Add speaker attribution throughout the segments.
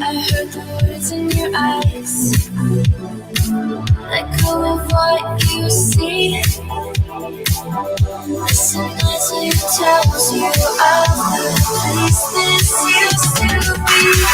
Speaker 1: I heard the words in your eyes, echo of what you see. Listen as it tells you of the place this used to be.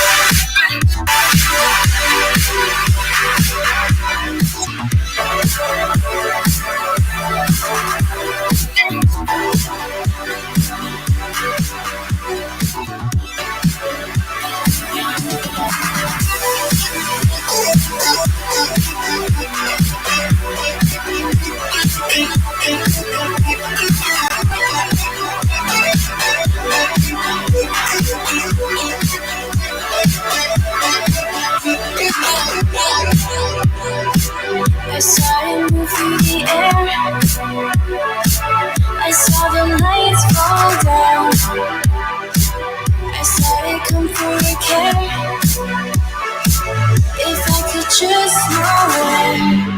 Speaker 1: care if I could just know where.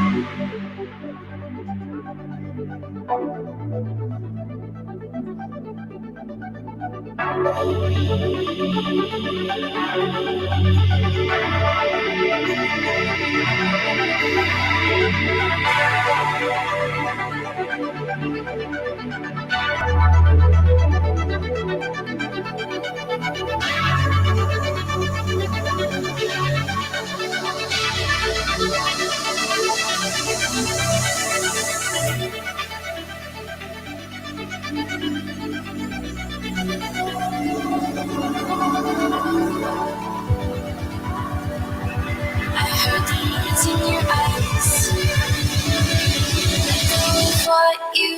Speaker 1: I heard the words in your eyes. Let go of what you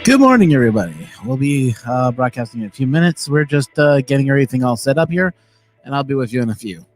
Speaker 2: Good morning, everybody. We'll be broadcasting in a few minutes. We're just getting everything all set up here, and I'll be with you in a few.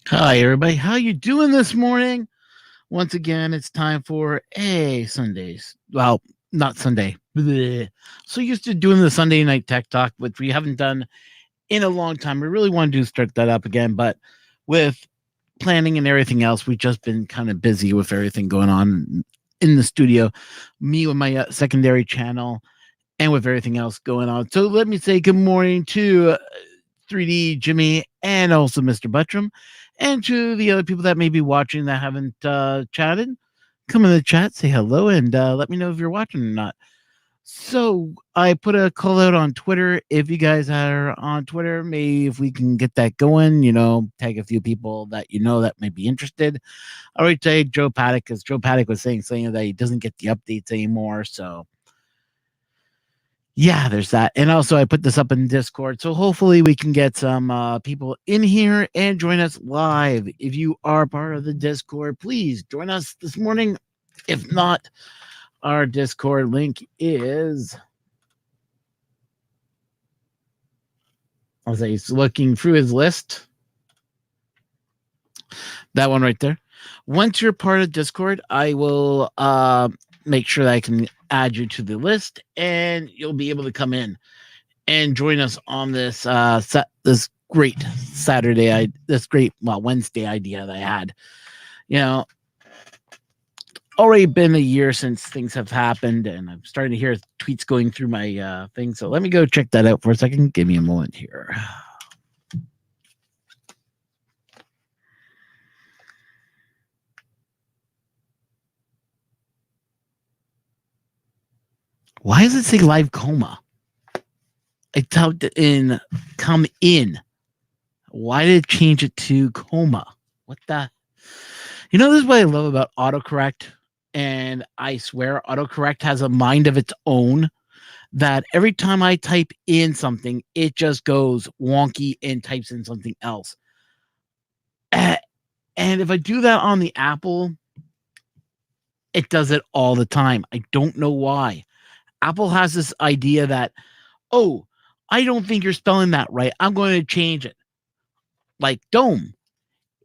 Speaker 2: Hi, everybody. How you doing this morning? Once again, it's time for a Sundays. Well, not Sunday. Bleh. So used to doing the Sunday night tech talk, which we haven't done in a long time. We really want to start that up again, but with planning and everything else, we've just been kind of busy with everything going on in the studio. Me with my secondary channel and with everything else going on. So let me say good morning to 3D Jimmy and also Mr. Buttram, and to the other people that may be watching that haven't chatted. Come in the chat, say hello, and let me know if you're watching or not. So I put a call out on Twitter. If you guys are on Twitter, maybe if we can get that going, tag a few people that that may be interested. I already tagged Joe Paddock because Joe Paddock was saying something that he doesn't get the updates anymore. So yeah, there's that. And also, I put this up in Discord. So hopefully, we can get some people in here and join us live. If you are part of the Discord, please join us this morning. If not, our Discord link is. I'll say he's looking through his list. That one right there. Once you're part of Discord, I will make sure that I can add you to the list, and you'll be able to come in and join us on this this great Wednesday idea that I had. Already been a year since things have happened, and I'm starting to hear tweets going through my thing. So let me go check that out for a second. Give me a moment here. Why does it say live coma? I typed in come in. Why did it change it to coma? What the? This is what I love about autocorrect. And I swear autocorrect has a mind of its own, that every time I type in something, it just goes wonky and types in something else. And if I do that on the Apple, it does it all the time. I don't know why. Apple has this idea that, oh, I don't think you're spelling that right. I'm going to change it. Like dome.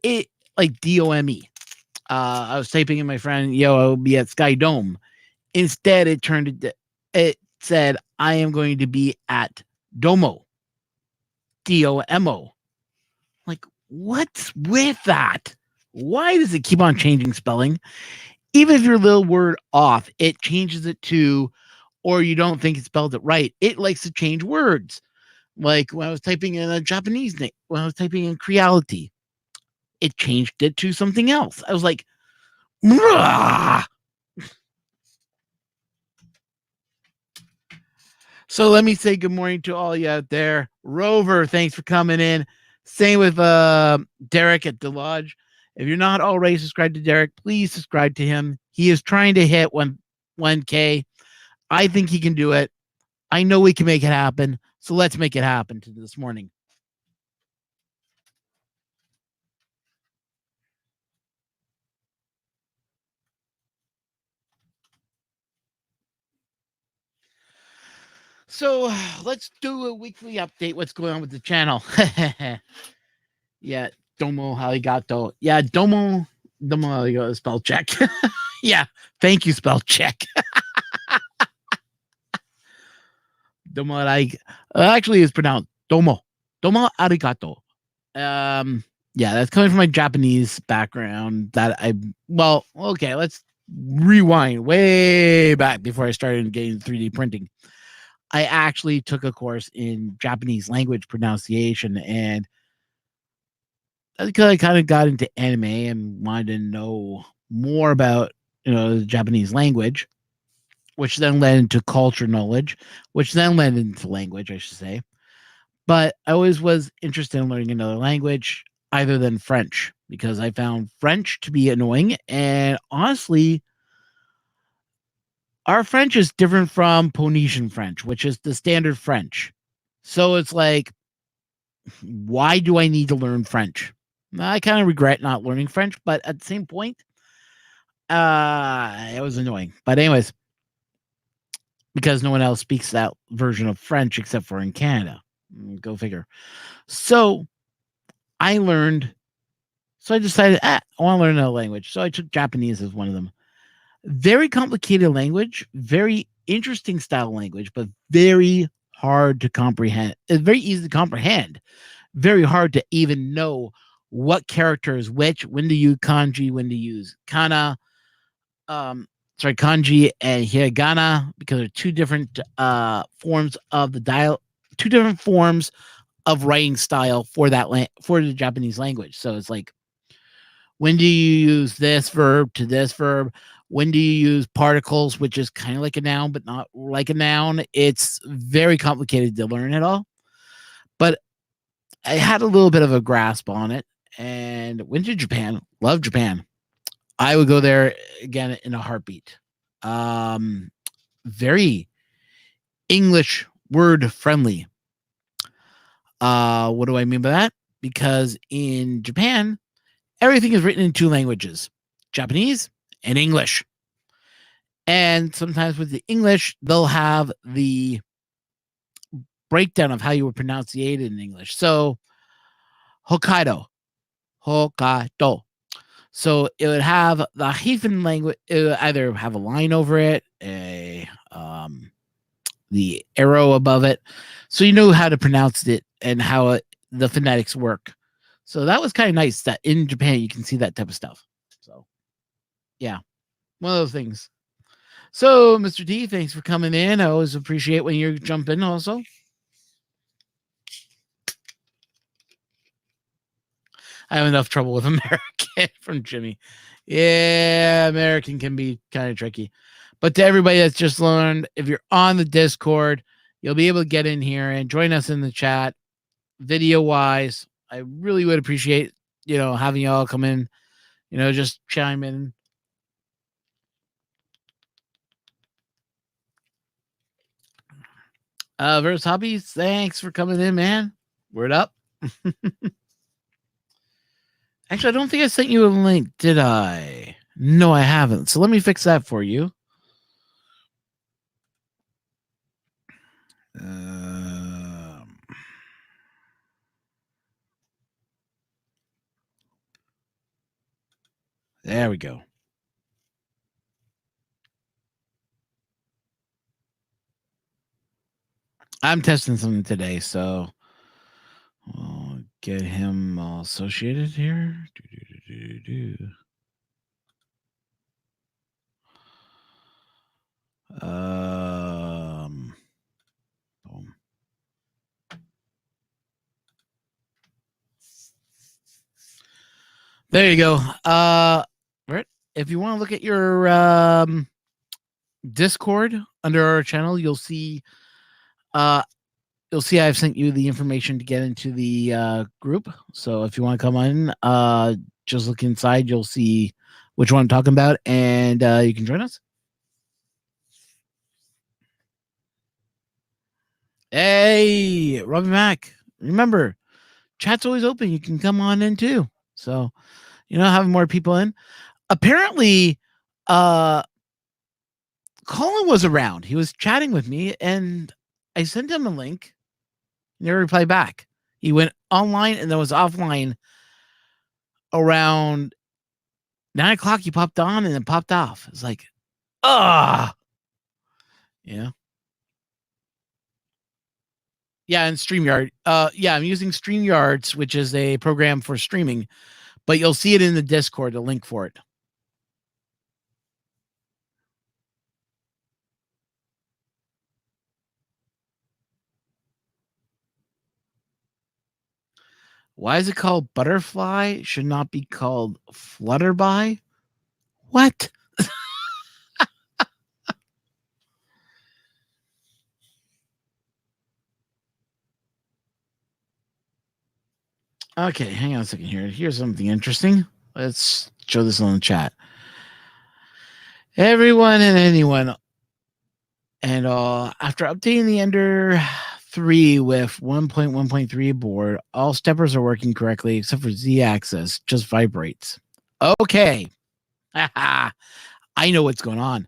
Speaker 2: It like DOME. I was typing in my friend, I'll be at Sky Dome. Instead, it said, I am going to be at Domo. DOMO. Like, what's with that? Why does it keep on changing spelling? Even if you're a little word off, it changes it to, or you don't think it spelled it right. It likes to change words. Like when I was typing in a Japanese name, when I was typing in Creality, it changed it to something else. I was like, Mwah! So let me say good morning to all you out there. Rover, thanks for coming in. Same with Derek at the Lodge. If you're not already subscribed to Derek, please subscribe to him. He is trying to hit 1K. I think he can do it. I know we can make it happen. So let's make it happen this morning. So let's do a weekly update. What's going on with the channel? Yeah, Domo Haligato. Yeah, Domo Haligato spell check. Yeah, thank you, spell check. Domo actually is pronounced Domo Arigato. Yeah, that's coming from my Japanese background. Okay, let's rewind way back before I started getting 3D printing. I actually took a course in Japanese language pronunciation, and that's because I kind of got into anime and wanted to know more about the Japanese language, which then led into culture knowledge, which then led into language, I should say. But I always was interested in learning another language other than French, because I found French to be annoying. And honestly, our French is different from Polynesian French, which is the standard French. So it's like, why do I need to learn French? I kind of regret not learning French, but at the same point, it was annoying. But anyways, because no one else speaks that version of French except for in Canada. Go figure. So I learned So I decided, I want to learn another language. So I took Japanese as one of them. Very complicated language, very interesting style language, but very hard to comprehend. It's very easy to comprehend, very hard to even know what character is which, when to use kanji, when to use kana, kanji and hiragana, because they're two different forms of the dial, two different forms of writing style for that for the Japanese language. So it's like, when do you use this verb to this verb? When do you use particles, which is kind of like a noun, but not like a noun? It's very complicated to learn it all. But I had a little bit of a grasp on it and went to Japan. Love Japan. I would go there again in a heartbeat. Very English word friendly. What do I mean by that? Because in Japan, everything is written in two languages, Japanese and English. And sometimes with the English, they'll have the breakdown of how you would pronounce the in English. So Hokkaido, Hokkaido. So it would have the hyphen language. It would either have a line over it, the arrow above it, so you know how to pronounce it and how the phonetics work. So that was kind of nice that in Japan you can see that type of stuff. So yeah, one of those things. So Mr. D, thanks for coming in. I always appreciate when you jump in also. I have enough trouble with American from Jimmy. Yeah, American can be kind of tricky. But to everybody that's just learned, if you're on the Discord, you'll be able to get in here and join us in the chat video wise. I really would appreciate, having y'all come in, just chime in. Verse Hobbies, thanks for coming in, man. Word up. Actually, I don't think I sent you a link, did I? No, I haven't. So let me fix that for you. There we go. I'm testing something today, so I'll get him associated here. Boom. There you go. Right. If you want to look at your Discord under our channel, you'll see I've sent you the information to get into the group. So if you want to come on, just look inside. You'll see which one I'm talking about, and you can join us. Hey, Robbie Mac. Remember, chat's always open. You can come on in too. So, having more people in. Apparently, Colin was around. He was chatting with me, and I sent him a link. Never replied back. He went online and then was offline around 9 o'clock. He popped on and then popped off. It's like, yeah. Yeah, and StreamYard. Yeah, I'm using StreamYards, which is a program for streaming, but you'll see it in the Discord, a link for it. Why is it called butterfly? Should not be called flutterby? What? Okay, hang on a second here. Here's something interesting. Let's show this on the chat. Everyone and anyone and after updating the Ender 3 with 1.1.3 board, all steppers are working correctly except for Z-axis, just vibrates. Okay. I know what's going on.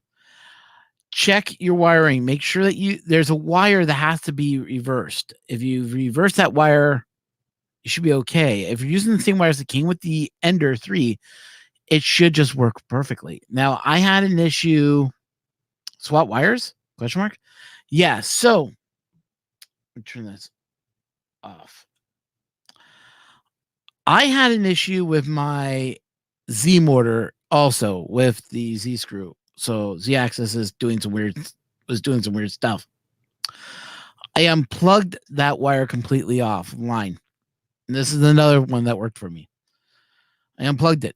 Speaker 2: Check your wiring. Make sure that there's a wire that has to be reversed. If you reverse that wire, you should be okay. If you're using the same wires that came with the Ender 3, it should just work perfectly. Now, I had an issue. Swap wires? Question mark. Yeah. So let me turn this off. I had an issue with my Z motor also with the Z screw. So Z axis is doing some weird stuff. I unplugged that wire completely off line. And this is another one that worked for me. I unplugged it.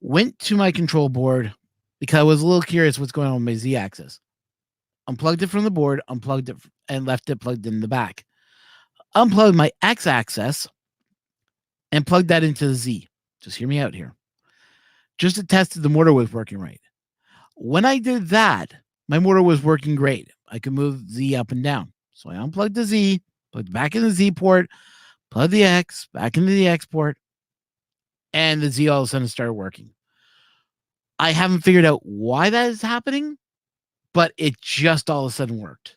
Speaker 2: Went to my control board because I was a little curious what's going on with my Z axis. Unplugged it from the board, unplugged it and left it plugged in the back. Unplugged my X axis and plugged that into the Z. Just hear me out here. Just to test if the motor was working right. When I did that, my motor was working great. I could move Z up and down. So I unplugged the Z, plugged back in the Z port, plugged the X back into the X port, and the Z all of a sudden started working. I haven't figured out why that is happening, but it just all of a sudden worked.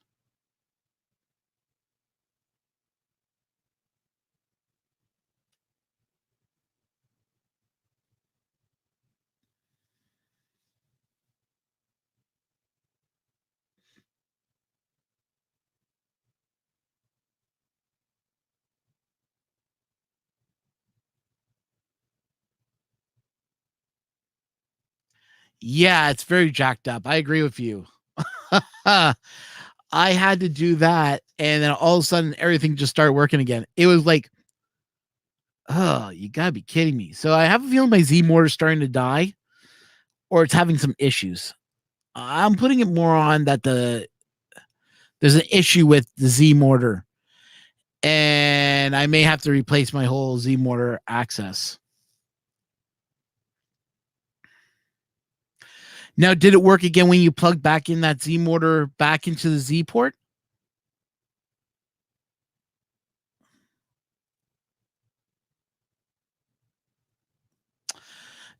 Speaker 2: Yeah, it's very jacked up. I agree with you. I had to do that, and then all of a sudden everything just started working again. It was like, oh, you gotta be kidding me. So I have a feeling my Z motor is starting to die, or it's having some issues. I'm putting it more on that there's an issue with the Z motor, and I may have to replace my whole Z motor access. Now, did it work again when you plugged back in that Z motor back into the Z port?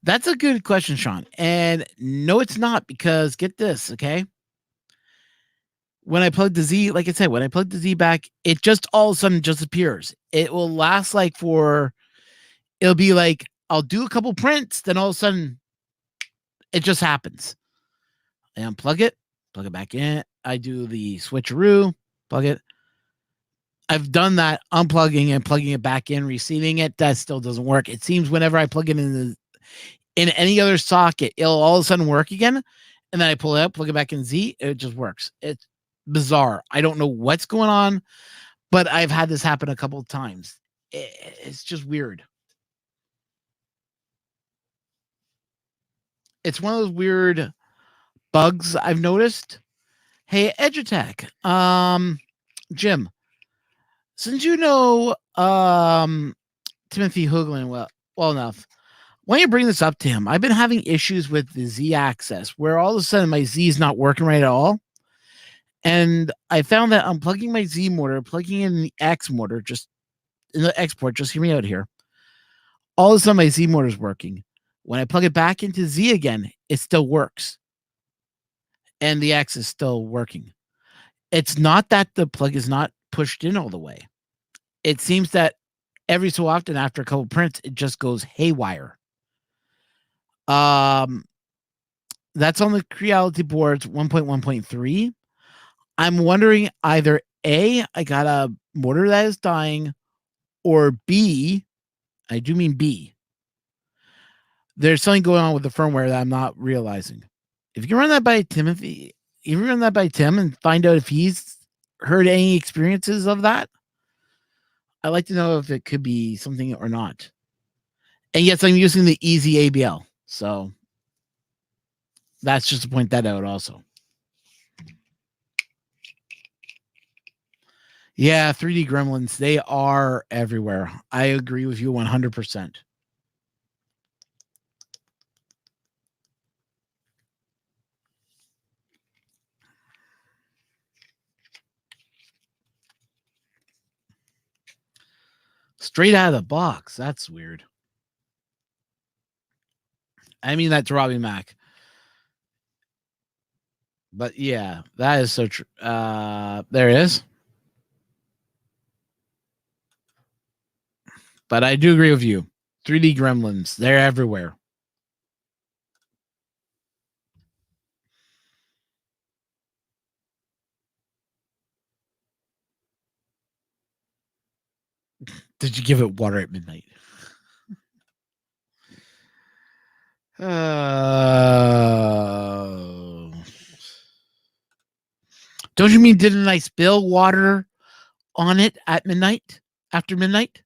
Speaker 2: That's a good question, Sean. And no, it's not, because get this, okay? When I plug the Z, like I said, when I plug the Z back, it just all of a sudden just appears. It will last like it'll be like, I'll do a couple prints, then all of a sudden it just happens. I unplug it, plug it back in. I do the switcheroo, plug it. I've done that unplugging and plugging it back in, receiving it. That still doesn't work. It seems whenever I plug it in any other socket, it'll all of a sudden work again. And then I pull it out, plug it back in Z, it just works. It's bizarre. I don't know what's going on, but I've had this happen a couple of times. It's just weird. It's one of those weird bugs I've noticed. Hey, Edutech, Jim, since you know Timothy Hoagland well enough, why don't you bring this up to him? I've been having issues with the Z axis where all of a sudden my Z is not working right at all. And I found that unplugging my Z motor, plugging in the X motor, just in the X port, just hear me out here. All of a sudden my Z motor is working. When I plug it back into Z again, it still works. And the X is still working. It's not that the plug is not pushed in all the way. It seems that every so often after a couple prints, it just goes haywire. That's on the Creality boards 1.1.3. I'm wondering either A, I got a motor that is dying, or B, I do mean B, there's something going on with the firmware that I'm not realizing. If you can run that by Timothy, if you run that by Tim and find out if he's heard any experiences of that, I'd like to know if it could be something or not. And yes, I'm using the Easy ABL. So that's just to point that out also. Yeah, 3D gremlins, they are everywhere. I agree with you 100%. Straight out of the box. That's weird. I mean, that's Robbie Mack. But yeah, that is so true. There it is. But I do agree with you. 3D gremlins, they're everywhere. Did you give it water at midnight? Uh, don't you mean didn't I spill water on it at midnight? After midnight?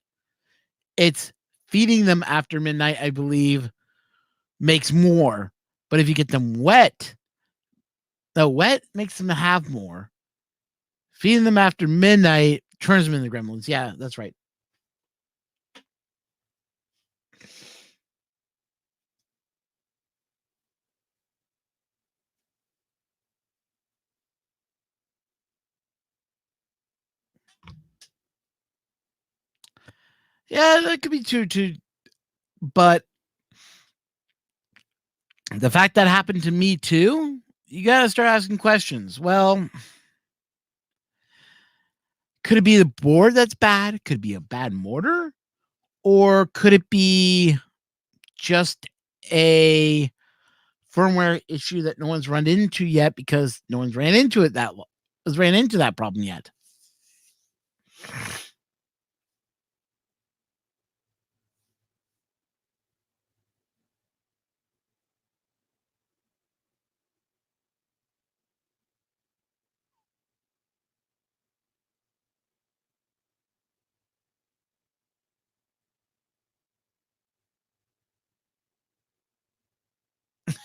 Speaker 2: It's feeding them after midnight, I believe, makes more. But if you get them wet, the wet makes them have more. Feeding them after midnight turns them into gremlins. Yeah, that's right. Yeah, that could be true too. But the fact that happened to me too, you got to start asking questions. Well, could it be the board that's bad? Could it be a bad mortar? Or could it be just a firmware issue that no one's run into yet because no one's ran into it ran into that problem yet?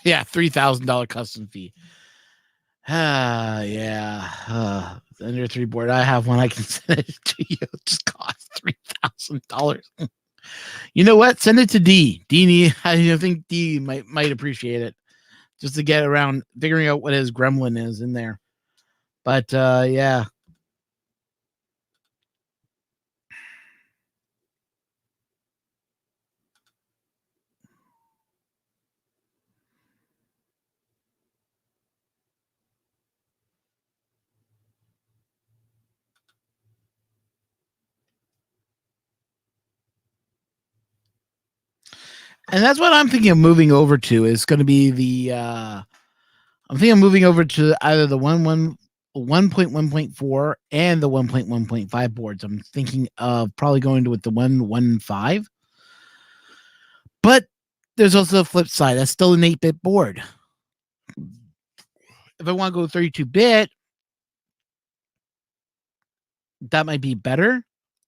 Speaker 2: Yeah, $3,000 custom fee. Yeah. Under 3 board. I have one. I can send it to you. It just costs $3,000. You know what? Send it to D. D, I think D might appreciate it just to get around figuring out what his gremlin is in there. But yeah. And that's what I'm thinking of moving over to is going to be the I'm thinking of moving over to either the 1.1.4 and the 1.1.5 boards. I'm thinking of probably going to with the 1.15. But there's also the flip side. That's still an 8-bit board. If I want to go 32-bit, that might be better.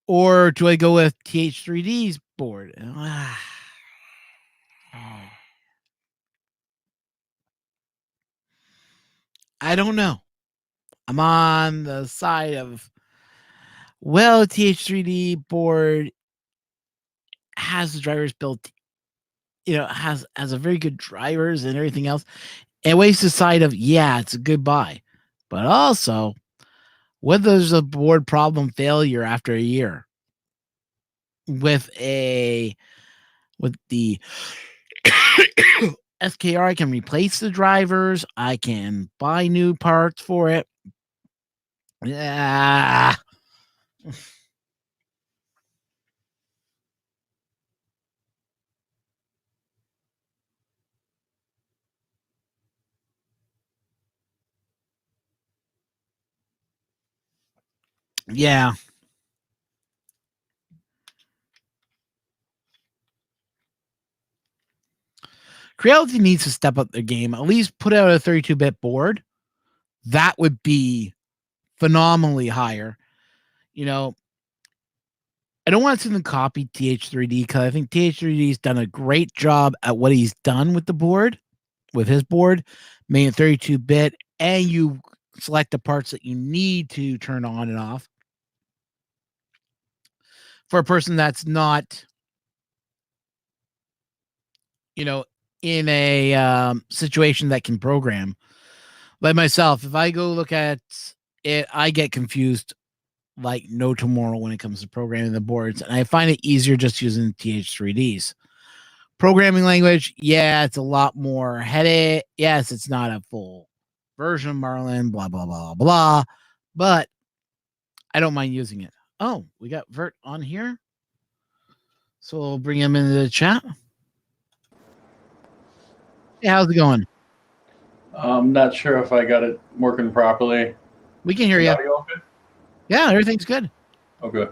Speaker 2: Or do I go with TH3D's board? I don't know. I'm on the side of, well, TH3D board has the drivers built, has a very good drivers and everything else. And ways the side of, yeah, it's a good buy. But also, whether there's a board problem failure after a year with the SKR, I can replace the drivers. I can buy new parts for it. Yeah. Yeah. Creality needs to step up their game. At least put out a 32-bit board. That would be phenomenally higher. I don't want to see them copy TH3D because I think TH3D's done a great job at what he's done with the board, with his board, making it 32-bit, and you select the parts that you need to turn on and off. For a person that's not, in a situation that can program, like myself, if I go look at it, I get confused like no tomorrow when it comes to programming the boards, and I find it easier just using TH3Ds. Programming language, yeah, it's a lot more headache. Yes, it's not a full version of Marlin, blah, blah, blah, blah, but I don't mind using it. Oh, we got Vert on here. So we'll bring him into the chat. Hey, how's it going?
Speaker 3: I'm not sure if I got it working properly.
Speaker 2: We can hear you.
Speaker 3: Audio okay?
Speaker 2: Yeah, everything's good.
Speaker 3: Okay.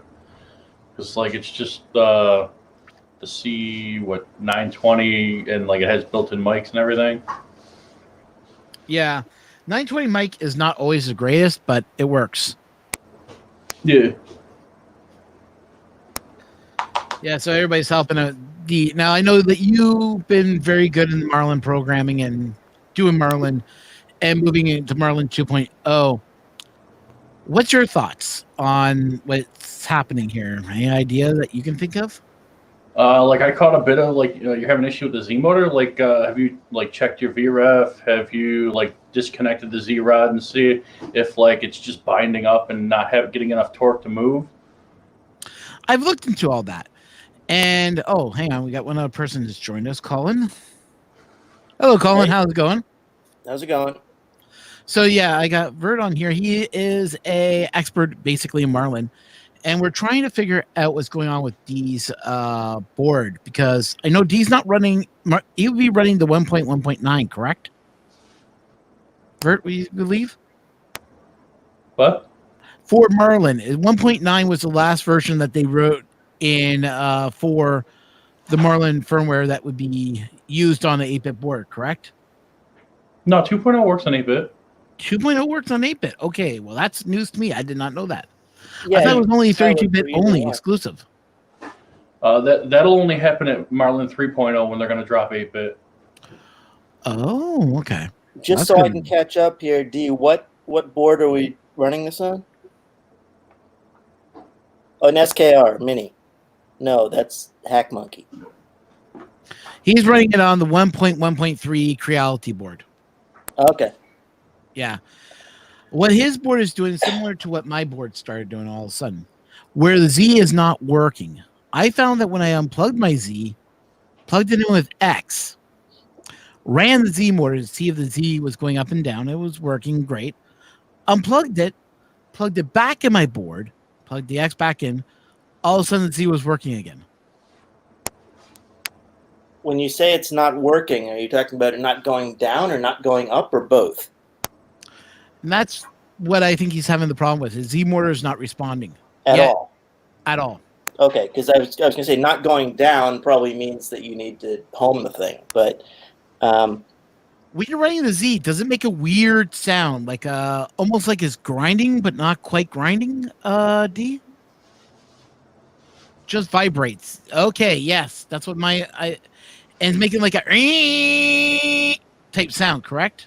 Speaker 3: Because like it's just the C920 and like it has built-in mics and everything.
Speaker 2: Yeah, 920 mic is not always the greatest, but it works.
Speaker 3: Yeah.
Speaker 2: Yeah, so everybody's helping out. Now I know that you've been very good in the Marlin programming and doing Marlin and moving into Marlin 2.0. What's your thoughts on what's happening here? Any idea that you can think of?
Speaker 3: Like I caught a bit of like you're having an issue with the Z motor. Like have you like checked your VREF? Have you like disconnected the Z rod and see if like it's just binding up and not getting enough torque to move?
Speaker 2: I've looked into all that. And oh, hang on, we got one other person that's joined us, Colin. Hello, Colin.
Speaker 4: Hey.
Speaker 2: How's it going?
Speaker 4: How's it going?
Speaker 2: So yeah, I got Vert on here. He is a expert basically in Marlin, and we're trying to figure out what's going on with D's board because I know D's not running. He'll be running the 1.1.9, correct? Vert, we believe.
Speaker 3: What?
Speaker 2: For Marlin, 1.9 was the last version that they wrote in for the Marlin firmware that would be used on the 8-bit board, correct?
Speaker 3: No, 2.0 works on 8-bit.
Speaker 2: 2.0 works on 8-bit. Okay, well that's news to me. I did not know that.
Speaker 4: Yeah,
Speaker 2: I thought it was only 32-bit
Speaker 4: either
Speaker 2: only
Speaker 4: one.
Speaker 2: exclusive.
Speaker 3: That'll only happen at Marlin 3.0 when they're going to drop 8-bit.
Speaker 2: Oh, okay.
Speaker 4: Just
Speaker 2: That's
Speaker 4: so I
Speaker 2: good.
Speaker 4: can catch up here, D, what board are we running this on? Oh, an SKR Mini. No, that's Hack Monkey.
Speaker 2: He's running it on the 1.1.3 Creality board.
Speaker 4: Okay.
Speaker 2: Yeah. What his board is doing is similar to what my board started doing all of a sudden, where the Z is not working. I found that when I unplugged my Z, plugged it in with X, ran the Z motor to see if the Z was going up and down. It was working great. Unplugged it, plugged it back in my board, plugged the X back in. All of a sudden, the Z was working again.
Speaker 4: When you say it's not working, are you talking about it not going down or not going up or both?
Speaker 2: And that's what I think he's having the problem with. His Z motor is not responding
Speaker 4: At
Speaker 2: yet.
Speaker 4: all?
Speaker 2: At all.
Speaker 4: Okay, because I was going to say not going down probably means that you need to home the thing, but
Speaker 2: when you're running the Z, does it make a weird sound, like almost like it's grinding, but not quite grinding? D. Just vibrates. Okay, yes, that's what and it's making like a type sound, correct?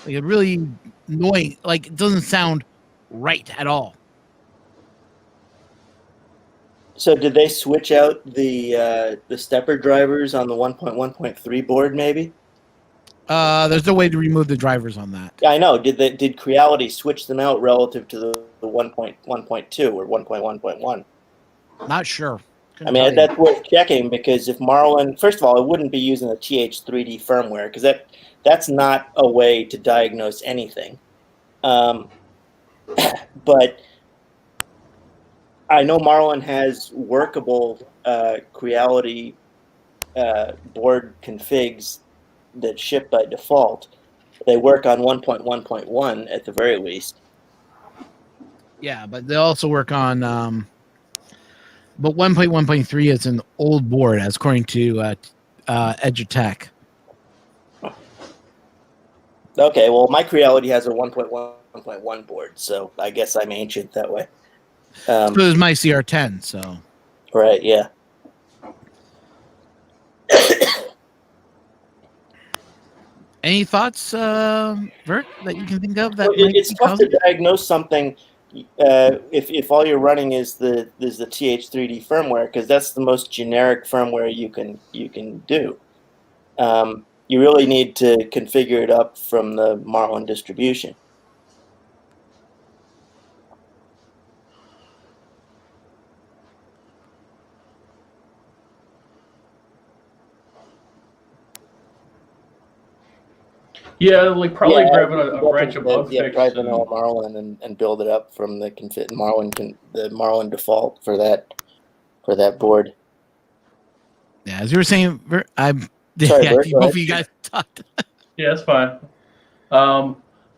Speaker 2: Like a really annoying, like it doesn't sound right at all.
Speaker 4: So did they switch out the stepper drivers on the 1.1.3 board maybe?
Speaker 2: There's no way to remove the drivers on that.
Speaker 4: Yeah, I know. Did Creality switch them out relative to the 1.1.2 or 1.1.1?
Speaker 2: Not sure.
Speaker 4: I mean, that's worth checking because if Marlin, first of all, it wouldn't be using the TH3D firmware because that's not a way to diagnose anything. But I know Marlin has workable Creality board configs that ship by default. They work on 1.1.1 at the very least.
Speaker 2: Yeah, but they also work on but 1.1.3 is an old board, as according to Edutech.
Speaker 4: Okay, well, my Creality has a 1.1.1 board, so I guess I'm ancient that way.
Speaker 2: So is my CR10, so.
Speaker 4: Right, yeah.
Speaker 2: Any thoughts, Vert, that you can think of? That
Speaker 4: Well, it's tough to diagnose something if all you're running is the TH3D firmware, because that's the most generic firmware you can do. You really need to configure it up from the Marlin distribution.
Speaker 3: Yeah, like probably grabbing a branch of bug fix.
Speaker 4: Try vanilla Marlin and build it up from the Marlin default for that board.
Speaker 2: Yeah, as you were saying, I'm.
Speaker 4: Sorry,
Speaker 2: Yeah,
Speaker 4: Bert, go
Speaker 2: both
Speaker 4: ahead.
Speaker 2: of you guys talked.
Speaker 3: Yeah, that's fine.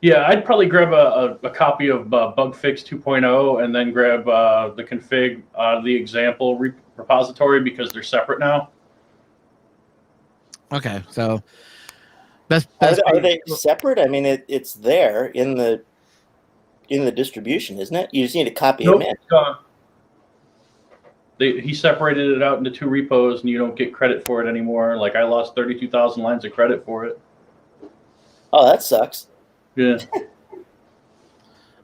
Speaker 3: Yeah, I'd probably grab a copy of Bug Fix 2.0 and then grab the config out of the example repository because they're separate now.
Speaker 2: Okay, so best
Speaker 4: Are
Speaker 2: way.
Speaker 4: they separate? I mean, it's there in the distribution, isn't it? You just need to copy them
Speaker 3: Nope,
Speaker 4: in.
Speaker 3: it's gone. He separated it out into 2 repos, and you don't get credit for it anymore. Like I lost 32,000 lines of credit for it.
Speaker 4: Oh, that sucks.
Speaker 3: Yeah.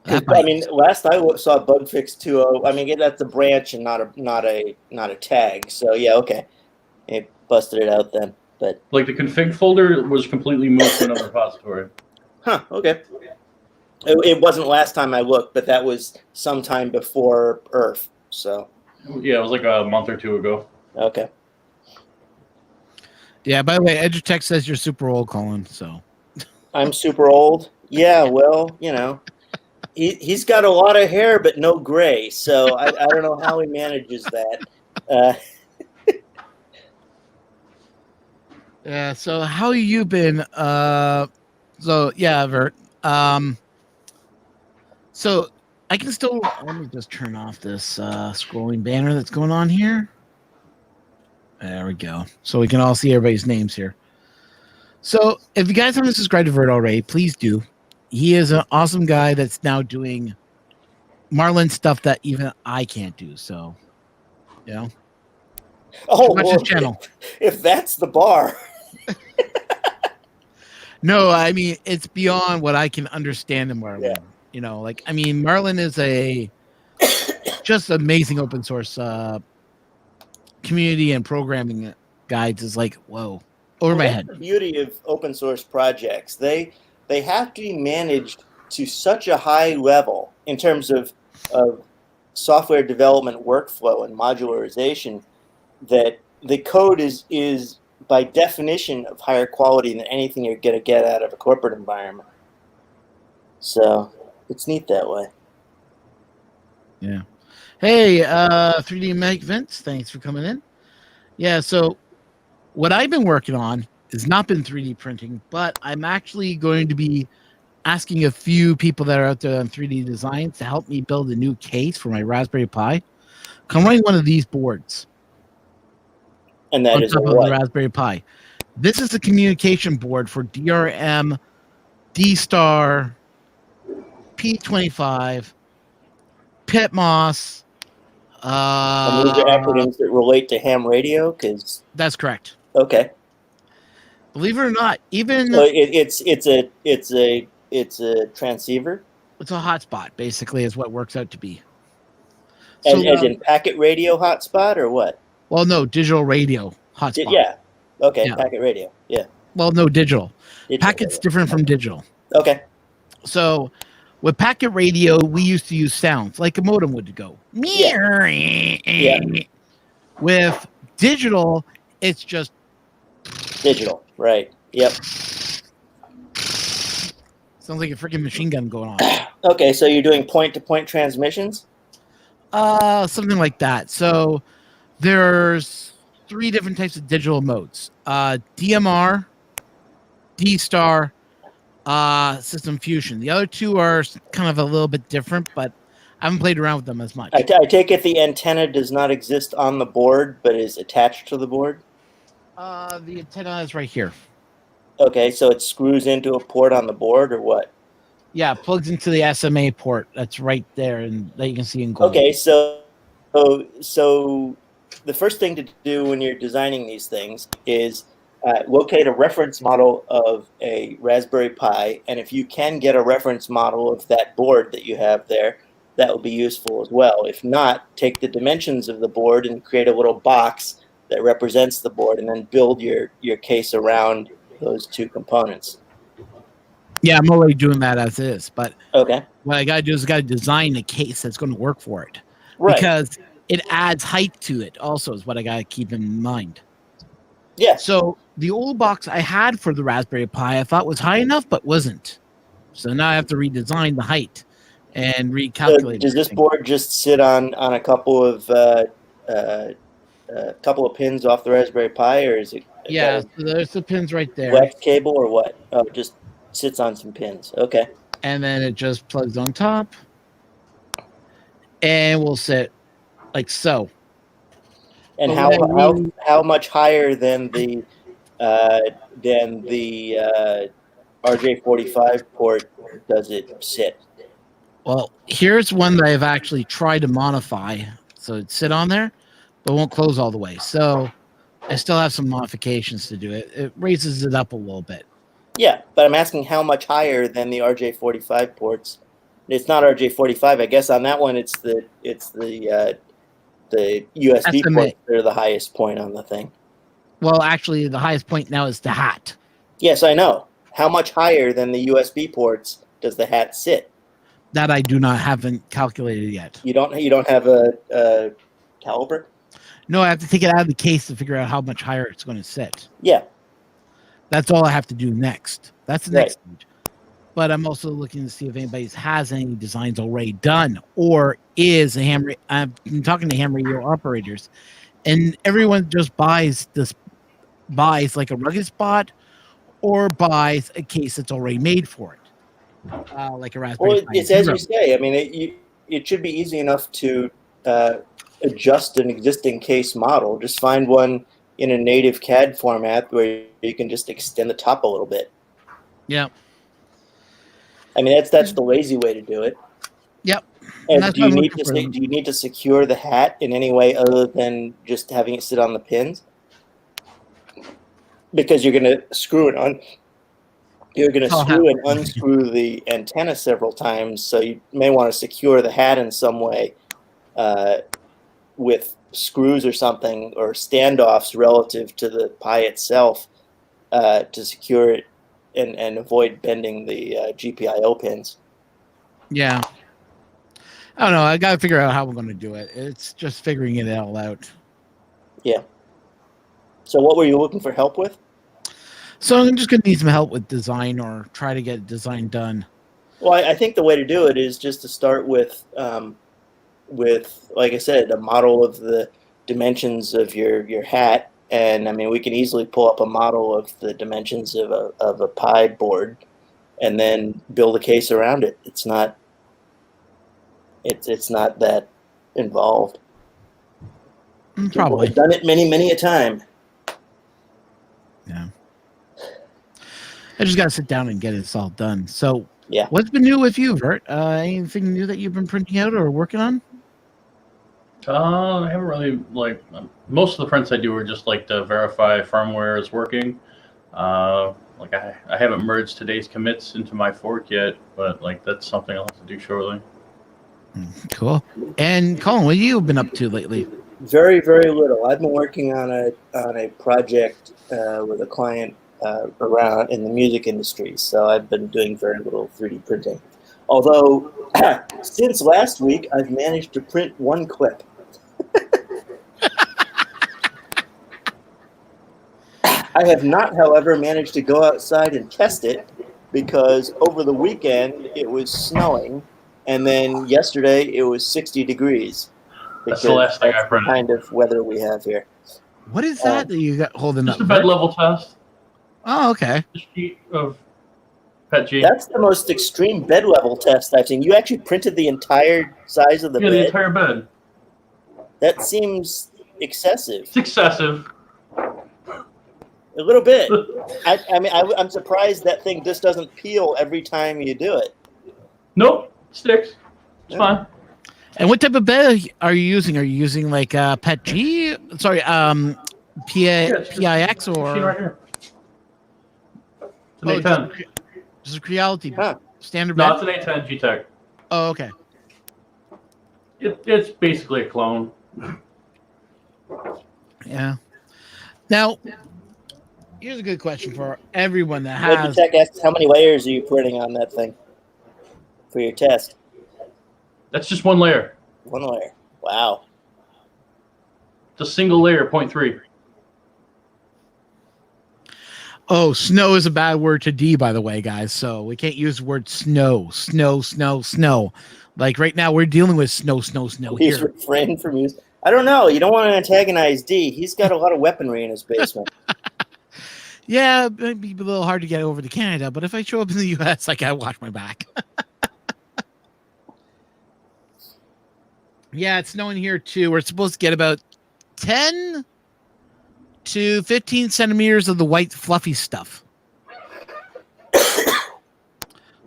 Speaker 4: 'Cause,
Speaker 2: That
Speaker 4: I mean, last I saw bug fix 2.0. I mean, that's a branch and not a tag. So yeah, okay, it busted it out then. But
Speaker 3: Like the config folder was completely moved to another repository.
Speaker 4: okay. It wasn't last time I looked, but that was sometime before Earth. So
Speaker 3: Yeah, it was like a month or 2 ago.
Speaker 4: okay.
Speaker 2: Yeah. By the way, Edutech says you're super old, Colin. So
Speaker 4: I'm super old. Yeah, well, he's got a lot of hair but no gray. So I don't know how he manages that.
Speaker 2: yeah. So how you been? So yeah, Vert. So I can still. Let me just turn off this scrolling banner that's going on here. There we go. So we can all see everybody's names here. So if you guys haven't subscribed to Vert already, please do. He is an awesome guy that's now doing Marlin stuff that even I can't do. So,
Speaker 4: Oh,
Speaker 2: watch his channel.
Speaker 4: If that's the bar.
Speaker 2: No, I mean it's beyond what I can understand in Marlin.
Speaker 4: Yeah.
Speaker 2: Marlin is a just amazing open source community and programming guides is like, whoa, over my
Speaker 4: That's
Speaker 2: head.
Speaker 4: the beauty of open source projects. They have to be managed to such a high level in terms of software development workflow and modularization that the code is by definition of higher quality than anything you're going to get out of a corporate environment. So it's neat that way.
Speaker 2: Yeah. Hey, 3D Mike Vince, thanks for coming in. Yeah, so what I've been working on has not been 3D printing, but I'm actually going to be asking a few people that are out there on 3D design to help me build a new case for my Raspberry Pi. I'm running one of these boards.
Speaker 4: And that
Speaker 2: on
Speaker 4: is
Speaker 2: top of
Speaker 4: what?
Speaker 2: the Raspberry Pi. This is a communication board for DRM, D-Star, P25, PitMOS.
Speaker 4: And these are acronyms that relate to ham radio, because
Speaker 2: That's correct.
Speaker 4: okay.
Speaker 2: Believe it or not, even
Speaker 4: So it's a transceiver,
Speaker 2: it's a hotspot. Basically, is what it works out to be.
Speaker 4: as in packet radio hotspot or what?
Speaker 2: Well, no, digital radio hotspot.
Speaker 4: Yeah. Okay.
Speaker 2: Yeah.
Speaker 4: Packet radio. Yeah.
Speaker 2: Well, no, digital.
Speaker 4: Digital
Speaker 2: Packet's
Speaker 4: radio.
Speaker 2: different from digital.
Speaker 4: Okay.
Speaker 2: So with packet radio, we used to use sounds like a modem would go.
Speaker 4: Yeah.
Speaker 2: With digital, it's just
Speaker 4: Digital. Right. Yep.
Speaker 2: sounds like a freaking machine gun going on.
Speaker 4: Okay. So you're doing point-to-point transmissions?
Speaker 2: Something like that. So there's 3 different types of digital modes. DMR, D-Star, System Fusion. The other 2 are kind of a little bit different, but I haven't played around with them as much.
Speaker 4: I take it the antenna does not exist on the board, but is attached to the board?
Speaker 2: The antenna is right here.
Speaker 4: Okay, so it screws into a port on the board, or what?
Speaker 2: Yeah, it plugs into the SMA port. That's right there, and that you can see in gold.
Speaker 4: Okay, so the first thing to do when you're designing these things is locate a reference model of a Raspberry Pi, and if you can get a reference model of that board that you have there, that will be useful as well. If not, take the dimensions of the board and create a little box that represents the board, and then build your case around those 2 components.
Speaker 2: Yeah, I'm already doing that as is, but
Speaker 4: Okay.
Speaker 2: what I got to do is I got to design a case that's going to work for it.
Speaker 4: Right.
Speaker 2: Because it adds height to it also is what I got to keep in mind.
Speaker 4: Yeah.
Speaker 2: So the old box I had for the Raspberry Pi I thought was high enough, but wasn't. So now I have to redesign the height and recalculate.
Speaker 4: So does this board just sit on a couple of a couple of pins off the Raspberry Pi, or is it
Speaker 2: Yeah, so there's the pins right there,
Speaker 4: wet cable or what? Oh, it just sits on some pins. Okay.
Speaker 2: and then it just plugs on top, and we'll sit like so.
Speaker 4: And
Speaker 2: But
Speaker 4: how much higher than the RJ45 port does it sit?
Speaker 2: Well, here's one that I've actually tried to modify, so it sit on there, but won't close all the way. So I still have some modifications to do. It raises it up a little bit.
Speaker 4: Yeah, but I'm asking how much higher than the RJ45 ports. It's not RJ45. I guess on that one, it's the USB
Speaker 2: SMA.
Speaker 4: ports that are the highest point on the thing.
Speaker 2: Well, actually, the highest point now is the hat.
Speaker 4: Yes, I know. How much higher than the USB ports does the hat sit?
Speaker 2: That I haven't calculated yet.
Speaker 4: You don't have a caliper?
Speaker 2: No, I have to take it out of the case to figure out how much higher it's going to sit.
Speaker 4: Yeah.
Speaker 2: That's all I have to do next. That's the
Speaker 4: Right.
Speaker 2: next stage. But I'm also looking to see if anybody has any designs already done, or is a ham. I've been talking to ham radio operators, and everyone just buys like a rugged spot, or buys a case that's already made for it, like a Raspberry
Speaker 4: Well,
Speaker 2: Pi
Speaker 4: it's as
Speaker 2: Zero.
Speaker 4: you say. I mean, it should be easy enough to adjust an existing case model. Just find one in a native CAD format where you can just extend the top a little bit.
Speaker 2: Yeah.
Speaker 4: I mean, that's the lazy way to do it.
Speaker 2: Yep.
Speaker 4: And
Speaker 2: that's
Speaker 4: do
Speaker 2: what
Speaker 4: you
Speaker 2: I'm
Speaker 4: need
Speaker 2: looking
Speaker 4: to
Speaker 2: for.
Speaker 4: do you need to secure the hat in any way other than just having it sit on the pins? Because you're going to screw it on. You're going to
Speaker 2: Oh,
Speaker 4: screw and unscrew the antenna several times, so you may want to secure the hat in some way with screws or something, or standoffs relative to the Pi itself to secure it and avoid bending the GPIO pins.
Speaker 2: Yeah. I don't know. I got to figure out how we're going to do it. It's just figuring it all out.
Speaker 4: Yeah. So what were you looking for help with?
Speaker 2: So I'm just going to need some help with design, or try to get design done.
Speaker 4: Well, I think the way to do it is just to start with, like I said, a model of the dimensions of your hat. And I mean, we can easily pull up a model of the dimensions of a Pi board, and then build a case around it. It's not that involved.
Speaker 2: Probably.
Speaker 4: I've done it many a time.
Speaker 2: Yeah. I just got to sit down and get it all done. So,
Speaker 4: Yeah.
Speaker 2: what's been new with you, Vert? Anything new that you've been printing out or working on?
Speaker 3: I haven't really most of the prints I do are just like to verify firmware is working. I haven't merged today's commits into my fork yet, but that's something I'll have to do shortly.
Speaker 2: Cool. And Colin, what have you been up to lately?
Speaker 4: Very little. I've been working on a project with a client around in the music industry, so I've been doing very little 3D printing. Although since last week, I've managed to print one clip. I have not, however, managed to go outside and test it because over the weekend it was snowing, and then yesterday it was 60 degrees.
Speaker 3: That's the last thing I
Speaker 4: That's the
Speaker 3: printed.
Speaker 4: kind of weather we have here.
Speaker 2: What is that you got holding
Speaker 3: Just
Speaker 2: up?
Speaker 3: a bed
Speaker 2: Vert?
Speaker 3: level test.
Speaker 2: Oh, okay.
Speaker 3: The sheet of PETG.
Speaker 4: That's the most extreme bed level test I've seen. You actually printed the entire size of the
Speaker 3: the
Speaker 4: bed?
Speaker 3: entire bed.
Speaker 4: That seems excessive.
Speaker 3: It's excessive.
Speaker 4: A little bit. I'm surprised that thing just doesn't peel every time you do it.
Speaker 3: Nope, sticks. It's fine.
Speaker 2: And what type of bed are you using? Are you using like PET G? Sorry,
Speaker 3: it's
Speaker 2: PIX
Speaker 3: Machine right
Speaker 2: or
Speaker 3: here. It's an A10.
Speaker 2: just a Creality
Speaker 4: Huh.
Speaker 2: standard
Speaker 3: No,
Speaker 2: bed?
Speaker 3: it's an A10 G-Tech.
Speaker 2: Oh, okay.
Speaker 3: It's basically a clone.
Speaker 2: Yeah. Now, here's a good question for everyone that
Speaker 4: Maybe
Speaker 2: has.
Speaker 4: Tech asks, how many layers are you printing on that thing for your test?
Speaker 3: That's just one layer.
Speaker 4: One layer. Wow.
Speaker 3: It's a single layer, 0.3.
Speaker 2: Oh, snow is a bad word to D, by the way, guys. So we can't use the word snow. Snow. Like right now, we're dealing with snow
Speaker 4: Please
Speaker 2: here.
Speaker 4: refrain from using. I don't know. You don't want to antagonize D. He's got a lot of weaponry in his basement.
Speaker 2: Yeah, it might be a little hard to get over to Canada, but if I show up in the U.S., I gotta watch my back. Yeah, it's snowing here too. We're supposed to get about 10 to 15 centimeters of the white fluffy stuff.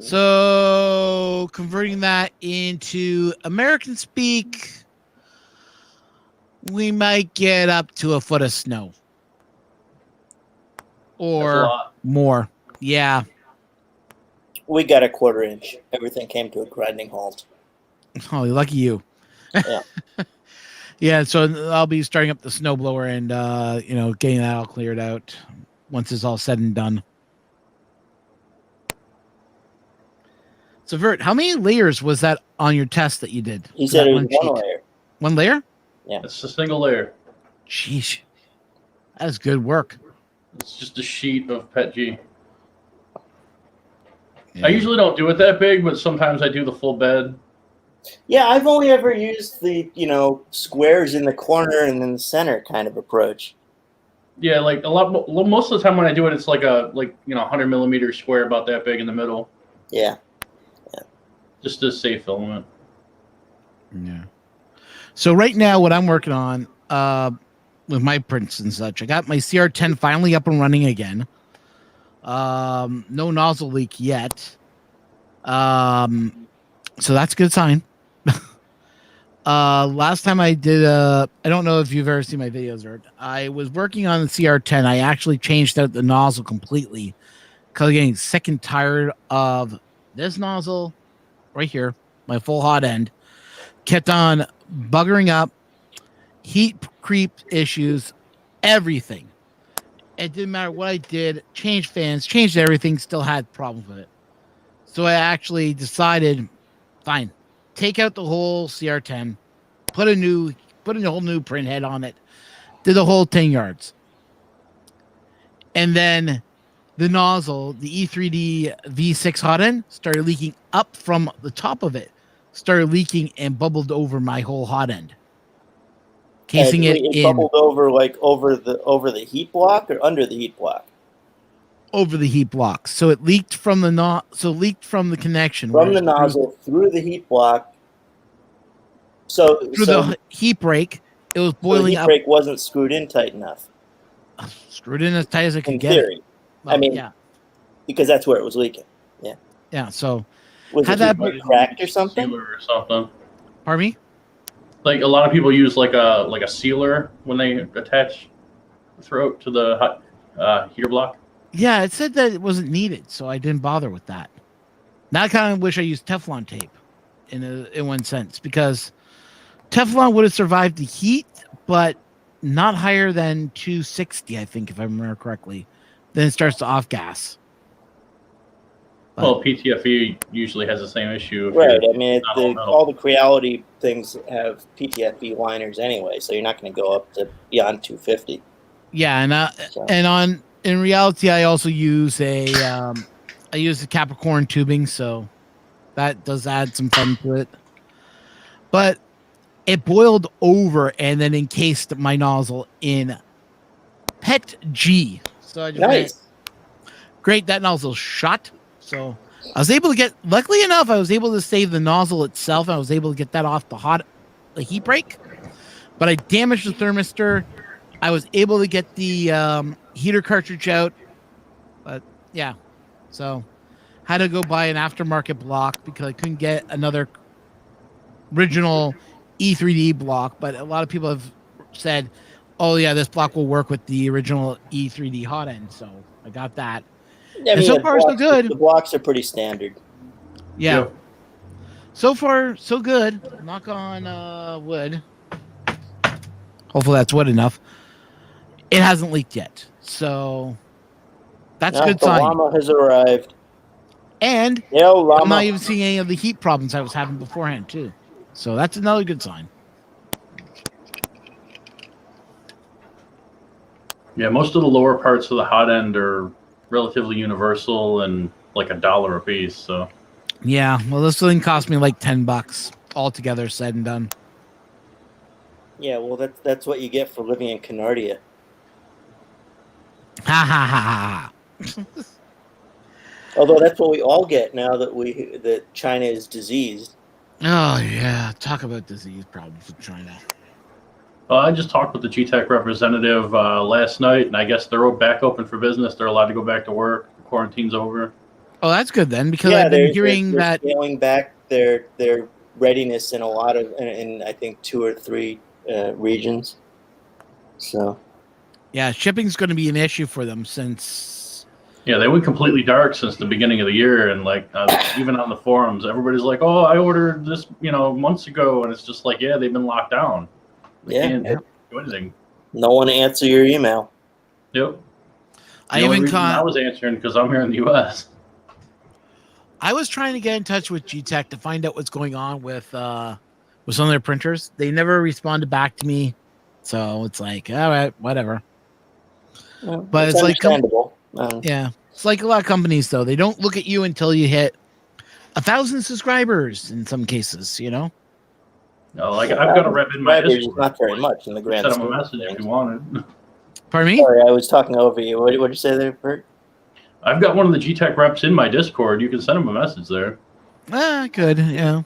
Speaker 2: So converting that into American speak, we might get up to a foot of snow.
Speaker 3: That's a
Speaker 2: Or
Speaker 3: lot.
Speaker 2: more. Yeah.
Speaker 4: We got a 1/4 inch. Everything came to a grinding halt.
Speaker 2: Oh, lucky you.
Speaker 4: Yeah.
Speaker 2: Yeah, so I'll be starting up the snowblower and getting that all cleared out once it's all said and done. So Vert, how many layers was that on your test that you did?
Speaker 4: He said
Speaker 2: That
Speaker 4: it was
Speaker 2: sheet?
Speaker 4: one layer.
Speaker 2: One layer?
Speaker 3: It's a single layer.
Speaker 2: Sheesh. That is good work.
Speaker 3: It's just a sheet of PETG.
Speaker 2: Yeah.
Speaker 3: I usually don't do it that big, but sometimes I do the full bed.
Speaker 4: Yeah, I've only ever used the, squares in the corner and in the center kind of approach.
Speaker 3: Yeah, like most of the time when I do it, it's like a 100 millimeter square about that big in the middle,
Speaker 4: Yeah.
Speaker 3: just to save filament.
Speaker 2: Yeah. So right now, what I'm working on with my prints and such, I got my CR10 finally up and running again. No nozzle leak yet. So that's a good sign. Last time I did I don't know if you've ever seen my videos, or I was working on the CR10. I actually changed out the nozzle completely because I'm getting sick and tired of this nozzle right here, my full hot end. Kept on buggering up, heat creep issues, everything. It didn't matter what I did, changed fans, changed everything, still had problems with it. So I actually decided, fine, take out the whole CR10, put a whole new print head on it, did the whole 10 yards. And then the nozzle, the E3D V6 hot end, started leaking up from the top of it, started leaking and bubbled over my whole hot end. Casing it in
Speaker 4: bubbled over over the heat block or under the heat block?
Speaker 2: over the heat block. So it leaked from the connection.
Speaker 4: From the nozzle through the heat block.
Speaker 2: Through the heat break, it was boiling
Speaker 4: the heat
Speaker 2: up.
Speaker 4: break wasn't screwed in tight enough.
Speaker 2: Screwed in as tight as I could
Speaker 4: In
Speaker 2: get
Speaker 4: theory.
Speaker 2: it. Well,
Speaker 4: yeah. Because that's where it was leaking. Yeah.
Speaker 2: Yeah, so
Speaker 4: was
Speaker 2: had
Speaker 4: it
Speaker 2: that
Speaker 4: cracked or something?
Speaker 3: Sealer or something.
Speaker 2: Pardon me?
Speaker 3: Like a lot of people use like a sealer when they attach the throat to the heater block.
Speaker 2: Yeah, it said that it wasn't needed, so I didn't bother with that. Now I kind of wish I used Teflon tape in one sense, because Teflon would have survived the heat, but not higher than 260, I think, if I remember correctly. Then it starts to off gas. But,
Speaker 3: Well, PTFE usually has the same issue.
Speaker 4: Right. I mean,
Speaker 3: metal.
Speaker 4: all the Creality things have PTFE liners anyway, so you're not going to go up to beyond 250.
Speaker 2: yeah, and in reality, I also use a Capricorn tubing, so that does add some fun to it. But it boiled over and then encased my nozzle in PETG. So I just went, great, that nozzle's shut. So I was able to get, luckily enough, I was able to save the nozzle itself. And I was able to get that off the heat break. But I damaged the thermistor. I was able to get the heater cartridge out. But yeah, so had to go buy an aftermarket block because I couldn't get another original E3D block. But a lot of people have said, oh yeah, this block will work with the original E3D hot end. So I got that.
Speaker 4: I mean,
Speaker 2: so far, so good.
Speaker 4: The blocks are pretty standard.
Speaker 2: Yeah. So far, so good. Knock on wood. Hopefully that's wood enough. It hasn't leaked yet. So that's a good
Speaker 4: the
Speaker 2: sign.
Speaker 4: llama has arrived.
Speaker 2: And
Speaker 4: llama.
Speaker 2: I'm not even seeing any of the heat problems I was having beforehand, too. So that's another good sign.
Speaker 3: Yeah, most of the lower parts of the hot end are relatively universal and like $1 a piece. So
Speaker 2: yeah, well, this thing cost me like $10 altogether, said and done.
Speaker 4: Yeah, well, that's what you get for living in Canardia.
Speaker 2: Ha ha ha ha.
Speaker 4: Although that's what we all get now that China is diseased.
Speaker 2: Oh yeah, talk about disease problems with China.
Speaker 3: I just talked with the GTEC representative last night, and I guess they're back open for business. They're allowed to go back to work. The quarantine's over.
Speaker 2: Oh, that's good then, because
Speaker 4: Yeah,
Speaker 2: I've been hearing
Speaker 4: they're
Speaker 2: that.
Speaker 4: scaling back their readiness in a lot of in I think 2 or 3 regions. So
Speaker 2: Yeah, shipping's going to be an issue for them since.
Speaker 3: Yeah, they went completely dark since the beginning of the year, and like even on the forums, everybody's like, "Oh, I ordered this, months ago," and it's just like, yeah, they've been locked down. They can't do anything.
Speaker 4: no one answer your email.
Speaker 3: Yep.
Speaker 2: I
Speaker 3: The only
Speaker 2: even
Speaker 3: reason I was answering because I'm here in the U.S.
Speaker 2: I was trying to get in touch with GTEC to find out what's going on with some of their printers. They never responded back to me, so it's like, all right, whatever.
Speaker 4: Well,
Speaker 2: But it's like
Speaker 4: understandable.
Speaker 2: Yeah, it's like a lot of companies though. They don't look at you until you hit 1,000 subscribers. In some cases,
Speaker 3: No, like I've got a rep in my
Speaker 4: Subscribers is
Speaker 3: Discord.
Speaker 4: not very much in the grand
Speaker 3: Send them a
Speaker 4: scheme of
Speaker 3: message if
Speaker 4: things.
Speaker 3: you wanted.
Speaker 2: Pardon me?
Speaker 4: Sorry, I was talking over you. What did you say there, Bert?
Speaker 3: I've got one of the GTEC reps in my Discord. You can send them a message there.
Speaker 2: Good. Yeah.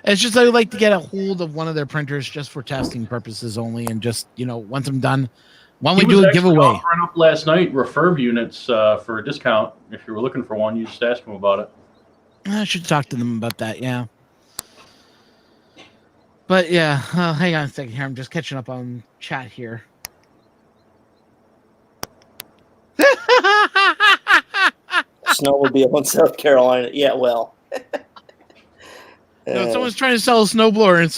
Speaker 2: It's just I would like to get a hold of one of their printers just for testing purposes only, and just once I'm done, why don't we do a giveaway?
Speaker 3: Offering up last night refurb units for a discount. If you were looking for one, you just ask them about it.
Speaker 2: I should talk to them about that. Yeah. But yeah, hang on a second here. I'm just catching up on chat here.
Speaker 4: Snowmobile in South Carolina. Yeah, well.
Speaker 2: No, someone's trying to sell a snowblower in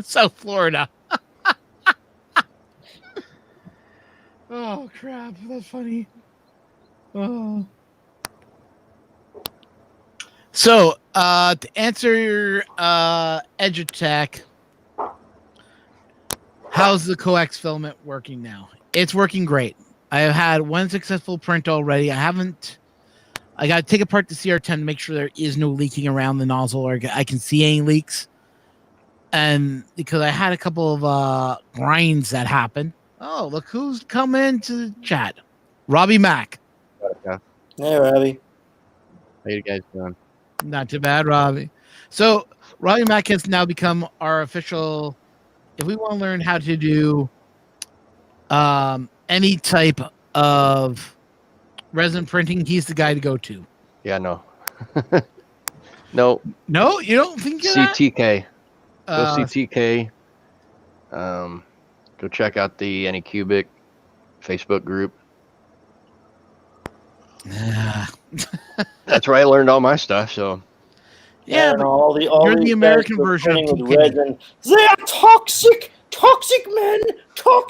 Speaker 2: South Florida. Oh crap, that's funny. Oh. So, to answer your Edutech, how's the coax filament working now? It's working great. I have had one successful print already. I got to take apart the CR10 to make sure there is no leaking around the nozzle, or I can see any leaks. And because I had a couple of grinds that happened. Oh, look who's coming to the chat. Robbie Mack.
Speaker 4: Hey, Robbie.
Speaker 5: How you guys doing?
Speaker 2: Not too bad, Robbie. So Robbie Mack has now become our official. If we want to learn how to do any type of resin printing, he's the guy to go to.
Speaker 5: Yeah, no. No.
Speaker 2: No, you don't think of that?
Speaker 5: CTK. Go CTK. Go check out the Anycubic Facebook group.
Speaker 2: Yeah.
Speaker 5: That's where I learned all my stuff. So
Speaker 2: Yeah,
Speaker 4: And
Speaker 2: but
Speaker 4: all
Speaker 2: you're
Speaker 4: these
Speaker 2: the American
Speaker 4: guys were
Speaker 2: version of
Speaker 4: printing with
Speaker 2: TK.
Speaker 4: resin. They are toxic men,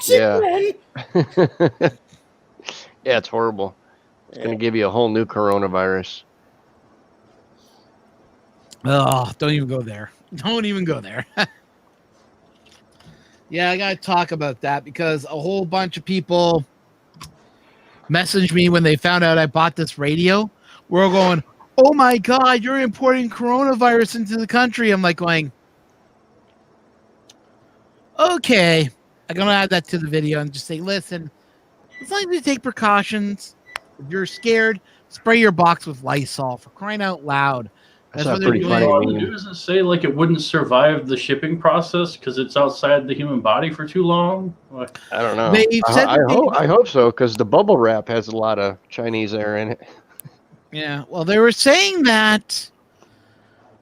Speaker 5: Yeah.
Speaker 4: men.
Speaker 5: yeah, it's horrible. It's going to give you a whole new coronavirus.
Speaker 2: Oh, don't even go there. Don't even go there. Yeah, I got to talk about that because a whole bunch of people messaged me when they found out I bought this radio. We're all going, oh my God, you're importing coronavirus into the country. I'm like going, okay. I'm going to add that to the video and just say, listen, as long as you take precautions, if you're scared, spray your box with Lysol, for crying out loud.
Speaker 5: That's
Speaker 2: what
Speaker 5: not
Speaker 2: they're
Speaker 5: pretty
Speaker 2: doing.
Speaker 5: funny.
Speaker 3: Well, the news doesn't say like it wouldn't survive the shipping process because it's outside the human body for too long. Like,
Speaker 5: I don't know.
Speaker 2: They've said
Speaker 5: I hope so, because the bubble wrap has a lot of Chinese air in it.
Speaker 2: Yeah, well, they were saying that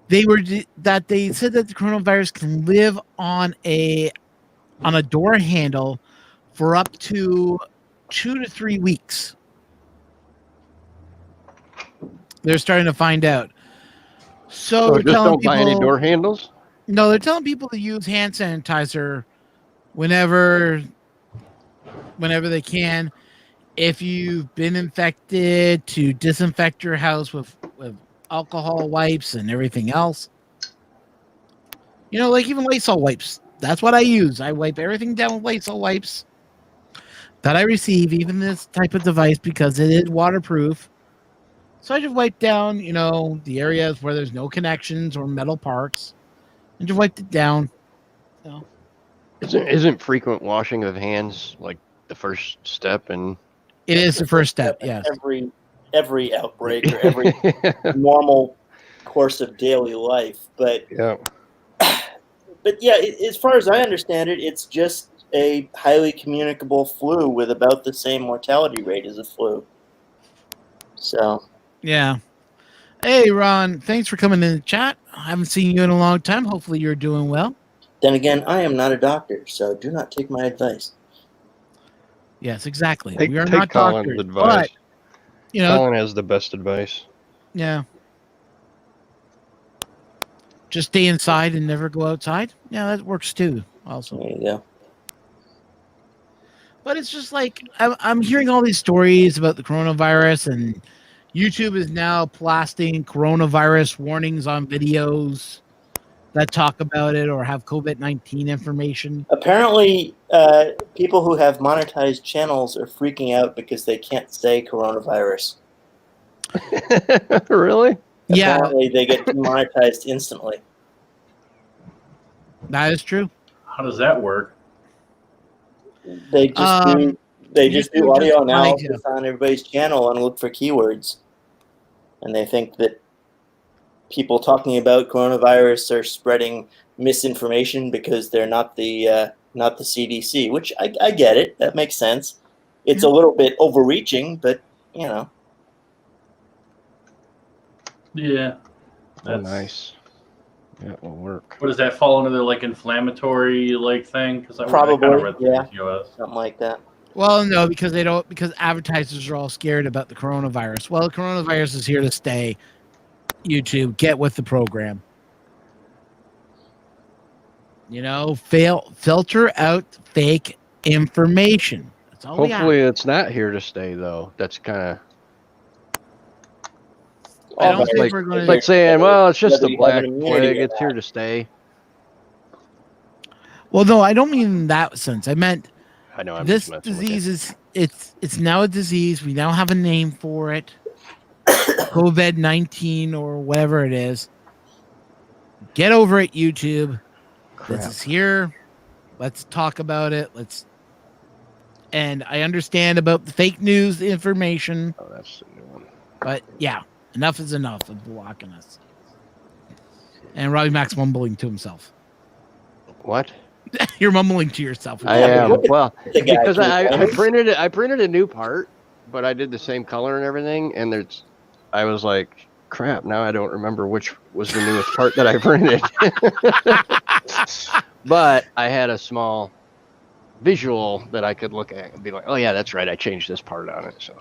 Speaker 2: they said that the coronavirus can live on a door handle for up to 2 to 3 weeks. They're starting to find out. So they're
Speaker 5: just
Speaker 2: telling
Speaker 5: don't buy any
Speaker 2: people-
Speaker 5: door handles.
Speaker 2: No, they're telling people to use hand sanitizer whenever they can. If you've been infected, to disinfect your house with alcohol wipes and everything else. Like even Lysol wipes. That's what I use. I wipe everything down with Lysol wipes that I receive, even this type of device, because it is waterproof. So I just wipe down, the areas where there's no connections or metal parts, and just wiped it down.
Speaker 5: Isn't frequent washing of hands like the first step? And
Speaker 2: It is the first step. Yes.
Speaker 4: Every outbreak or every normal course of daily life. But
Speaker 5: yeah,
Speaker 4: yeah, as far as I understand it, it's just a highly communicable flu with about the same mortality rate as a flu. So
Speaker 2: Yeah. Hey, Ron. Thanks for coming in the chat. I haven't seen you in a long time. Hopefully, you're doing well.
Speaker 4: then again, I am not a doctor, so do not take my advice.
Speaker 2: Yes, exactly.
Speaker 5: take,
Speaker 2: We are
Speaker 5: take
Speaker 2: not
Speaker 5: Colin's
Speaker 2: doctors,
Speaker 5: advice.
Speaker 2: but you know,
Speaker 5: Colin has the best advice.
Speaker 2: yeah. Just stay inside and never go outside. Yeah, that works too. Also,
Speaker 4: There you go.
Speaker 2: but it's just like I'm hearing all these stories about the coronavirus, and YouTube is now blasting coronavirus warnings on videos that talk about it or have COVID-19 information.
Speaker 4: Apparently, people who have monetized channels are freaking out because they can't say coronavirus.
Speaker 5: Really?
Speaker 2: Yeah,
Speaker 4: Apparently, they get demonetized instantly.
Speaker 2: that is true.
Speaker 3: How does that work?
Speaker 4: They just do
Speaker 2: YouTube
Speaker 4: audio
Speaker 2: just
Speaker 4: analysis on everybody's channel and look for keywords, and they think that people talking about coronavirus are spreading misinformation because they're not the CDC. Which I get it. That makes sense. It's a little bit overreaching, but you know.
Speaker 3: Yeah.
Speaker 5: Oh, nice. That will work.
Speaker 3: What does that fall under the like inflammatory like thing? Because I
Speaker 4: Probably,
Speaker 3: kind of read through
Speaker 4: yeah.
Speaker 3: the TOS.
Speaker 4: Something like that.
Speaker 2: Well, no, because they don't. Because advertisers are all scared about the coronavirus. Well, the coronavirus is here to stay. YouTube, get with the program. You know, filter out fake information. That's all.
Speaker 5: Hopefully, it's not here to stay, though. That's kind of.
Speaker 2: I don't think we're going to.
Speaker 5: Like saying, well, it's just the
Speaker 4: Whether you have
Speaker 5: black
Speaker 4: an immunity
Speaker 5: plague.
Speaker 4: or
Speaker 5: It's
Speaker 4: not.
Speaker 5: here to stay.
Speaker 2: Well, no, I don't mean in that sense. I meant
Speaker 5: I know. I'm
Speaker 2: this
Speaker 5: just messing with you.
Speaker 2: disease is it's now a disease. We now have a name for it. COVID-19 or whatever it is. Get over it, YouTube.
Speaker 5: Crap.
Speaker 2: This is here. Let's talk about it. And I understand about the fake news information,
Speaker 5: Oh, that's the new one.
Speaker 2: but yeah, enough is enough of blocking us. And Robbie Max mumbling to himself.
Speaker 5: What?
Speaker 2: You're mumbling to yourself.
Speaker 5: I am.
Speaker 4: look at
Speaker 5: Well,
Speaker 4: the guy
Speaker 5: because I
Speaker 4: complaining.
Speaker 5: printed it. I printed a new part, but I did the same color and everything. And I was like, crap. Now I don't remember which was the newest part that I printed. But I had a small visual that I could look at and be like, oh yeah, that's right. I changed this part on it. So.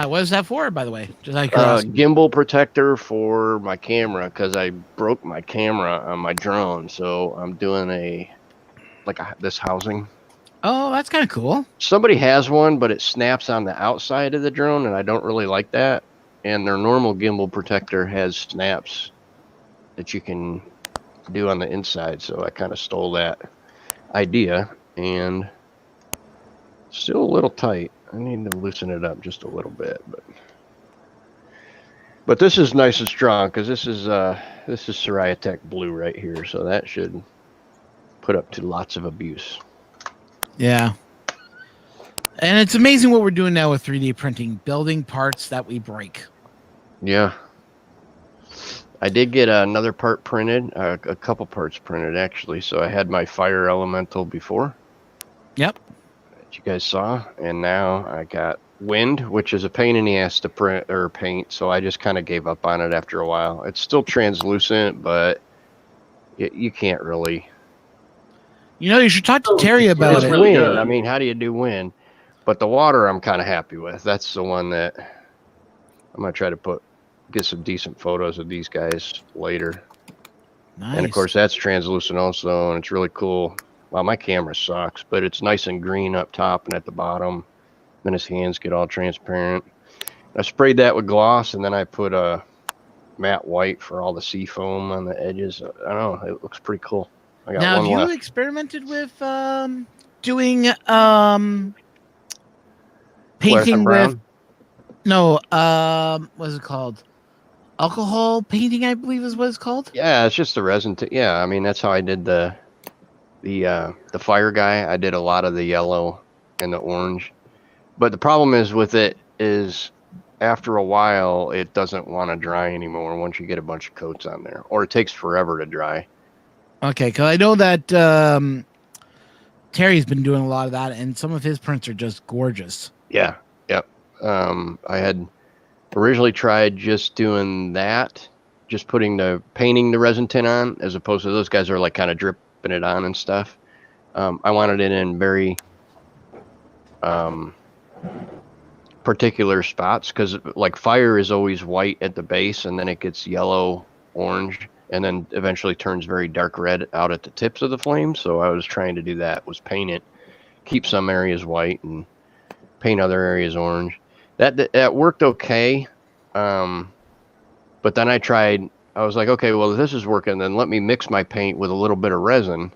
Speaker 2: What is that for, by the way? Just like curiosity.
Speaker 5: Gimbal protector for my camera because I broke my camera on my drone. So I'm doing this housing.
Speaker 2: Oh, that's kind of cool.
Speaker 5: Somebody has one, but it snaps on the outside of the drone, and I don't really like that. And their normal gimbal protector has snaps that you can do on the inside. So I kind of stole that idea, and still a little tight. I need to loosen it up just a little bit, but this is nice and strong because this is Soraya Tech Blue right here, so that should put up to lots of abuse.
Speaker 2: Yeah. And it's amazing what we're doing now with 3D printing, building parts that we break.
Speaker 5: Yeah. I did get another part printed, a couple parts printed actually. So I had my fire elemental before.
Speaker 2: Yep.
Speaker 5: That you guys saw, and now I got wind, which is a pain in the ass to print or paint. So I just kind of gave up on it after a while. It's still translucent, but you can't really.
Speaker 2: You know, you should talk to Terry about
Speaker 3: It's
Speaker 2: it.
Speaker 3: really
Speaker 5: wind.
Speaker 3: good.
Speaker 5: I mean, how do you do wind? But the water, I'm kind of happy with. That's the one that I'm gonna try to get some decent photos of these guys later.
Speaker 2: Nice.
Speaker 5: And of course, that's translucent also, and it's really cool. Well, my camera sucks, but it's nice and green up top and at the bottom. Then his hands get all transparent. I sprayed that with gloss, and then I put a matte white for all the sea foam on the edges. I don't know. It looks pretty cool. I got
Speaker 2: Now,
Speaker 5: one
Speaker 2: have you
Speaker 5: left.
Speaker 2: experimented with doing painting with what's it called? Alcohol painting, I believe is what it's called.
Speaker 5: Yeah, it's just the resin. Yeah, I mean that's how I did the The fire guy, I did a lot of the yellow and the orange. But the problem is with it is after a while, it doesn't want to dry anymore once you get a bunch of coats on there, or it takes forever to dry.
Speaker 2: Okay, because I know that Terry's been doing a lot of that, and some of his prints are just gorgeous.
Speaker 5: Yeah. Yep. I had originally tried just doing that, just painting the resin tint on, as opposed to those guys are like kind of dripping it on and stuff. I wanted it in very particular spots, because like fire is always white at the base, and then it gets yellow, orange, and then eventually turns very dark red out at the tips of the flame. So I was trying to do that, was paint it, keep some areas white and paint other areas orange. That worked okay. But then I was like, okay, well, if this is working, then let me mix my paint with a little bit of resin,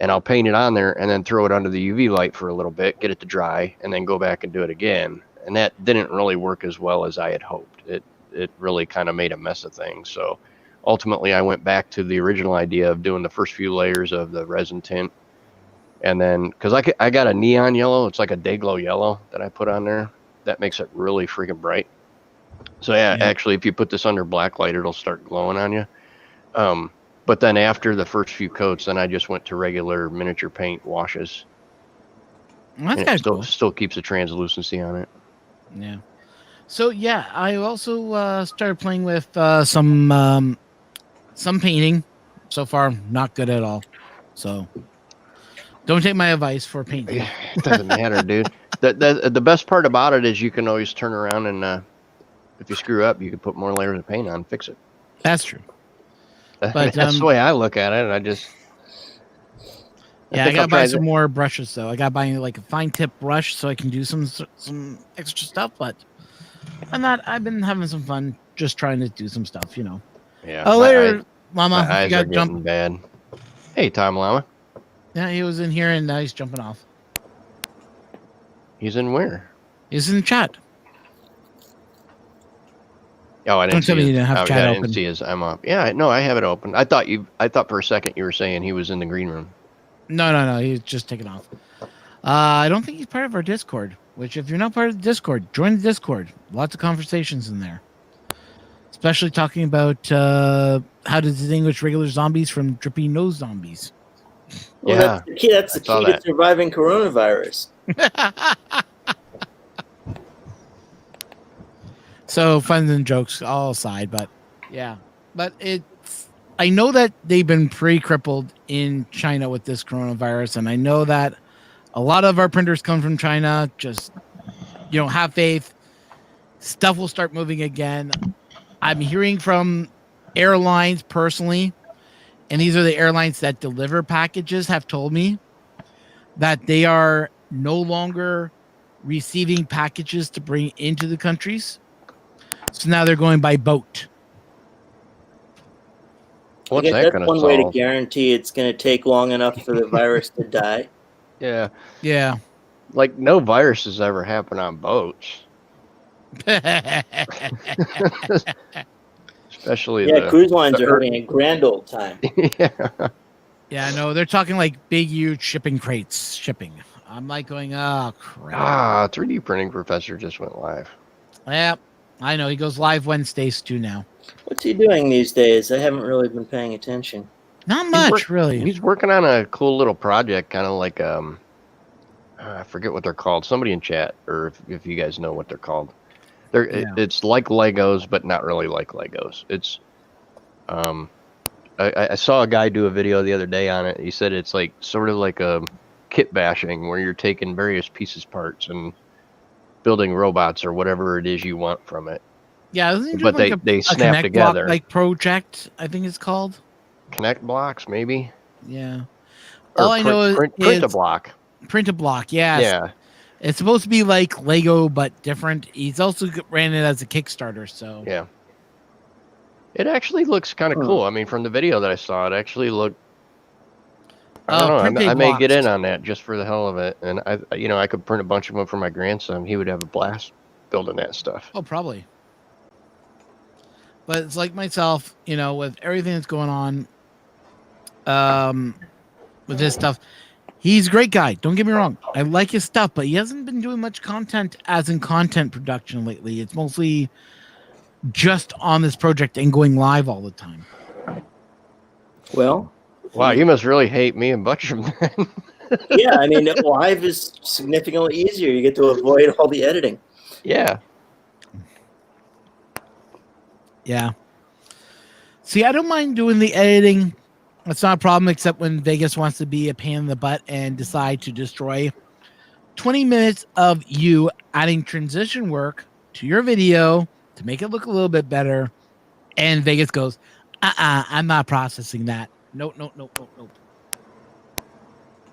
Speaker 5: and I'll paint it on there and then throw it under the UV light for a little bit, get it to dry, and then go back and do it again. And that didn't really work as well as I had hoped. It really kind of made a mess of things. So ultimately I went back to the original idea of doing the first few layers of the resin tint. And then, because I got a neon yellow, it's like a day glow yellow that I put on there. That makes it really freaking bright. So yeah, actually, if you put this under black light, it'll start glowing on you. But then after the first few coats, then I just went to regular miniature paint washes.
Speaker 2: That's kind of cool.
Speaker 5: Still keeps the translucency on it.
Speaker 2: Yeah. So yeah, I also started playing with some painting. So far, not good at all. So don't take my advice for painting.
Speaker 5: It doesn't matter, dude. The best part about it is you can always turn around and if you screw up, you can put more layers of paint on and fix it.
Speaker 2: That's true.
Speaker 5: But that's the way I look at it.
Speaker 2: I gotta buy some more brushes though. I gotta buy like a fine tip brush so I can do some extra stuff. But I've been having some fun just trying to do some stuff, you know.
Speaker 5: Yeah.
Speaker 2: Oh, later, Llama.
Speaker 5: My eyes are getting bad. Hey, Tom Llama.
Speaker 2: Yeah, he was in here and now he's jumping off.
Speaker 5: He's in where?
Speaker 2: He's in the chat.
Speaker 5: Oh, I didn't see
Speaker 2: you didn't have chat
Speaker 5: I
Speaker 2: open.
Speaker 5: didn't see his. I'm up. Yeah, no, I have it open. I thought for a second you were saying he was in the green room.
Speaker 2: No. He's just taking off. I don't think he's part of our Discord. Which, if you're not part of the Discord, join the Discord. Lots of conversations in there, especially talking about how to distinguish regular zombies from drippy nose zombies.
Speaker 4: Well,
Speaker 5: Yeah,
Speaker 4: that's the key to surviving coronavirus.
Speaker 2: So fun and jokes all aside, but yeah, but I know that they've been pretty crippled in China with this coronavirus, and I know that a lot of our printers come from China. Just, have faith. Stuff will start moving again. I'm hearing from airlines personally, and these are the airlines that deliver packages, have told me that they are no longer receiving packages to bring into the countries. So now they're going by boat.
Speaker 5: What's that going to
Speaker 4: one
Speaker 5: solve?
Speaker 4: way to guarantee it's going to take long enough for the virus to die.
Speaker 5: Yeah.
Speaker 2: Yeah.
Speaker 5: Like, no viruses ever happen on boats. Especially
Speaker 4: cruise lines are having a grand old time.
Speaker 2: Yeah, no, they're talking like big, huge shipping crates shipping. I'm like going, oh, crap.
Speaker 5: 3D printing professor just went live.
Speaker 2: Yeah, I know. He goes live Wednesdays too now.
Speaker 4: What's he doing these days? I haven't really been paying attention.
Speaker 2: Not much, really.
Speaker 5: He's working on a cool little project, kind of like I forget what they're called. Somebody in chat, or if you guys know what they're called. It's like Legos, but not really like Legos. It's I saw a guy do a video the other day on it. He said it's like sort of like a kit bashing, where you're taking various pieces parts and building robots or whatever it is you want from it.
Speaker 2: Yeah,
Speaker 5: but
Speaker 2: like
Speaker 5: they snap together.
Speaker 2: Block, like project, I think it's called.
Speaker 5: Connect blocks, maybe.
Speaker 2: Yeah.
Speaker 5: All I know is print a block.
Speaker 2: Print a block, yes.
Speaker 5: Yeah.
Speaker 2: It's supposed to be like Lego, but different. He's also ran it as a Kickstarter, so.
Speaker 5: Yeah. It actually looks kind of cool. I mean, from the video that I saw, it actually looked. I don't know. I may get in on that just for the hell of it, and I could print a bunch of them for my grandson. He would have a blast building that stuff.
Speaker 2: Oh, probably. But it's like myself, with everything that's going on. with his stuff. He's a great guy. Don't get me wrong. I like his stuff, but he hasn't been doing much content as in content production lately. It's mostly just on this project and going live all the time.
Speaker 4: Well,
Speaker 5: Wow, you must really hate me and Butcher.
Speaker 4: yeah, I mean, live is significantly easier. You get to avoid all the editing.
Speaker 5: Yeah.
Speaker 2: Yeah. See, I don't mind doing the editing. It's not a problem, except when Vegas wants to be a pain in the butt and decide to destroy 20 minutes of you adding transition work to your video to make it look a little bit better. And Vegas goes, I'm not processing that. Nope.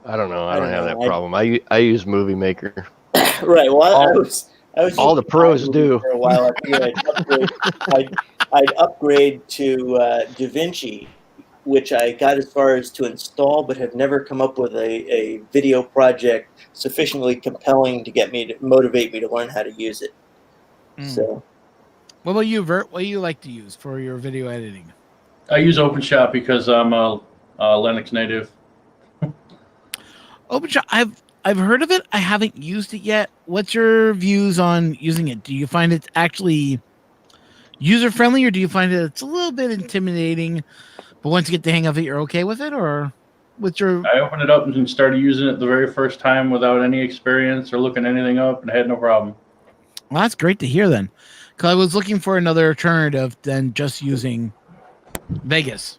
Speaker 5: I don't know. I
Speaker 4: I
Speaker 5: don't
Speaker 4: don't
Speaker 5: have
Speaker 4: know.
Speaker 5: that problem. I use Movie Maker.
Speaker 4: Right. Well, I was
Speaker 5: all the
Speaker 4: using
Speaker 5: pros
Speaker 4: iMovie
Speaker 5: do.
Speaker 4: for a while. I figured I'd upgrade to DaVinci, which I got as far as to install, but have never come up with a video project sufficiently compelling to motivate me to learn how to use it. So,
Speaker 2: what about you, Vert? What do you like to use for your video editing?
Speaker 3: I use OpenShot because I'm a Linux native.
Speaker 2: OpenShot, I've heard of it. I haven't used it yet. What's your views on using it? Do you find it actually user friendly, or do you find it's a little bit intimidating? But once you get the hang of it, you're okay with it, or what's your?
Speaker 3: I opened it up and started using it the very first time without any experience or looking anything up, and I had no problem.
Speaker 2: Well, that's great to hear then, because I was looking for another alternative than just using Vegas.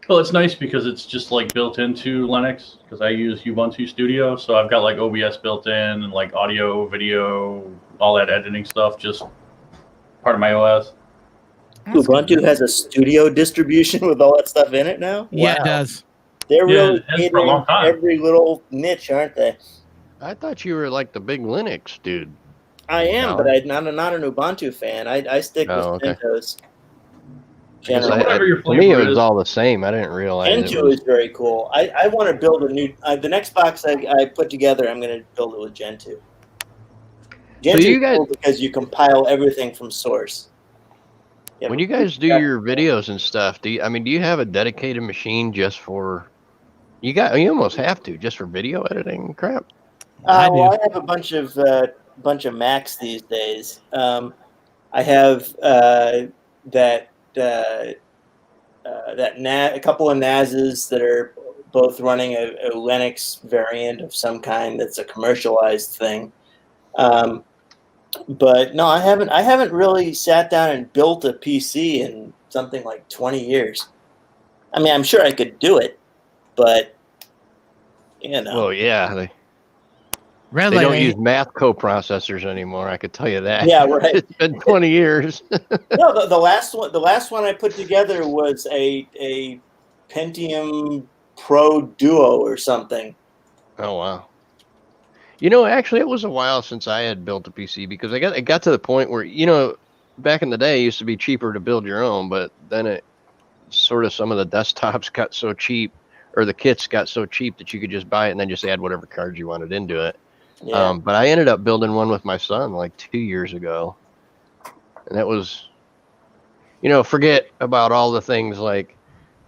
Speaker 3: Well, it's nice because it's just like built into Linux because I use Ubuntu Studio, so I've got like OBS built in and like audio, video, all that editing stuff, just part of my OS.
Speaker 2: That's
Speaker 4: Ubuntu
Speaker 2: good.
Speaker 4: has a studio distribution with all that stuff in it now?
Speaker 2: Yeah, it
Speaker 4: Wow.
Speaker 2: does.
Speaker 4: They're
Speaker 3: Yeah,
Speaker 4: really
Speaker 3: it has for a long
Speaker 4: catering
Speaker 3: time.
Speaker 4: every little niche, aren't they?
Speaker 5: I thought you were like the big Linux dude.
Speaker 4: I am,
Speaker 5: No.
Speaker 4: but I'm not an Ubuntu fan. I stick with
Speaker 5: Oh, okay.
Speaker 4: CentOS.
Speaker 5: Because
Speaker 4: Generally.
Speaker 3: Whatever your
Speaker 5: to me, it
Speaker 3: flavor
Speaker 5: was
Speaker 3: is.
Speaker 5: all the same. I didn't realize it
Speaker 4: Gentoo
Speaker 5: was.
Speaker 4: is very cool. I want to build a new. The next box I put together, I'm going to build it with Gentoo. Gentoo
Speaker 5: you
Speaker 4: is
Speaker 5: guys-
Speaker 4: cool because you compile everything from source.
Speaker 5: When you guys do your videos and stuff, do you have a dedicated machine just for? You almost have to just for video editing and crap.
Speaker 2: I do.
Speaker 4: Well, I have a bunch of Macs these days. I have a couple of NASs that are both running a Linux variant of some kind that's a commercialized thing. But no, I haven't really sat down and built a PC in something like 20 years. I mean, I'm sure I could do it, but
Speaker 5: Well, yeah, they
Speaker 2: Red
Speaker 5: don't
Speaker 2: light.
Speaker 5: use math coprocessors anymore. I could tell you that.
Speaker 4: Yeah, right.
Speaker 5: It's been 20 years.
Speaker 4: No, the last one I put together was a Pentium Pro Duo or something.
Speaker 5: Oh wow. Actually, it was a while since I had built a PC because it got to the point where back in the day it used to be cheaper to build your own, but then it sort of some of the desktops got so cheap, or the kits got so cheap that you could just buy it and then just add whatever cards you wanted into it.
Speaker 4: Yeah.
Speaker 5: But I ended up building one with my son like 2 years ago, and that was, forget about all the things like,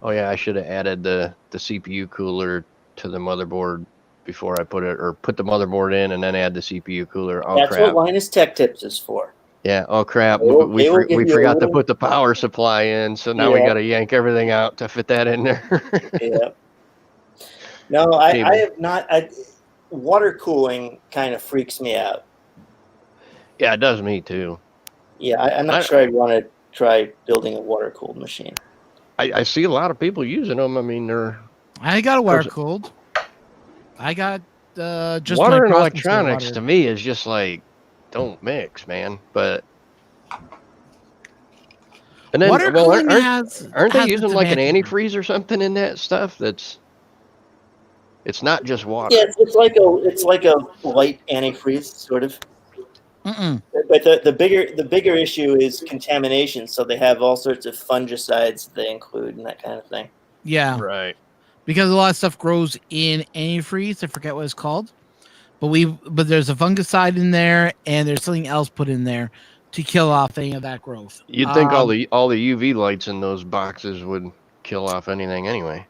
Speaker 5: oh yeah, I should have added the CPU cooler to the motherboard before I put the motherboard in and then add the CPU cooler. Oh,
Speaker 4: That's
Speaker 5: crap.
Speaker 4: what Linus Tech Tips is for.
Speaker 5: Yeah. Oh crap.
Speaker 4: They will
Speaker 5: We
Speaker 4: give you a
Speaker 5: forgot to
Speaker 4: little-
Speaker 5: put the power supply in, so now we
Speaker 4: Yeah.
Speaker 5: got to yank everything out to fit that in there.
Speaker 4: Yeah. No, I
Speaker 5: Cable.
Speaker 4: have not. Water cooling kind of freaks me out.
Speaker 5: Yeah, it does me too.
Speaker 4: Yeah, I'm not sure I'd want to try building a water cooled machine.
Speaker 5: I see a lot of people using them. I mean, they're
Speaker 2: I got a water cooled. I got just
Speaker 5: water
Speaker 2: my
Speaker 5: and
Speaker 2: processor
Speaker 5: electronics
Speaker 2: water.
Speaker 5: to me is just like don't mix, man. But and then
Speaker 2: Water
Speaker 5: well,
Speaker 2: cooling
Speaker 5: aren't they
Speaker 2: has
Speaker 5: using
Speaker 2: its
Speaker 5: like an
Speaker 2: advantages.
Speaker 5: antifreeze or something in that stuff? It's not just water.
Speaker 4: Yeah, it's like a light antifreeze sort of.
Speaker 2: Mm-mm.
Speaker 4: But the bigger issue is contamination. So they have all sorts of fungicides they include and that kind of thing.
Speaker 2: Yeah,
Speaker 5: Right.
Speaker 2: because a lot of stuff grows in antifreeze. I forget what it's called, but there's a fungicide in there, and there's something else put in there to kill off any of that growth.
Speaker 5: You'd think all the UV lights in those boxes would kill off anything anyway.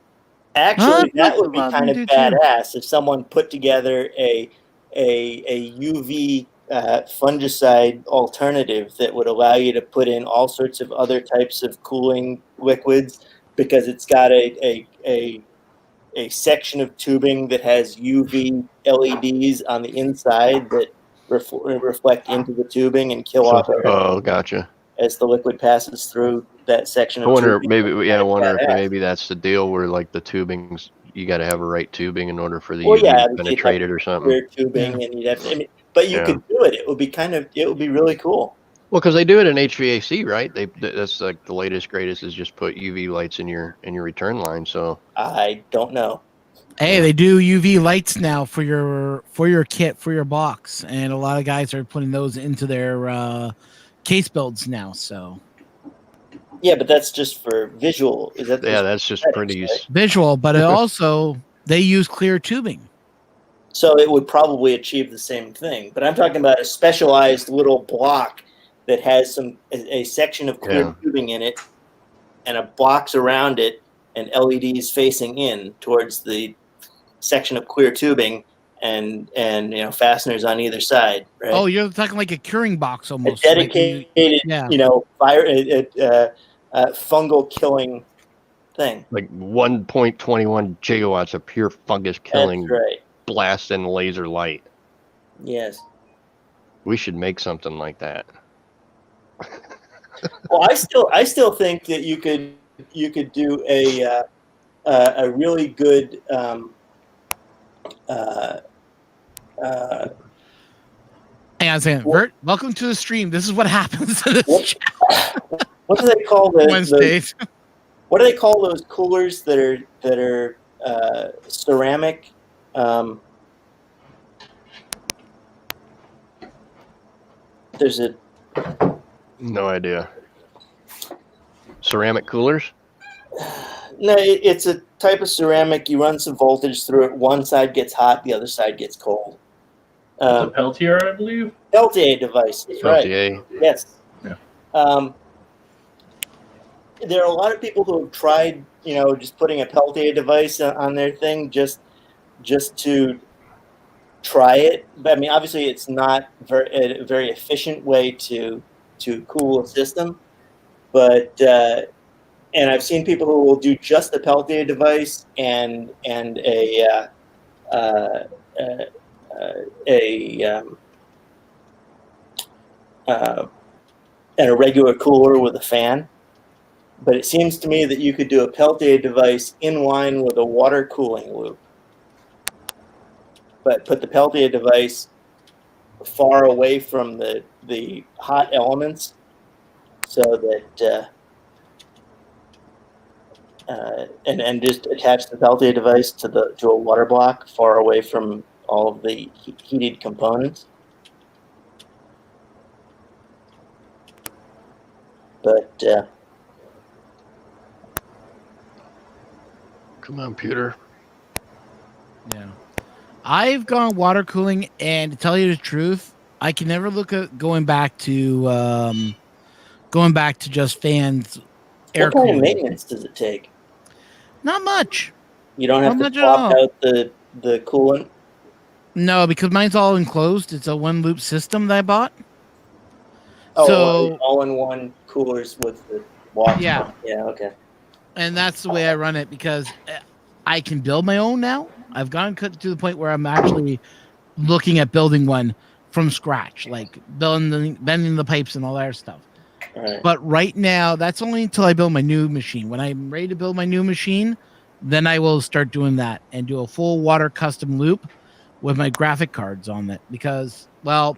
Speaker 4: Actually, that
Speaker 2: Most
Speaker 4: would be
Speaker 2: of
Speaker 4: kind
Speaker 2: them
Speaker 4: of
Speaker 2: do too.
Speaker 4: badass if someone put together a UV fungicide alternative that would allow you to put in all sorts of other types of cooling liquids because it's got a section of tubing that has UV LEDs on the inside that reflect into the tubing and kill off air
Speaker 5: Oh, gotcha.
Speaker 4: as the liquid passes through that section
Speaker 5: I
Speaker 4: of
Speaker 5: wonder
Speaker 4: tubing.
Speaker 5: I wonder if
Speaker 4: Badass.
Speaker 5: maybe that's the deal where like the tubings, you got to have a right tubing in order for the
Speaker 4: Well,
Speaker 5: UV
Speaker 4: yeah,
Speaker 5: to
Speaker 4: you'd
Speaker 5: penetrate
Speaker 4: have
Speaker 5: it or something.
Speaker 4: clear tubing, and you'd have to. I mean, but you
Speaker 5: Yeah.
Speaker 4: could do it. It would be really cool.
Speaker 5: Well, because they do it in HVAC, right? That's like the latest greatest is just put UV lights in your return line. So
Speaker 4: I don't know.
Speaker 2: Hey, they do UV lights now for your kit for your box, and a lot of guys are putting those into their case builds now. So
Speaker 4: Yeah, but that's just for visual. Is that
Speaker 5: yeah,
Speaker 4: just
Speaker 5: that's just
Speaker 4: aesthetics,
Speaker 5: pretty.
Speaker 4: right?
Speaker 2: visual, but it also they use clear tubing.
Speaker 4: So it would probably achieve the same thing. But I'm talking about a specialized little block that has a section of clear
Speaker 5: Yeah.
Speaker 4: tubing in it, and a box around it, and LEDs facing in towards the section of clear tubing, and fasteners on either side. Right.
Speaker 2: Oh, you're talking like a curing box
Speaker 4: A
Speaker 2: almost.
Speaker 4: dedicated,
Speaker 2: yeah.
Speaker 4: fire, fungal killing thing.
Speaker 5: Like 1.21 gigawatts of pure fungus killing
Speaker 4: That's right.
Speaker 5: blast and laser light.
Speaker 4: Yes.
Speaker 5: We should make something like that.
Speaker 4: Well, I still think that you could do a really good
Speaker 2: Hang on a second. Vert, welcome to the stream. This is what happens to this
Speaker 4: what do they call the
Speaker 2: Wednesdays.
Speaker 4: what do they call those coolers that are ceramic? There's a
Speaker 5: No idea. Ceramic coolers?
Speaker 4: no. It's a type of ceramic. You run some voltage through it. One side gets hot, the other side gets cold.
Speaker 3: It's a Peltier, I believe.
Speaker 4: Peltier devices, right?
Speaker 5: Peltier.
Speaker 4: Yes.
Speaker 3: Yeah.
Speaker 4: There are a lot of people who have tried, just putting a Peltier device on their thing just to try it. But I mean, obviously, it's not a very efficient way to cool a system. But and I've seen people who will do just the Peltier device and a regular cooler with a fan. But it seems to me that you could do a Peltier device in line with a water cooling loop. But put the Peltier device far away from the hot elements so that and just attach the Peltier device to a water block far away from all of the heated components. But
Speaker 5: Come on, Peter.
Speaker 2: Yeah. I've gone water cooling, and to tell you the truth, I can never look at going back to just fans air
Speaker 4: what kind
Speaker 2: cooling.
Speaker 4: of maintenance does it take?
Speaker 2: Not much.
Speaker 4: You don't have
Speaker 2: Not
Speaker 4: to
Speaker 2: much at
Speaker 4: swap
Speaker 2: all.
Speaker 4: out the coolant?
Speaker 2: No, because mine's all enclosed. It's a one loop system that I bought.
Speaker 4: Oh,
Speaker 2: So
Speaker 4: all-in-one coolers with the water.
Speaker 2: Yeah.
Speaker 4: Yeah, okay.
Speaker 2: and that's the way I run it because I can build my own now. I've gotten to the point where I'm actually looking at building one from scratch, like bending the pipes and all that stuff.
Speaker 4: Right.
Speaker 2: But right now, that's only until I build my new machine. When I'm ready to build my new machine, then I will start doing that and do a full water custom loop with my graphic cards on it. Because, well,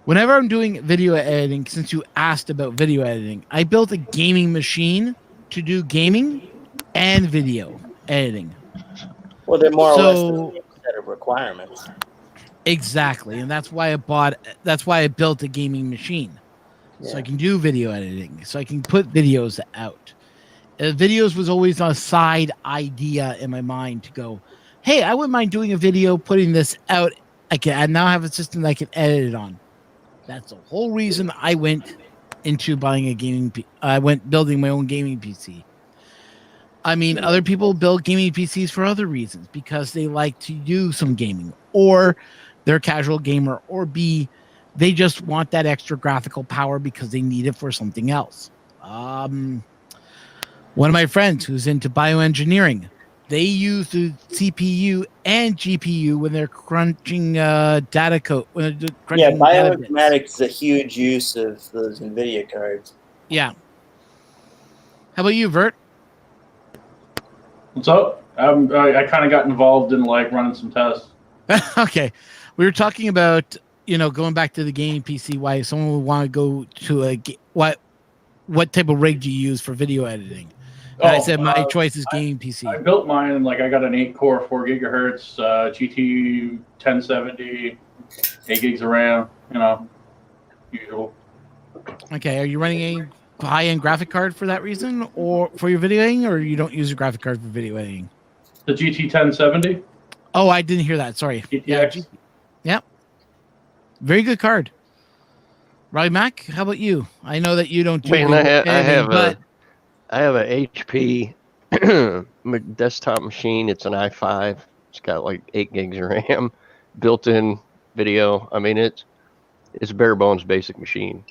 Speaker 2: whenever I'm doing video editing, since you asked about video editing, I built a gaming machine to do gaming and video editing.
Speaker 4: Well, they're more or less
Speaker 2: So-
Speaker 4: the same set of requirements.
Speaker 2: Exactly, and that's why I built a gaming machine.
Speaker 4: Yeah.
Speaker 2: So I can do video editing, so I can put videos out. Videos was always a side idea in my mind to go, hey, I wouldn't mind doing a video, putting this out. I now have a system that I can edit it on. That's the whole reason I went into buying a gaming. I went building my own gaming PC. I mean, other people build gaming PCs for other reasons because they like to do some gaming, or they're a casual gamer, or B, they just want that extra graphical power because they need it for something else. One of my friends who's into bioengineering, they use the CPU and GPU when they're crunching data code. When they're
Speaker 4: Yeah,
Speaker 2: crunching data bits.
Speaker 4: bioinformatics is a huge use of those NVIDIA cards.
Speaker 2: Yeah. How about you, Vert?
Speaker 3: What's up? I kind of got involved in like running some tests.
Speaker 2: Okay, we were talking about going back to the gaming PC. Why someone would want to go to what type of rig do you use for video editing? And I said my choice is gaming PC.
Speaker 3: I built mine like I got an 8-core, 4 gigahertz GT 1070, 8 gigs of RAM. Usual.
Speaker 2: Okay, are you running a high-end graphic card for that reason, or for your video editing, or you don't use a graphic card for video editing?
Speaker 3: The GT 1070.
Speaker 2: Oh, I didn't hear that. Sorry.
Speaker 3: GTX.
Speaker 2: Yep. Very good card. Robbie Mac, how about you? I know that you don't do
Speaker 5: Man, I have a HP desktop machine. It's an i5. It's got like 8 gigs of RAM, built-in video. I mean, it's bare bones basic machine.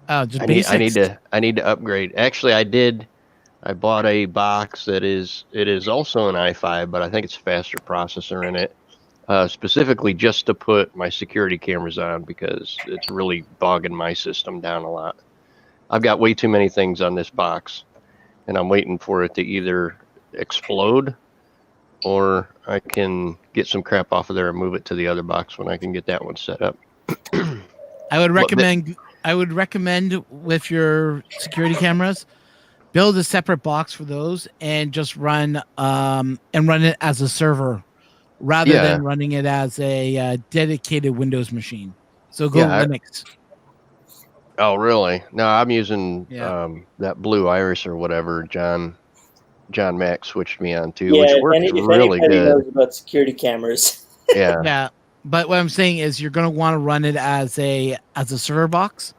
Speaker 2: just
Speaker 5: I
Speaker 2: basics.
Speaker 5: need to upgrade. Actually, I bought a box it is also an i5, but I think it's a faster processor in it, specifically just to put my security cameras on because it's really bogging my system down a lot. I've got way too many things on this box, and I'm waiting for it to either explode or I can get some crap off of there and move it to the other box when I can get that one set up.
Speaker 2: I would recommend with your security cameras, build a separate box for those and just run it as a server rather than running it as a dedicated Windows machine. So go Linux.
Speaker 5: Oh, really? No, I'm using that Blue Iris or whatever John Mack switched me on to, which works really good.
Speaker 4: Knows about security cameras.
Speaker 5: Yeah.
Speaker 2: Yeah. But what I'm saying is you're going to want to run it as a server box.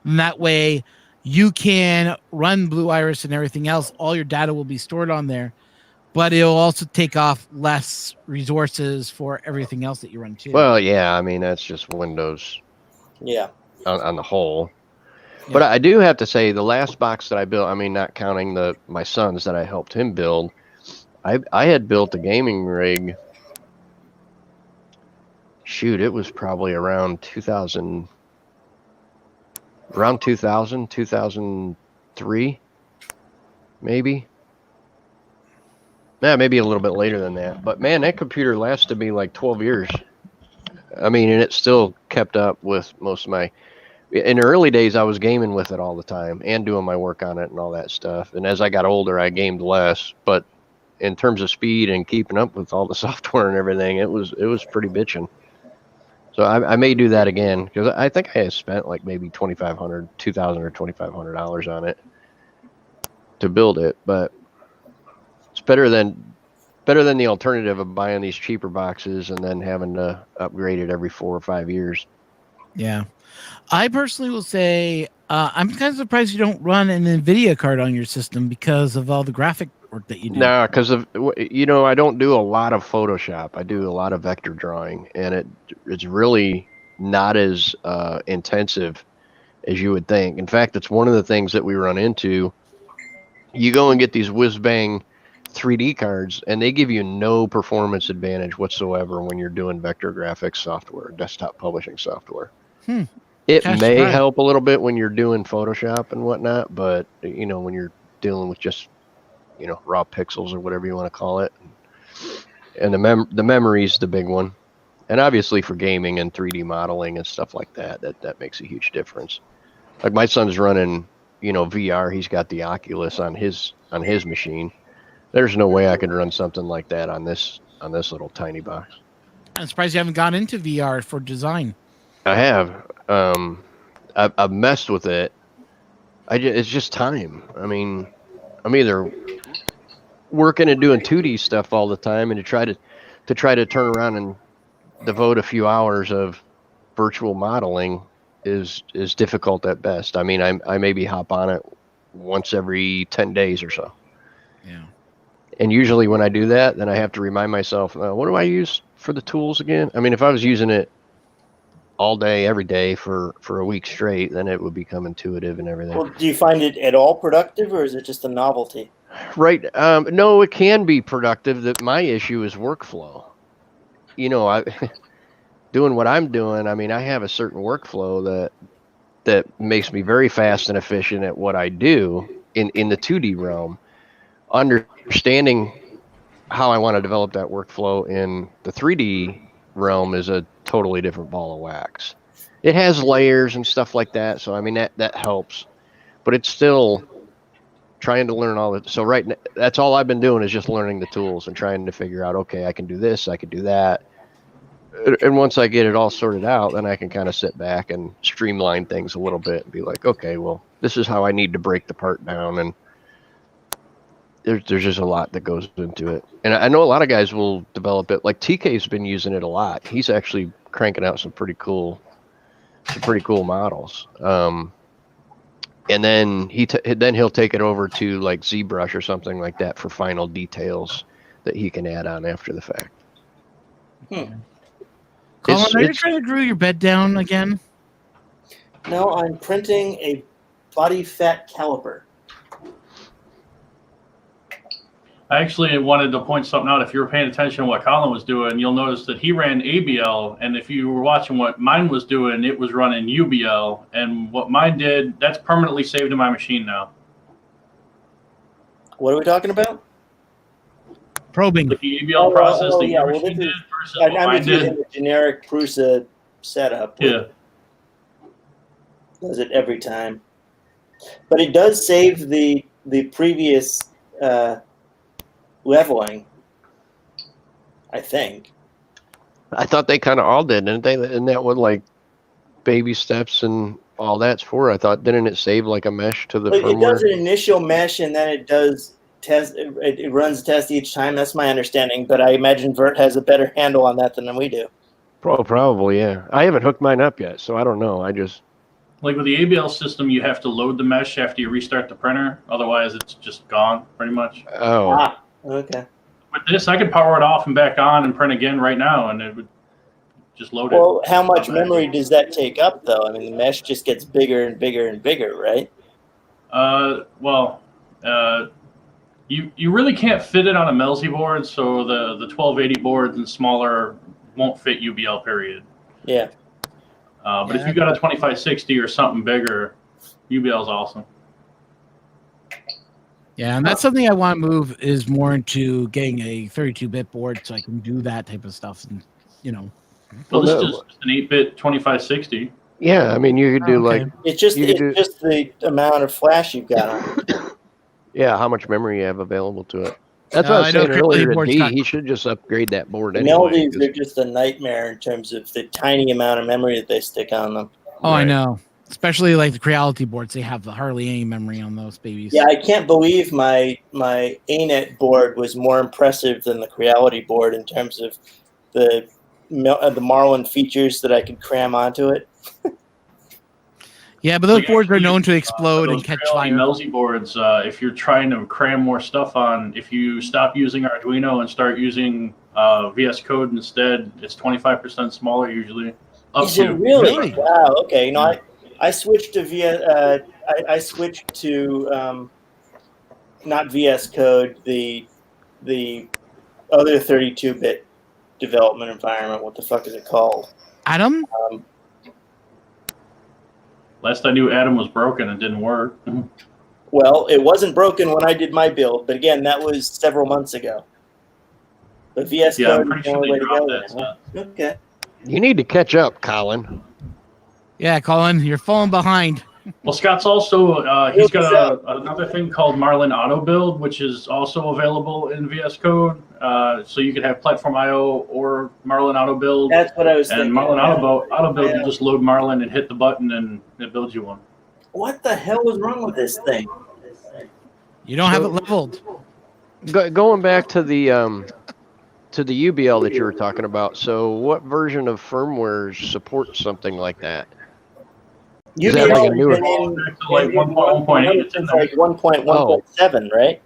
Speaker 2: And that way you can run Blue Iris and everything else. All your data will be stored on there, but it'll also take off less resources for everything else that you run too.
Speaker 5: Well, yeah, I mean, that's just Windows.
Speaker 4: Yeah.
Speaker 5: On the whole. Yeah. But I do have to say the last box that I built, I mean, not counting my son's that I helped him build, I had built a gaming rig. Shoot, it was probably around 2003, maybe. Yeah, maybe a little bit later than that. But man, that computer lasted me like 12 years. I mean, and it still kept up with most of my... In the early days, I was gaming with it all the time and doing my work on it and all that stuff. And as I got older, I gamed less. But in terms of speed and keeping up with all the software and everything, it was pretty bitching. So I may do that again because I think I had spent like maybe $2,000 or $2,500 on it to build it. But it's better than the alternative of buying these cheaper boxes and then having to upgrade it every 4 or 5 years.
Speaker 2: Yeah. I personally will say I'm kind of surprised you don't run an NVIDIA card on your system because of all the graphic work that you do.
Speaker 5: No, because of I don't do a lot of Photoshop. I do a lot of vector drawing, and it's really not as intensive as you would think. In fact, it's one of the things that we run into. You go and get these whiz-bang 3D cards, and they give you no performance advantage whatsoever when you're doing vector graphics software, desktop publishing software. It may help a little bit when you're doing Photoshop and whatnot, but when you're dealing with just raw pixels or whatever you want to call it, and the memory's the big one, and obviously for gaming and 3D modeling and stuff like that makes a huge difference. Like my son's running VR, he's got the Oculus on his machine. There's no way I could run something like that on this little tiny box.
Speaker 2: I'm surprised you haven't gone into VR for design.
Speaker 5: I have. I've messed with it. It's just time. I mean, I'm either working and doing 2D stuff all the time, and to try to turn around and devote a few hours of virtual modeling is difficult at best. I mean, I maybe hop on it once every 10 days or so.
Speaker 2: Yeah.
Speaker 5: And usually when I do that, then I have to remind myself, what do I use for the tools again? I mean, if I was using it all day, every day for a week straight, then it would become intuitive and everything.
Speaker 4: Well, do you find it at all productive, or is it just a novelty?
Speaker 5: Right. No, it can be productive. That my issue is workflow. You know, I doing what I'm doing. I mean, I have a certain workflow that makes me very fast and efficient at what I do in the 2D realm. Understanding how I want to develop that workflow in the 3D realm is a totally different ball of wax. It has layers and stuff like that, so I mean that helps, but it's still trying to learn all that. So right now, that's all I've been doing is just learning the tools and trying to figure out, okay, I can do this, I can do that. And once I get it all sorted out, then I can kind of sit back and streamline things a little bit and be like, okay, well, this is how I need to break the part down. And there's just a lot that goes into it. And I know a lot of guys will develop it. Like TK's been using it a lot. He's actually cranking out some pretty cool models. And then he'll take it over to like ZBrush or something like that for final details that he can add on after the fact.
Speaker 2: Colin, are you trying to glue your bed down again?
Speaker 4: No, I'm printing a body fat caliper.
Speaker 3: I actually wanted to point something out. If you were paying attention to what Colin was doing, you'll notice that he ran ABL, and if you were watching what mine was doing, it was running UBL. And what mine did, that's permanently saved in my machine now.
Speaker 4: What are we talking about?
Speaker 2: Probing.
Speaker 3: Like the ABL process that your
Speaker 4: well,
Speaker 3: machine did versus what
Speaker 4: I'm
Speaker 3: mine
Speaker 4: just using
Speaker 3: did.
Speaker 4: the generic Prusa setup.
Speaker 3: Yeah.
Speaker 4: Does it every time. But it does save the previous leveling, I think.
Speaker 5: I thought they kind of all did, didn't they? Isn't that what like baby steps and all that's for? I thought, didn't it save like a mesh to the firmware?
Speaker 4: It does an initial mesh, and then it does test. It runs a test each time. That's my understanding. But I imagine Vert has a better handle on that than we do.
Speaker 5: Probably, yeah. I haven't hooked mine up yet, so I don't know. I just
Speaker 3: Like with the ABL system, you have to load the mesh after you restart the printer. Otherwise, it's just gone, pretty much.
Speaker 5: oh.
Speaker 4: Okay.
Speaker 3: With this, I could power it off and back on and print again right now, and it would just load it.
Speaker 4: Well, how much memory does that take up, though? I mean, the mesh just gets bigger and bigger and bigger, right?
Speaker 3: You really can't fit it on a Melzi board, so the 1280 boards and smaller won't fit UBL, period.
Speaker 4: Yeah.
Speaker 3: But if you got a 2560 or something bigger, UBL is awesome.
Speaker 2: Yeah, and that's something I want to move is more into getting a 32-bit board so I can do that type of stuff. And, you know.
Speaker 3: Well, this is just an 8-bit 2560.
Speaker 5: Yeah, I mean, you could do like...
Speaker 4: It's just the amount of flash you've got on it.
Speaker 5: Yeah, how much memory you have available to it. That's what I was saying earlier to D. He should just upgrade that board anyway.
Speaker 4: Meldis are just a nightmare in terms of the tiny amount of memory that they stick on them.
Speaker 2: Oh, right. I know. Especially like the Creality boards, they have hardly any memory on those babies.
Speaker 4: Yeah, I can't believe my ANET board was more impressive than the Creality board in terms of the Marlin features that I could cram onto it.
Speaker 2: Yeah, but those boards are known to explode and catch fire.
Speaker 3: Melzi boards, if you're trying to cram more stuff on, if you stop using Arduino and start using VS Code instead, it's 25% smaller usually.
Speaker 4: Is it really? Wow. Okay. You know, I switched to I switched to not VS Code, the other 32-bit development environment. What the fuck is it called?
Speaker 2: Atom?
Speaker 3: Last I knew, Atom was broken and didn't work.
Speaker 4: Well, it wasn't broken when I did my build, but again, that was several months ago. But VS Code is the only way to go there. Okay.
Speaker 5: You need to catch up, Colin.
Speaker 2: Yeah, Colin, you're falling behind.
Speaker 3: Well, Scott's also, he's got another thing called Marlin Auto Build, which is also available in VS Code. So you could have Platform IO or Marlin Auto Build.
Speaker 4: That's what I was thinking.
Speaker 3: And Marlin Auto Build, you just load Marlin and hit the button and it builds you one.
Speaker 4: What the hell was wrong with this thing?
Speaker 2: You don't have it leveled.
Speaker 5: Going back to the UBL that you were talking about, so what version of firmware supports something like that? Is that like a newer?
Speaker 3: Like 1.1.8, it's in there.
Speaker 4: like 1.1.7, right?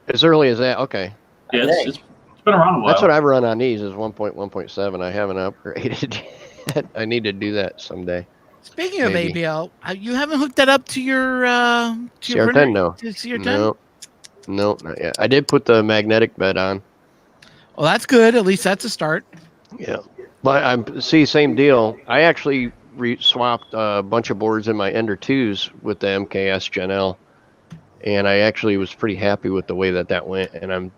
Speaker 5: As early as that? Okay.
Speaker 3: Yeah, it's been around a while.
Speaker 5: That's what I've run on these is 1.1.7. I haven't upgraded yet. I need to do that someday.
Speaker 2: Speaking of
Speaker 5: Maybe.
Speaker 2: ABL, you haven't hooked that up to your
Speaker 5: CR10,
Speaker 2: printer?
Speaker 5: no.
Speaker 2: To CR10?
Speaker 5: No, not yet. I did put the magnetic bed on.
Speaker 2: Well, that's good. At least that's a start.
Speaker 5: Yeah. But same deal. I actually swapped a bunch of boards in my Ender 2s with the MKS Gen L. And I actually was pretty happy with the way that went. And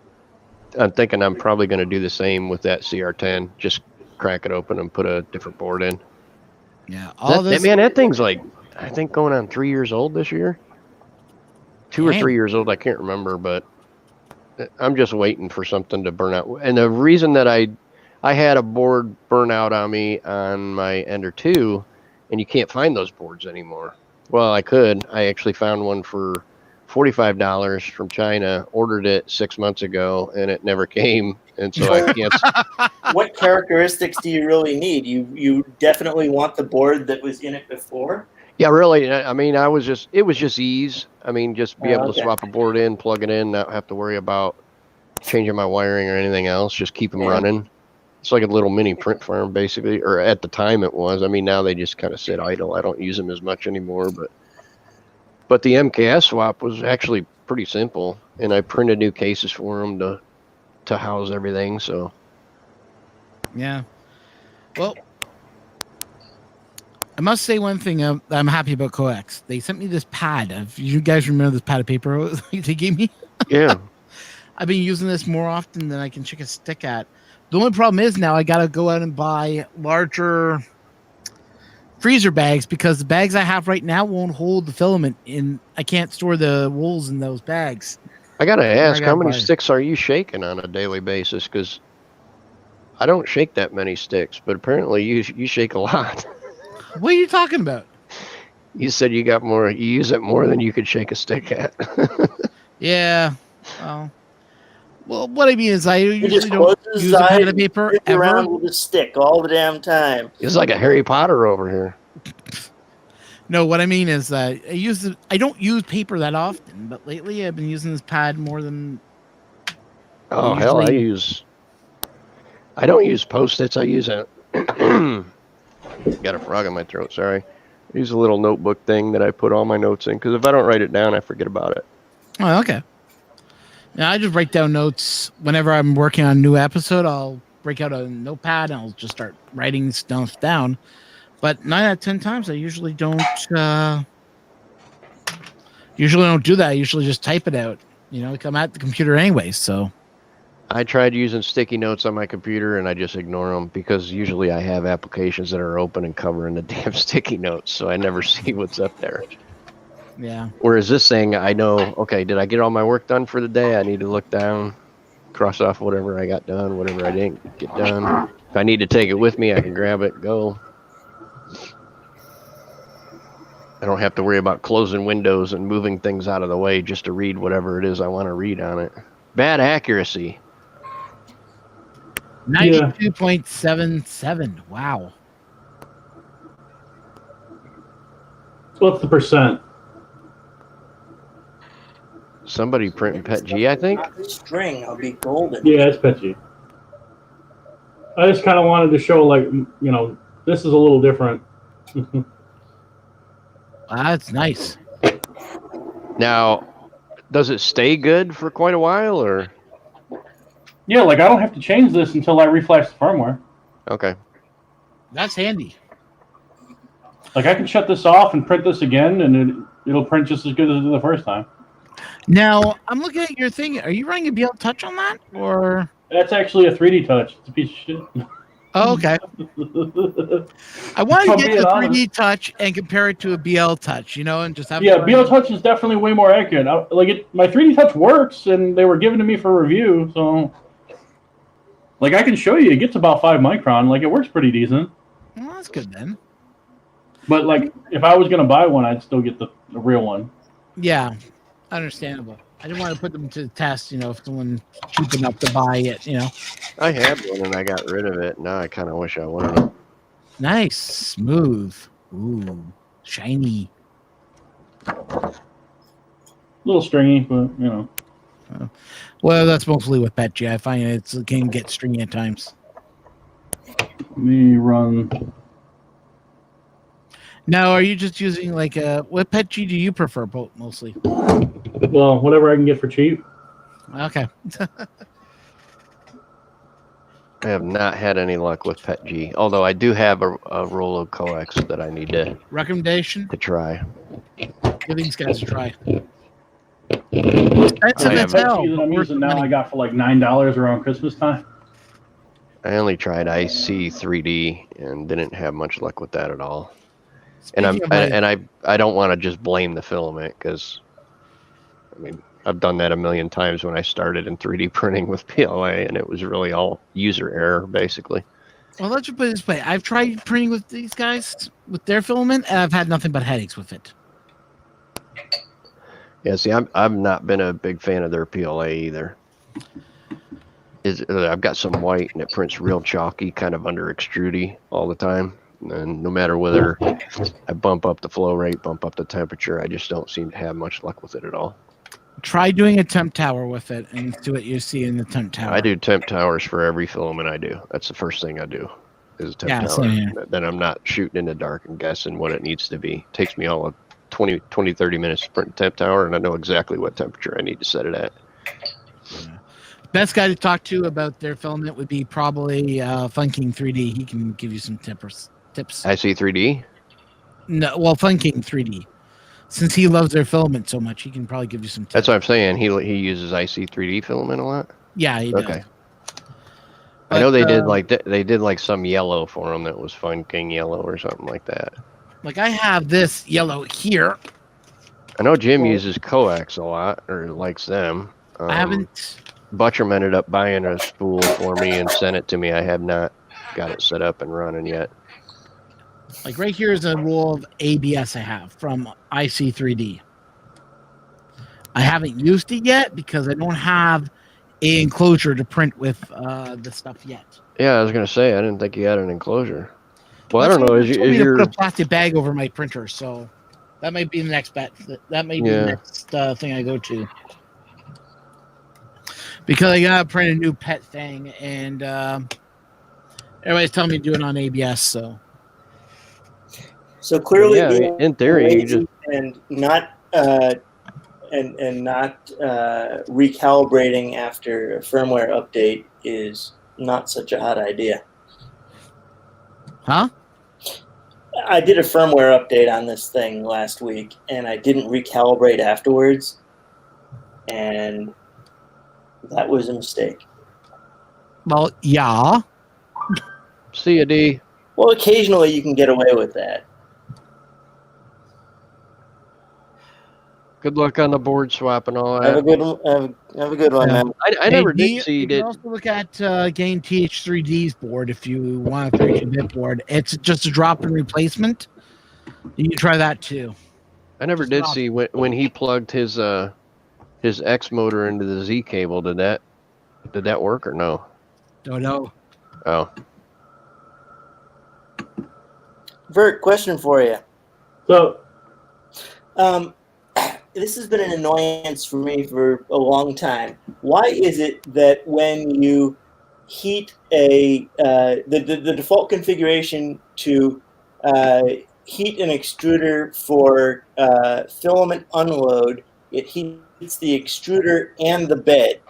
Speaker 5: I'm thinking I'm probably going to do the same with that CR10. Just crack it open and put a different board in.
Speaker 2: Yeah.
Speaker 5: That thing's like, I think going on 3 years old this year. 2 or 3 years old, I can't remember, but I'm just waiting for something to burn out. And the reason that I had a board burn out on me on my Ender 2, and you can't find those boards anymore. Well, I could. I actually found one for $45 from China, ordered it 6 months ago, and it never came. And so I can't.
Speaker 4: What characteristics do you really need? You definitely want the board that was in it before?
Speaker 5: Yeah, really. I mean, it was just ease. I mean, just be able to swap a board in, plug it in, not have to worry about changing my wiring or anything else. Just keep them running. It's like a little mini print farm, basically, or at the time it was. I mean, now they just kind of sit idle. I don't use them as much anymore, but the MKS swap was actually pretty simple, and I printed new cases for them to house everything. So,
Speaker 2: yeah. Well, I must say one thing. I'm happy about Coex. They sent me this pad. You guys remember this pad of paper they gave me?
Speaker 5: Yeah.
Speaker 2: I've been using this more often than I can shake a stick at. The only problem is now I got to go out and buy larger freezer bags because the bags I have right now won't hold the filament in. I can't store the wools in those bags.
Speaker 5: I got to ask, how many sticks are you shaking on a daily basis? Because I don't shake that many sticks, but apparently you shake a lot.
Speaker 2: What are you talking about?
Speaker 5: You said you got more. You use it more than you could shake a stick at.
Speaker 2: Yeah. Well, what I mean is I usually don't use a pad of paper ever.
Speaker 4: Around with a stick all the damn time.
Speaker 5: It's like a Harry Potter over here.
Speaker 2: No, what I mean is I don't use paper that often, but lately I've been using this pad more than.
Speaker 5: Oh hell, I don't use Post-its. I use a. Got a frog in my throat. Sorry. I use a little notebook thing that I put all my notes in because if I don't write it down, I forget about it.
Speaker 2: Oh, okay. Yeah, I just write down notes whenever I'm working on a new episode. I'll break out a notepad and I'll just start writing stuff down. But 9 out of 10 times, I usually don't. Usually don't do that. I usually just type it out. Like I'm at the computer anyway. So
Speaker 5: I tried using sticky notes on my computer and I just ignore them because usually I have applications that are open and covering the damn sticky notes, so I never see what's up there.
Speaker 2: Yeah.
Speaker 5: Whereas this thing, I know, okay, did I get all my work done for the day? I need to look down, cross off whatever I got done, whatever I didn't get done. If I need to take it with me, I can grab it, go. I don't have to worry about closing windows and moving things out of the way just to read whatever it is I want to read on it. Bad accuracy.
Speaker 2: 92.77. Wow.
Speaker 3: What's the percent?
Speaker 5: Somebody printing Pet G, I think.
Speaker 4: The string, I'll be golden.
Speaker 3: Yeah, it's Pet G. I just kind of wanted to show, this is a little different.
Speaker 2: That's nice.
Speaker 5: Now, does it stay good for quite a while, or?
Speaker 3: Yeah, I don't have to change this until I reflash the firmware.
Speaker 5: Okay.
Speaker 2: That's handy.
Speaker 3: I can shut this off and print this again, and it'll print just as good as it did the first time.
Speaker 2: Now, I'm looking at your thing. Are you running a BL Touch on that, or?
Speaker 3: That's actually a 3D Touch. It's a piece of shit.
Speaker 2: Oh, okay. I want to get the 3D Touch and compare it to a BL Touch, and just have.
Speaker 3: Yeah, BL Touch is definitely way more accurate. My 3D Touch works, and they were given to me for review, so. I can show you. It gets about 5 micron. It works pretty decent.
Speaker 2: Well, that's good then.
Speaker 3: But, if I was going to buy one, I'd still get the real one.
Speaker 2: Yeah, understandable. I didn't want to put them to the test, if someone's cheap enough to buy it,
Speaker 5: I had one and I got rid of it. Now I kind of wish I wanted it.
Speaker 2: Nice. Smooth. Ooh. Shiny.
Speaker 3: A little stringy, but you know.
Speaker 2: Well, that's mostly with PetG. I find it can get stringy at times.
Speaker 3: Let me run.
Speaker 2: Now, are you just using like what PetG do you prefer mostly?
Speaker 3: Well, whatever I can get for cheap.
Speaker 2: Okay.
Speaker 5: I have not had any luck with PetG, although I do have a roll of coax that I need
Speaker 2: Recommendation?
Speaker 5: to try.
Speaker 2: Give these guys a try.
Speaker 3: I
Speaker 2: Expensive
Speaker 3: like
Speaker 2: as
Speaker 3: the
Speaker 2: hell.
Speaker 3: Pepsi that
Speaker 2: but
Speaker 3: I'm
Speaker 2: worth
Speaker 3: using
Speaker 2: the
Speaker 3: now.
Speaker 2: money.
Speaker 3: I got for like $9 around Christmas time.
Speaker 5: I only tried IC 3D and didn't have much luck with that at all.
Speaker 2: Speaking of like,
Speaker 5: I don't want to just blame the filament because, I mean, I've done that a million times when I started in 3D printing with PLA, and it was really all user error, basically.
Speaker 2: well, let's just put it this way. I've tried printing with these guys with their filament, and I've had nothing but headaches with it.
Speaker 5: Yeah, see, I've not been a big fan of their PLA either. I've got some white, and it prints real chalky, kind of under extrudy all the time. And no matter whether I bump up the flow rate, bump up the temperature, I just don't seem to have much luck with it at all.
Speaker 2: Try doing a temp tower with it and see what you see in the temp tower.
Speaker 5: I do temp towers for every filament I do. That's the first thing I do is a temp tower.
Speaker 2: same here.
Speaker 5: Then I'm not shooting in the dark and guessing what it needs to be. It takes me all of 20, 30 minutes to print a temp tower, and I know exactly what temperature I need to set it at.
Speaker 2: Yeah. Best guy to talk to about their filament would be probably Funking 3D. He can give you some tips.
Speaker 5: I see 3D?
Speaker 2: No, well, Funking 3D. Since he loves their filament so much, he can probably give you some tips.
Speaker 5: That's what I'm saying. He uses IC 3D filament a lot?
Speaker 2: Yeah, he does.
Speaker 5: Okay.
Speaker 2: But,
Speaker 5: I know they did like some yellow for him that was Funking yellow or something like that.
Speaker 2: Like I have this yellow here.
Speaker 5: I know Jim uses coax a lot, or likes them.
Speaker 2: I haven't.
Speaker 5: Butcham ended up buying a spool for me and sent it to me. I have not got it set up and running yet.
Speaker 2: Like right here is a roll of ABS I have from IC3D. I haven't used it yet because I don't have a enclosure to print with the stuff yet.
Speaker 5: Yeah, I was gonna say I didn't think you had an enclosure. Well, I don't know. Is
Speaker 2: to
Speaker 5: your
Speaker 2: put a plastic bag over my printer, so that might be the next bet. That may be the next thing I go to. Because I gotta print a new pet thing, and everybody's telling me to do it on ABS.
Speaker 4: So clearly,
Speaker 5: yeah, in theory, you just
Speaker 4: and not not recalibrating after a firmware update is not such a hot idea.
Speaker 2: Huh?
Speaker 4: I did a firmware update on this thing last week, and I didn't recalibrate afterwards, and that was a mistake.
Speaker 2: Well, yeah.
Speaker 5: see a D.
Speaker 4: Well, occasionally you can get away with that.
Speaker 5: Good luck on the board swap and all that.
Speaker 4: Have a good one,
Speaker 2: Yeah.
Speaker 4: man.
Speaker 5: I never did see
Speaker 2: You can
Speaker 5: it.
Speaker 2: also look at Game TH3D's board if you want a 32-bit board. It's just a drop-in replacement. You can try that too.
Speaker 5: I never did see when he plugged his X motor into the Z cable. Did that work or no?
Speaker 2: Don't know.
Speaker 5: Oh,
Speaker 4: Vert, question for you.
Speaker 3: So,
Speaker 4: this has been an annoyance for me for a long time. Why is it that when you heat the default configuration to heat an extruder for filament unload, it heats the extruder and the bed?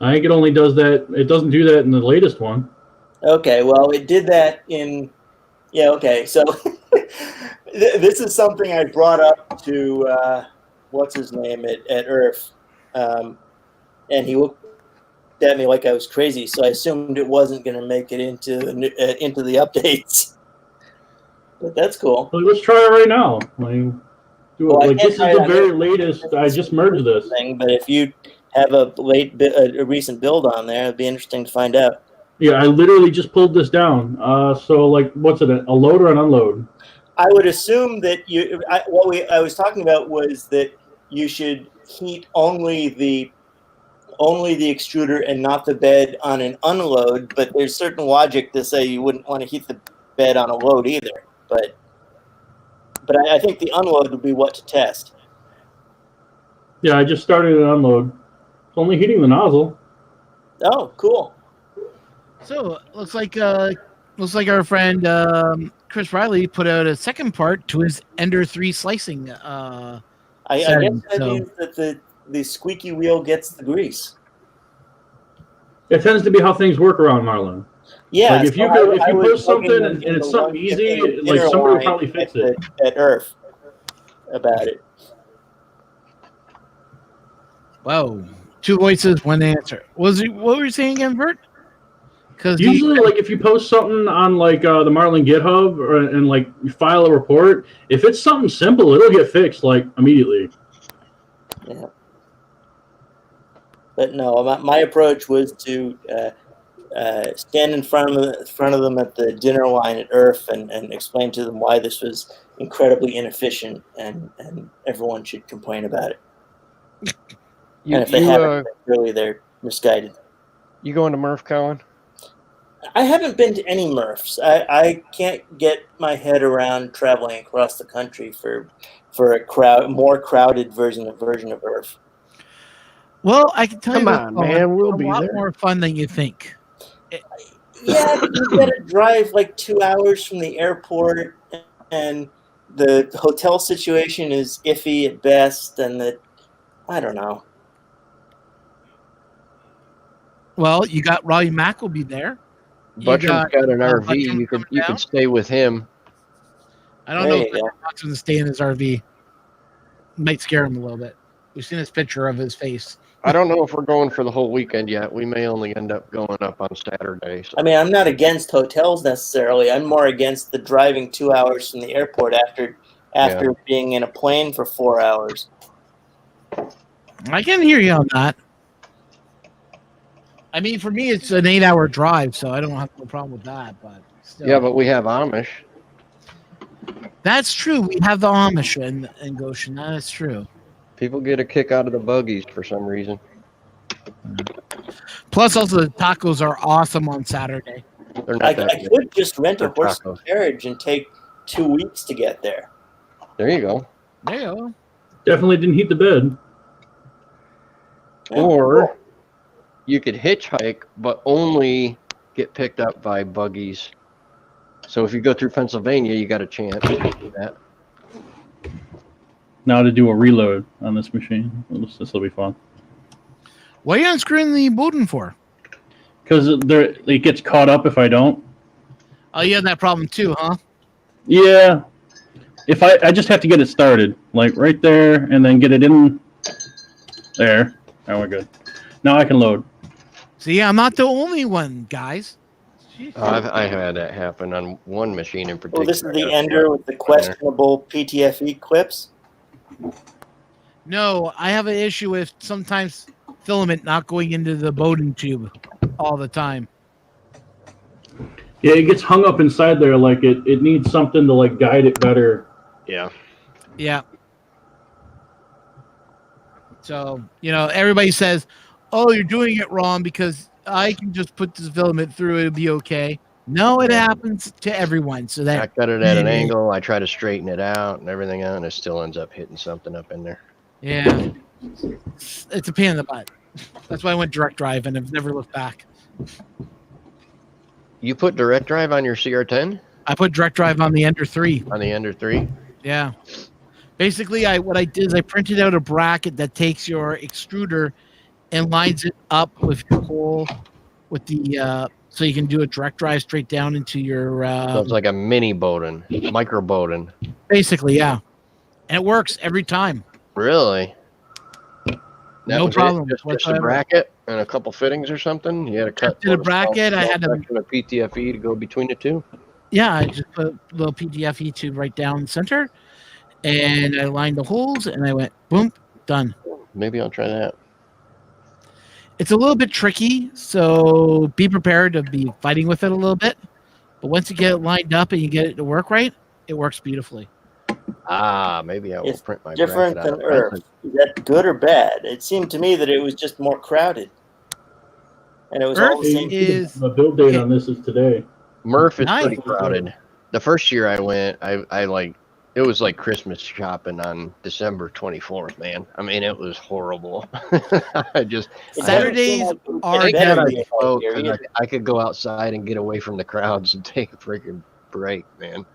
Speaker 3: I think it only does that. It doesn't do that in the latest one.
Speaker 4: Okay, well, it did that in... Yeah, okay, so this is something I brought up to, what's his name, at Earth, and he looked at me like I was crazy, so I assumed it wasn't going to make it into the updates. But that's cool.
Speaker 3: Well, let's try it right now. This is the very latest. I just merged this.
Speaker 4: Thing, but if you have a recent build on there, it'd be interesting to find out.
Speaker 3: Yeah, I literally just pulled this down. So, like, what's it? A load or an unload?
Speaker 4: I would assume that I was talking about was that you should heat only the extruder and not the bed on an unload. But there's certain logic to say you wouldn't want to heat the bed on a load either. But I think the unload would be what to test.
Speaker 3: Yeah, I just started an unload. It's only heating the nozzle.
Speaker 4: Oh, cool.
Speaker 2: So looks like our friend Chris Riley put out a second part to his Ender 3 slicing.
Speaker 4: I guess
Speaker 2: setting,
Speaker 4: that
Speaker 2: so-
Speaker 4: means that the squeaky wheel gets the grease.
Speaker 3: It tends to be how things work around Marlin.
Speaker 4: Yeah.
Speaker 3: Like if you
Speaker 4: so
Speaker 3: if you
Speaker 4: was
Speaker 3: post something
Speaker 4: bugging
Speaker 3: and
Speaker 4: the
Speaker 3: it's something
Speaker 4: lunch
Speaker 3: easy,
Speaker 4: and the
Speaker 3: like
Speaker 4: dinner
Speaker 3: somebody will
Speaker 4: line
Speaker 3: probably fix it.
Speaker 4: at Earth about it.
Speaker 2: Wow, 2 voices, 1 answer. What were you saying again, Bert? Because
Speaker 3: Usually, like if you post something on like the Marlin GitHub and like you file a report, if it's something simple, it'll get fixed like immediately.
Speaker 4: Yeah. But no, my approach was to stand in front of them at the dinner line at Earth and explain to them why this was incredibly inefficient and everyone should complain about it. And if they haven't, really they're misguided.
Speaker 5: You going to Murph, Colin?
Speaker 4: I haven't been to any MRFs. I can't get my head around traveling across the country for a more crowded version of Earth.
Speaker 2: Well, I can tell
Speaker 5: Come
Speaker 2: you,
Speaker 5: on, man, we'll
Speaker 2: a
Speaker 5: be
Speaker 2: lot
Speaker 5: there.
Speaker 2: more fun than you think.
Speaker 4: Yeah, but you got to drive like 2 hours from the airport, and the hotel situation is iffy at best, and I don't know.
Speaker 2: Well, you got Raleigh Mack will be there.
Speaker 5: Butchum's got an RV.
Speaker 2: Butchum
Speaker 5: You
Speaker 2: coming
Speaker 5: can
Speaker 2: down?
Speaker 5: stay with him.
Speaker 2: I don't
Speaker 4: There
Speaker 2: know
Speaker 4: you
Speaker 2: if
Speaker 4: go.
Speaker 2: Butchum's going to stay in his RV. Might scare him a little bit. We've seen this picture of his face.
Speaker 5: I don't know if we're going for the whole weekend yet. We may only end up going up on Saturday. So.
Speaker 4: I mean, I'm not against hotels necessarily. I'm more against the driving 2 hours from the airport after being in a plane for 4 hours.
Speaker 2: I can hear you on that. I mean, for me, it's an 8-hour drive, so I don't have no problem with that. But still.
Speaker 5: Yeah, but we have Amish.
Speaker 2: That's true. We have the Amish in Goshen. That is true.
Speaker 5: People get a kick out of the buggies for some reason.
Speaker 2: Plus, also the tacos are awesome on Saturday.
Speaker 5: They're
Speaker 4: I
Speaker 5: not that good.
Speaker 4: could just rent a
Speaker 5: They're
Speaker 4: horse
Speaker 5: tacos.
Speaker 4: and carriage and take 2 weeks to get there.
Speaker 5: There you go.
Speaker 2: There you go.
Speaker 3: Definitely didn't heat the bed.
Speaker 4: Yeah.
Speaker 5: Or you could hitchhike, but only get picked up by buggies. So if you go through Pennsylvania, you got a chance to do that.
Speaker 3: Now to do a reload on this machine. This will be fun.
Speaker 2: What are you unscrewing the Bowden for?
Speaker 3: Because it gets caught up if I don't.
Speaker 2: Oh, you have that problem too, huh?
Speaker 3: Yeah. If I just have to get it started. Like right there and then get it in there. Oh, we're good. Now I can load.
Speaker 2: See, I'm not the only one, guys. Jeez.
Speaker 5: I had that happen on one machine in particular.
Speaker 4: Well, this is the Ender with the questionable PTFE clips.
Speaker 2: No, I have an issue with sometimes filament not going into the Bowden tube all the time.
Speaker 3: Yeah, it gets hung up inside there like it needs something to like guide it better.
Speaker 5: Yeah.
Speaker 2: Yeah. So, everybody says, oh, you're doing it wrong because I can just put this filament through, it'll be okay. No, it happens to everyone. So
Speaker 5: I
Speaker 2: that
Speaker 5: cut it at an angle. I try to straighten it out and everything out, and it still ends up hitting something up in there.
Speaker 2: yeah, it's a pain in the butt. That's why I went direct drive and I've never looked back.
Speaker 5: You put direct drive on your CR10?
Speaker 2: I put direct drive on the Ender 3.
Speaker 5: On the Ender 3?
Speaker 2: Yeah. Basically, what I did is I printed out a bracket that takes your extruder and lines it up with your hole with the so you can do a direct drive straight down into your.
Speaker 5: So it's like a mini Bowden, micro Bowden.
Speaker 2: Basically, yeah, and it works every time.
Speaker 5: Really?
Speaker 2: No
Speaker 5: was it?
Speaker 2: problem
Speaker 5: Just a
Speaker 2: whatsoever.
Speaker 5: bracket and a couple fittings or something. You had to cut.
Speaker 2: Did a bracket. I had to.
Speaker 5: A PTFE to go between the two.
Speaker 2: Yeah, I just put a little PTFE tube right down the center, and I lined the holes, and I went boom, done.
Speaker 5: Maybe I'll try that.
Speaker 2: It's a little bit tricky, so be prepared to be fighting with it a little bit. But once you get it lined up and you get it to work right, it works beautifully.
Speaker 5: Maybe I will
Speaker 4: It's
Speaker 5: print my
Speaker 4: different
Speaker 5: bracket out
Speaker 4: than
Speaker 5: of
Speaker 4: Earth. Is that good or bad? It seemed to me that it was just more crowded. And it was all the
Speaker 2: Earth
Speaker 4: same.
Speaker 2: is
Speaker 3: The build date on this is today.
Speaker 5: Murph is
Speaker 2: Nice.
Speaker 5: pretty crowded. The first year I went, I like it was like Christmas shopping on December 24th, man. I mean, it was horrible. I just
Speaker 4: It
Speaker 5: I had,
Speaker 4: doesn't seem
Speaker 2: Saturdays
Speaker 4: like it would
Speaker 2: are
Speaker 4: get
Speaker 5: thank God
Speaker 4: better
Speaker 5: I
Speaker 4: year by
Speaker 5: spoke
Speaker 4: year
Speaker 5: because
Speaker 4: either.
Speaker 5: I could go outside and get away from the crowds and take a freaking break, man.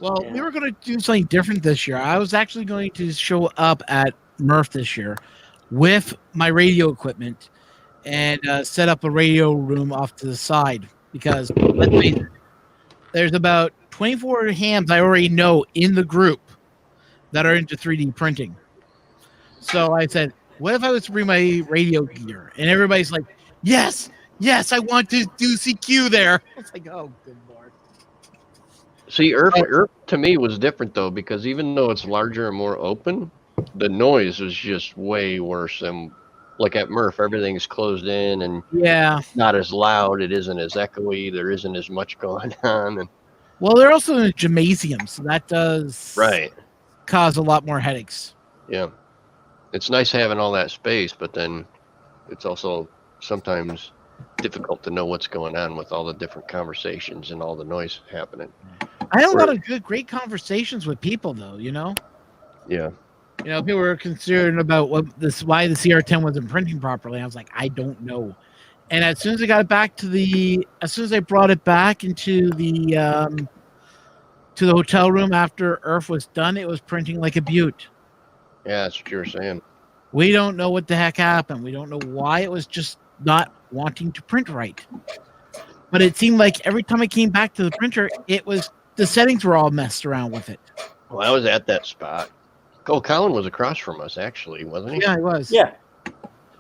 Speaker 2: Well, we
Speaker 4: Yeah.
Speaker 2: were going to do something different this year. I was actually going to show up at Murph this year with my radio equipment and set up a radio room off to the side because let's face it, there's about 24 hams I already know in the group that are into 3D printing. So I said, what if I was to bring my radio gear? And everybody's like, yes, yes, I want to do CQ there. It's like, oh, good Lord.
Speaker 5: See, Earth to me was different though because even though it's larger and more open, the noise was just way worse than like at Murph. Everything's closed in and
Speaker 2: Yeah.
Speaker 5: not as loud. It isn't as echoey. There isn't as much going on. And
Speaker 2: Well, they're also in a gymnasium, so that does
Speaker 5: right,
Speaker 2: cause a lot more headaches.
Speaker 5: yeah, it's nice having all that space, but then it's also sometimes difficult to know what's going on with all the different conversations and all the noise happening.
Speaker 2: I had a lot
Speaker 5: Right.
Speaker 2: of great conversations with people, though.
Speaker 5: Yeah.
Speaker 2: People were concerned about why the CR10 wasn't printing properly. I was like, I don't know. And as soon as I got it back as soon as I brought it back into the hotel room after Earth was done, it was printing like a butte.
Speaker 5: Yeah, that's what you were saying.
Speaker 2: We don't know what the heck happened. We don't know why it was just not wanting to print right. But it seemed like every time I came back to the printer, the settings were all messed around with it.
Speaker 5: Well, I was at that spot. Oh, Colin was across from us, actually, wasn't he?
Speaker 2: Yeah, it was.
Speaker 4: Yeah.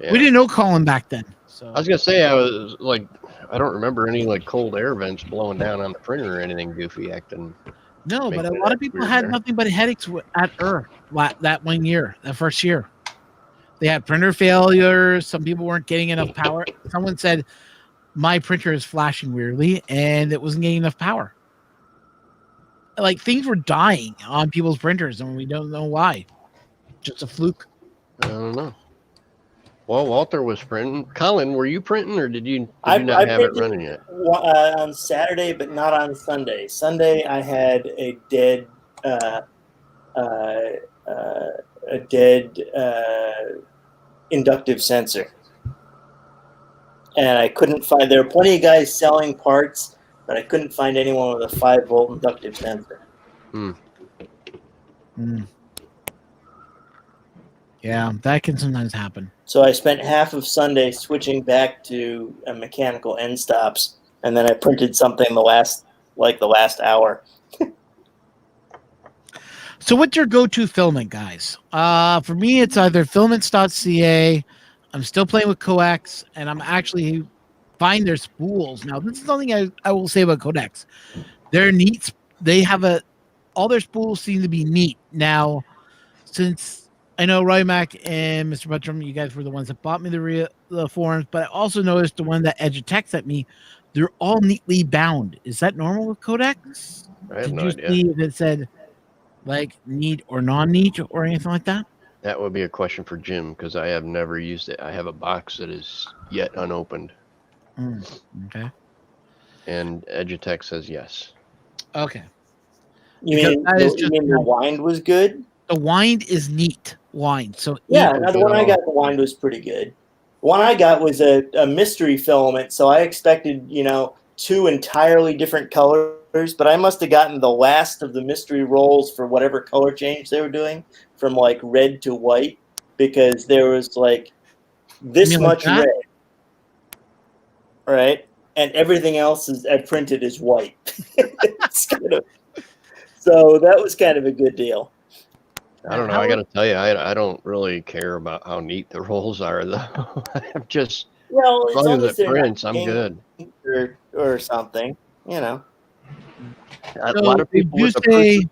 Speaker 5: Yeah.
Speaker 2: We didn't know Colin back then. So
Speaker 5: I was gonna say I was like, I don't remember any like cold air vents blowing down on the printer or anything goofy acting.
Speaker 2: no, but a
Speaker 5: making
Speaker 2: lot
Speaker 5: it
Speaker 2: of people
Speaker 5: weird
Speaker 2: had
Speaker 5: there.
Speaker 2: nothing but headaches at Earth that 1 year, that first year. They had printer failures. Some people weren't getting enough power. Someone said, my printer is flashing weirdly, and it wasn't getting enough power. Like things were dying on people's printers, and we don't know why. Just a fluke.
Speaker 5: I don't know. Well, Walter was printing. Colin, were you printing or did you
Speaker 4: I
Speaker 5: not have it
Speaker 4: printed
Speaker 5: running yet?
Speaker 4: on Saturday, but not on Sunday. Sunday, I had a dead inductive sensor, and I couldn't find. There were plenty of guys selling parts, but I couldn't find anyone with a 5-volt inductive sensor.
Speaker 2: Yeah, that can sometimes happen.
Speaker 4: So I spent half of Sunday switching back to mechanical end stops, and then I printed something the last hour.
Speaker 2: So what's your go-to filament, guys? For me, it's either filaments.ca. I'm still playing with coax, and I'm actually find their spools. Now, this is something I will say about codex. They're neat. They have all their spools seem to be neat. Now, since I know Roy Mac and Mr. Buttram, you guys were the ones that bought me the forums, but I also noticed the one that Edutech sent me, they're all neatly bound. Is that normal with codex?
Speaker 5: I have
Speaker 2: Did
Speaker 5: no
Speaker 2: you
Speaker 5: idea.
Speaker 2: see if it said like neat or non-neat or anything like that?
Speaker 5: That would be a question for Jim because I have never used it. I have a box that is yet unopened,
Speaker 2: Okay.
Speaker 5: and Edutech says yes.
Speaker 2: Okay.
Speaker 4: You
Speaker 2: Because
Speaker 4: mean
Speaker 2: that is just
Speaker 4: the wind was good?
Speaker 2: The wind is neat wind. So
Speaker 4: Yeah,
Speaker 2: neat-
Speaker 4: the one I got, the wind was pretty good. The one I got was a mystery filament, so I expected, 2 entirely different colors, but I must have gotten the last of the mystery rolls for whatever color change they were doing, from like red to white, because there was like this
Speaker 2: You mean like
Speaker 4: much
Speaker 2: that?
Speaker 4: red, right? And everything else is printed as white. So that was kind of a good deal.
Speaker 5: I don't know. I got to tell you, I don't really care about how neat the rolls are, though. I'm just
Speaker 4: Well,
Speaker 5: as long as it prints, I'm
Speaker 4: ink
Speaker 5: good.
Speaker 4: or something,
Speaker 5: A
Speaker 2: So
Speaker 5: lot of people
Speaker 2: you
Speaker 5: with the
Speaker 2: say.
Speaker 5: print.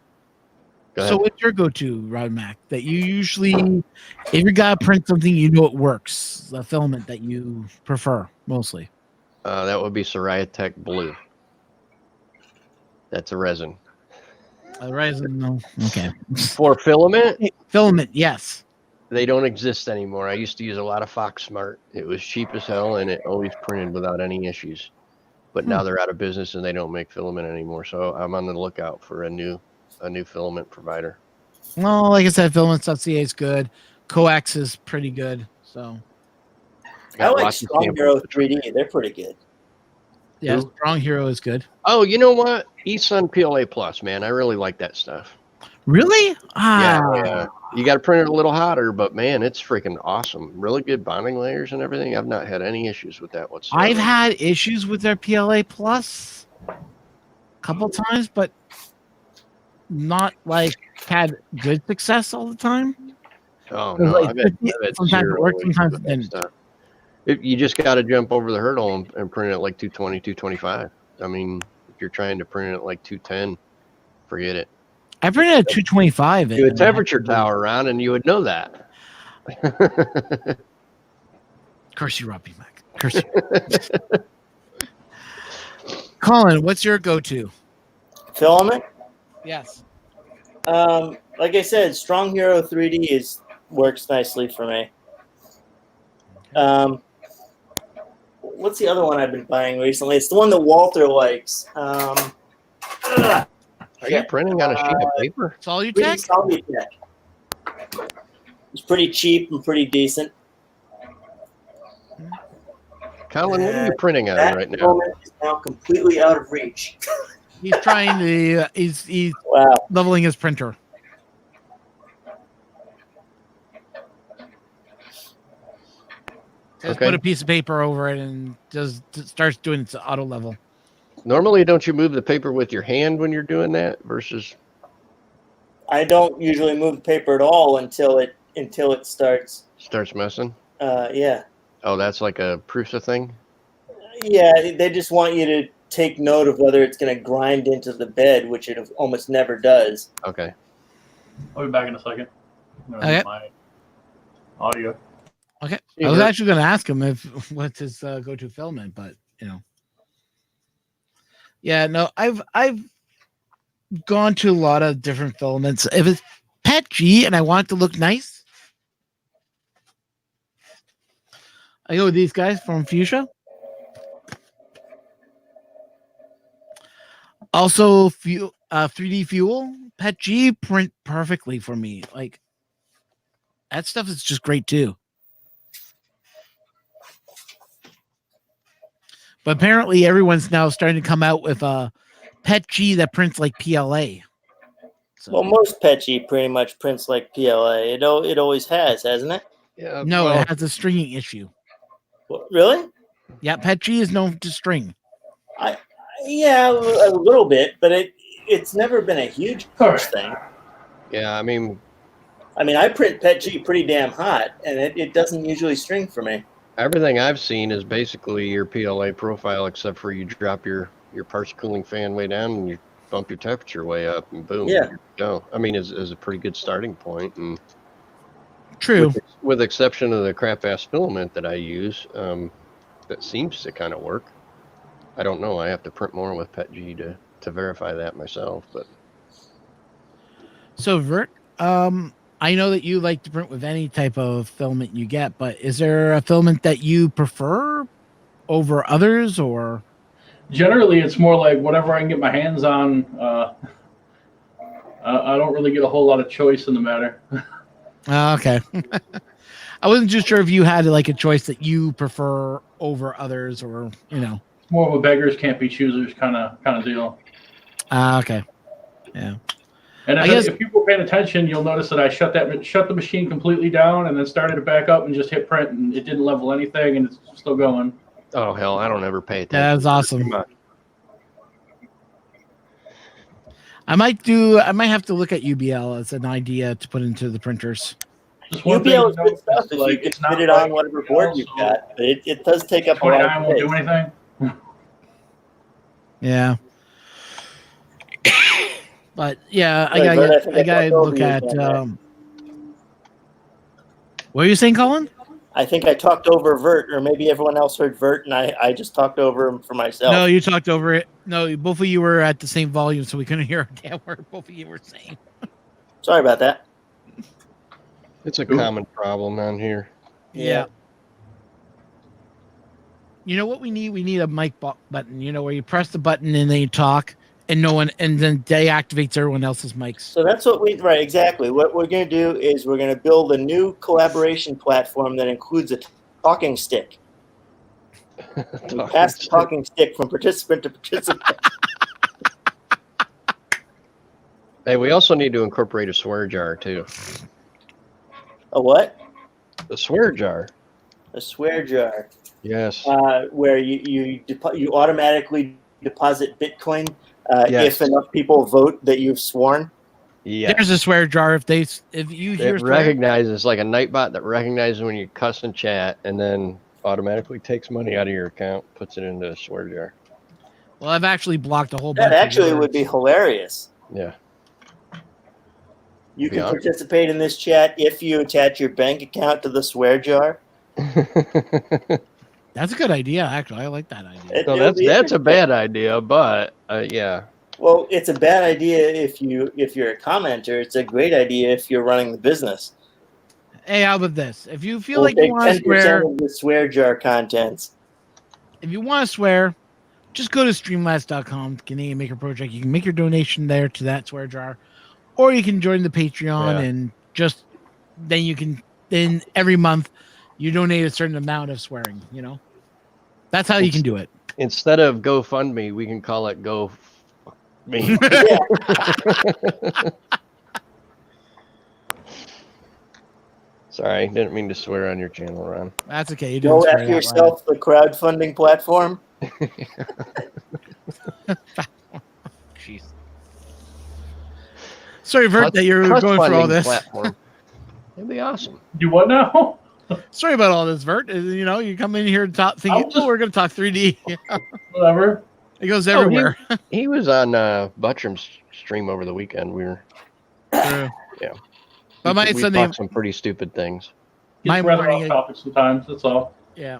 Speaker 5: Go ahead.
Speaker 2: So what's your go-to, Rod Mac? That you usually, if you gotta print something, you know it works. The filament that you prefer mostly.
Speaker 5: That would be Tech Blue. That's a resin.
Speaker 2: Resin, no. Okay.
Speaker 5: For filament,
Speaker 2: Filament, yes.
Speaker 5: they don't exist anymore. I used to use a lot of Fox Smart. It was cheap as hell, and it always printed without any issues. but now they're out of business and they don't make filament anymore. So I'm on the lookout for a new filament provider.
Speaker 2: Well, like I said, Filament.ca is good. Coax is pretty good. So
Speaker 4: I like
Speaker 5: lots of
Speaker 4: Strong
Speaker 5: samples
Speaker 4: Hero
Speaker 5: to try.
Speaker 4: 3D. They're pretty good.
Speaker 2: yeah,
Speaker 5: Who?
Speaker 2: Strong Hero is good.
Speaker 5: Oh, you know what? eSun PLA Plus, man. I really like that stuff.
Speaker 2: Really?
Speaker 5: Yeah. You got to print it a little hotter, but man, it's freaking awesome. Really good bonding layers and everything. I've not had any issues with that whatsoever.
Speaker 2: I've had issues with their PLA Plus a couple times, but not like had good success all the time.
Speaker 5: Oh
Speaker 2: It was
Speaker 5: no,
Speaker 2: like
Speaker 5: I've had
Speaker 2: 50 sometimes it
Speaker 5: zero
Speaker 2: worked,
Speaker 5: issues
Speaker 2: sometimes
Speaker 5: with
Speaker 2: it
Speaker 5: that
Speaker 2: didn't.
Speaker 5: stuff. You just got to jump over the hurdle and print it at like 220, 225. I mean, if you're trying to print it at like 210, forget it.
Speaker 2: I printed at 225.
Speaker 5: Do a temperature tower around and you would know that.
Speaker 2: Curse you, Robbie Mac. Curse you. Colin, what's your go-to?
Speaker 4: Filament.
Speaker 2: Yes.
Speaker 4: Like I said, Strong Hero 3D works nicely for me. What's the other one I've been buying recently? It's the one that Walter likes.
Speaker 5: Are you printing on a sheet of paper?
Speaker 2: Solutech?
Speaker 4: Solutech. It's pretty cheap and pretty decent.
Speaker 5: Colin, what are you printing on
Speaker 4: That
Speaker 5: right now?
Speaker 4: filament is now completely out of reach.
Speaker 2: He's trying to. He's
Speaker 4: Wow.
Speaker 2: leveling his printer. Just
Speaker 5: Okay.
Speaker 2: put a piece of paper over it and just starts doing its auto level.
Speaker 5: Normally, don't you move the paper with your hand when you're doing that versus?
Speaker 4: I don't usually move the paper at all until it starts.
Speaker 5: Starts messing?
Speaker 4: Yeah.
Speaker 5: Oh, that's like a Prusa thing?
Speaker 4: Yeah, they just want you to take note of whether it's going to grind into the bed, which it almost never does.
Speaker 5: Okay.
Speaker 3: I'll be back in a second.
Speaker 2: Okay.
Speaker 3: My audio.
Speaker 2: Okay.
Speaker 5: Hey,
Speaker 2: I was
Speaker 5: Bert.
Speaker 2: actually going to ask him if what's his go-to filament, but yeah, no, I've gone to a lot of different filaments. If it's Pet G and I want it to look nice, I go with these guys from Fuchsia. Also, 3D Fuel, Pet G print perfectly for me. Like that stuff is just great too. But apparently, everyone's now starting to come out with a Pet G that prints like PLA. So,
Speaker 4: Well, most Pet G pretty much prints like PLA. It always has, hasn't it?
Speaker 5: Yeah.
Speaker 2: no,
Speaker 5: well,
Speaker 2: it has a stringing issue.
Speaker 4: Really?
Speaker 2: Yeah, Pet G is known to string.
Speaker 4: Yeah, a little bit, but it's never been a huge push thing.
Speaker 5: yeah, I mean,
Speaker 4: I print Pet G pretty damn hot, and it doesn't usually string for me.
Speaker 5: everything I've seen is basically your PLA profile, except for you drop your parts cooling fan way down and you bump your temperature way up, and boom,
Speaker 4: Yeah.
Speaker 5: there you go. I mean, is a pretty good starting point. And
Speaker 2: True.
Speaker 5: with exception of the crap ass filament that I use, that seems to kind of work. I don't know. I have to print more with Pet G to verify that myself, but
Speaker 2: So, Vert, I know that you like to print with any type of filament you get, but is there a filament that you prefer over others, or?
Speaker 3: Generally, it's more like whatever I can get my hands on. I don't really get a whole lot of choice in the matter.
Speaker 2: Okay. I wasn't just sure if you had like a choice that you prefer over others, or
Speaker 3: It's more of a beggars can't be choosers kind of deal.
Speaker 2: Okay. Yeah.
Speaker 3: And
Speaker 2: I guess-
Speaker 3: if people are paying attention, you'll notice that I shut the machine completely down and then started it back up and just hit print, and it didn't level anything, and it's still going.
Speaker 5: oh hell, I don't ever pay attention.
Speaker 2: Yeah, that's awesome.
Speaker 5: Come on.
Speaker 2: I might have to look at UBL as an idea to put into the printers.
Speaker 3: Just one
Speaker 4: UBL is
Speaker 3: thing,
Speaker 4: good stuff if you can
Speaker 3: it's not
Speaker 4: fit it
Speaker 3: like
Speaker 4: on whatever board you've
Speaker 3: so
Speaker 4: got, but it does take up a lot
Speaker 3: 29
Speaker 4: of
Speaker 3: won't
Speaker 4: space.
Speaker 3: do anything.
Speaker 2: Yeah. But yeah,
Speaker 4: Right,
Speaker 2: I
Speaker 4: Bert, I think
Speaker 2: gotta
Speaker 4: I talked over
Speaker 2: look
Speaker 4: you
Speaker 2: at.
Speaker 4: again there.
Speaker 2: What are you saying, Colin?
Speaker 4: I think I talked over Vert, or maybe everyone else heard Vert, and I just talked over him for myself.
Speaker 2: No, you talked over it. No, both of you were at the same volume, so we couldn't hear a damn word both of you were saying.
Speaker 4: Sorry about that.
Speaker 5: It's a
Speaker 3: Ooh.
Speaker 5: common problem on here.
Speaker 2: Yeah. You know what we need? We need a mic button. You know, where you press the button and then you talk, and no one, and then deactivates everyone else's mics.
Speaker 4: So that's what right, exactly. What we're going to do is we're going to build a new collaboration platform that includes a talking stick. We pass the talking stick from participant to participant.
Speaker 5: Hey, we also need to incorporate a swear jar too.
Speaker 4: A what?
Speaker 5: A swear jar.
Speaker 4: A swear jar.
Speaker 5: Yes.
Speaker 4: Where you automatically deposit Bitcoin
Speaker 5: Yes.
Speaker 4: if enough people vote that you've sworn.
Speaker 5: Yeah.
Speaker 2: There's a swear jar if you hear
Speaker 5: It
Speaker 2: swear.
Speaker 5: recognizes like a Nightbot that recognizes when you cuss in chat and then automatically takes money out of your account, puts it into a swear jar.
Speaker 2: Well, I've actually blocked a whole bunch.
Speaker 4: That actually
Speaker 2: of
Speaker 4: would be hilarious.
Speaker 5: Yeah.
Speaker 4: You can participate in this chat if you attach your bank account to the swear jar.
Speaker 2: That's a good idea, actually. I like that idea.
Speaker 5: So that's a bad idea, but yeah.
Speaker 4: Well, it's a bad idea if you're a commenter. It's a great idea if you're running the business.
Speaker 2: Hey, how about this? If you feel
Speaker 4: We'll
Speaker 2: like you
Speaker 4: take
Speaker 2: want to
Speaker 4: 10%
Speaker 2: swear,
Speaker 4: of the swear jar contents.
Speaker 2: if you want to swear, just go to streamlabs.com, Canadian Maker Project. You can make your donation there to that swear jar, or you can join the Patreon and just then every month you donate a certain amount of swearing. You know, that's how you can do it.
Speaker 5: Instead of GoFundMe, we can call it Go Me.
Speaker 4: Yeah.
Speaker 5: Sorry, didn't mean to swear on your channel, Ron.
Speaker 2: That's okay. You
Speaker 4: Go after yourself the crowdfunding platform.
Speaker 2: Jeez. Sorry, Vert, that you're going for all this.
Speaker 5: Platform. It'd be awesome.
Speaker 3: Do what now?
Speaker 2: Sorry about all this, Vert. You know, you come in here and talk, thinking, we're going to talk 3D.
Speaker 3: Whatever.
Speaker 2: It goes everywhere.
Speaker 5: He was on Buttram's stream over the weekend. We were.
Speaker 2: True.
Speaker 5: Yeah.
Speaker 2: But my
Speaker 5: we
Speaker 2: Sunday,
Speaker 5: talked some pretty stupid things.
Speaker 3: He's rather off topic sometimes. That's all.
Speaker 2: Yeah.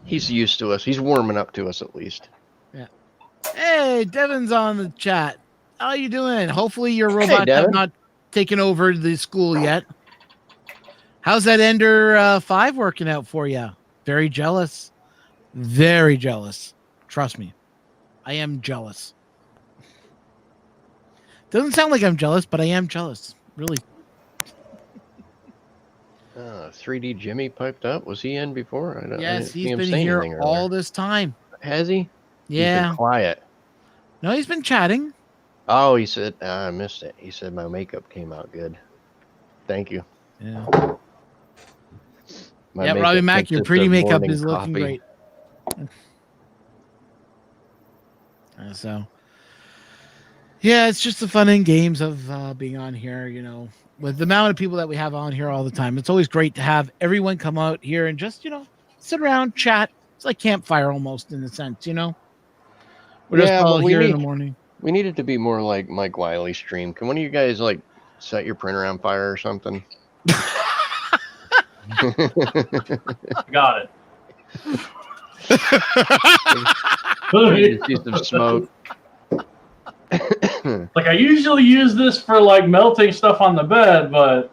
Speaker 5: He's used to us. He's warming up to us at least.
Speaker 2: Yeah. Hey, Devin's on the chat. How you doing? Hopefully your robots have not taken over the school yet. How's that Ender 5 working out for you? Very jealous. Very jealous. Trust me. I am jealous. Doesn't sound like I'm jealous, but I am jealous. Really.
Speaker 5: 3D Jimmy piped up. Was he in before?
Speaker 2: Yes, he's been here all this time.
Speaker 5: Has he?
Speaker 2: Yeah.
Speaker 5: He's been quiet.
Speaker 2: No, he's been chatting.
Speaker 5: Oh, he said, I missed it. He said my makeup came out good. Thank you.
Speaker 2: Yeah. Robbie Mac, your pretty makeup is looking great. So, yeah, it's just the fun and games of being on here, you know, with the amount of people that we have on here all the time. It's always great to have everyone come out here and just, you know, sit around, chat. It's like campfire almost in a sense, you know? We're just all here in the morning.
Speaker 5: We need it to be more like Mike Wiley's stream. Can one of you guys, like, set your printer on fire or something?
Speaker 3: Got it.
Speaker 5: Just use some smoke.
Speaker 3: Like I usually use this for like melting stuff on the bed, but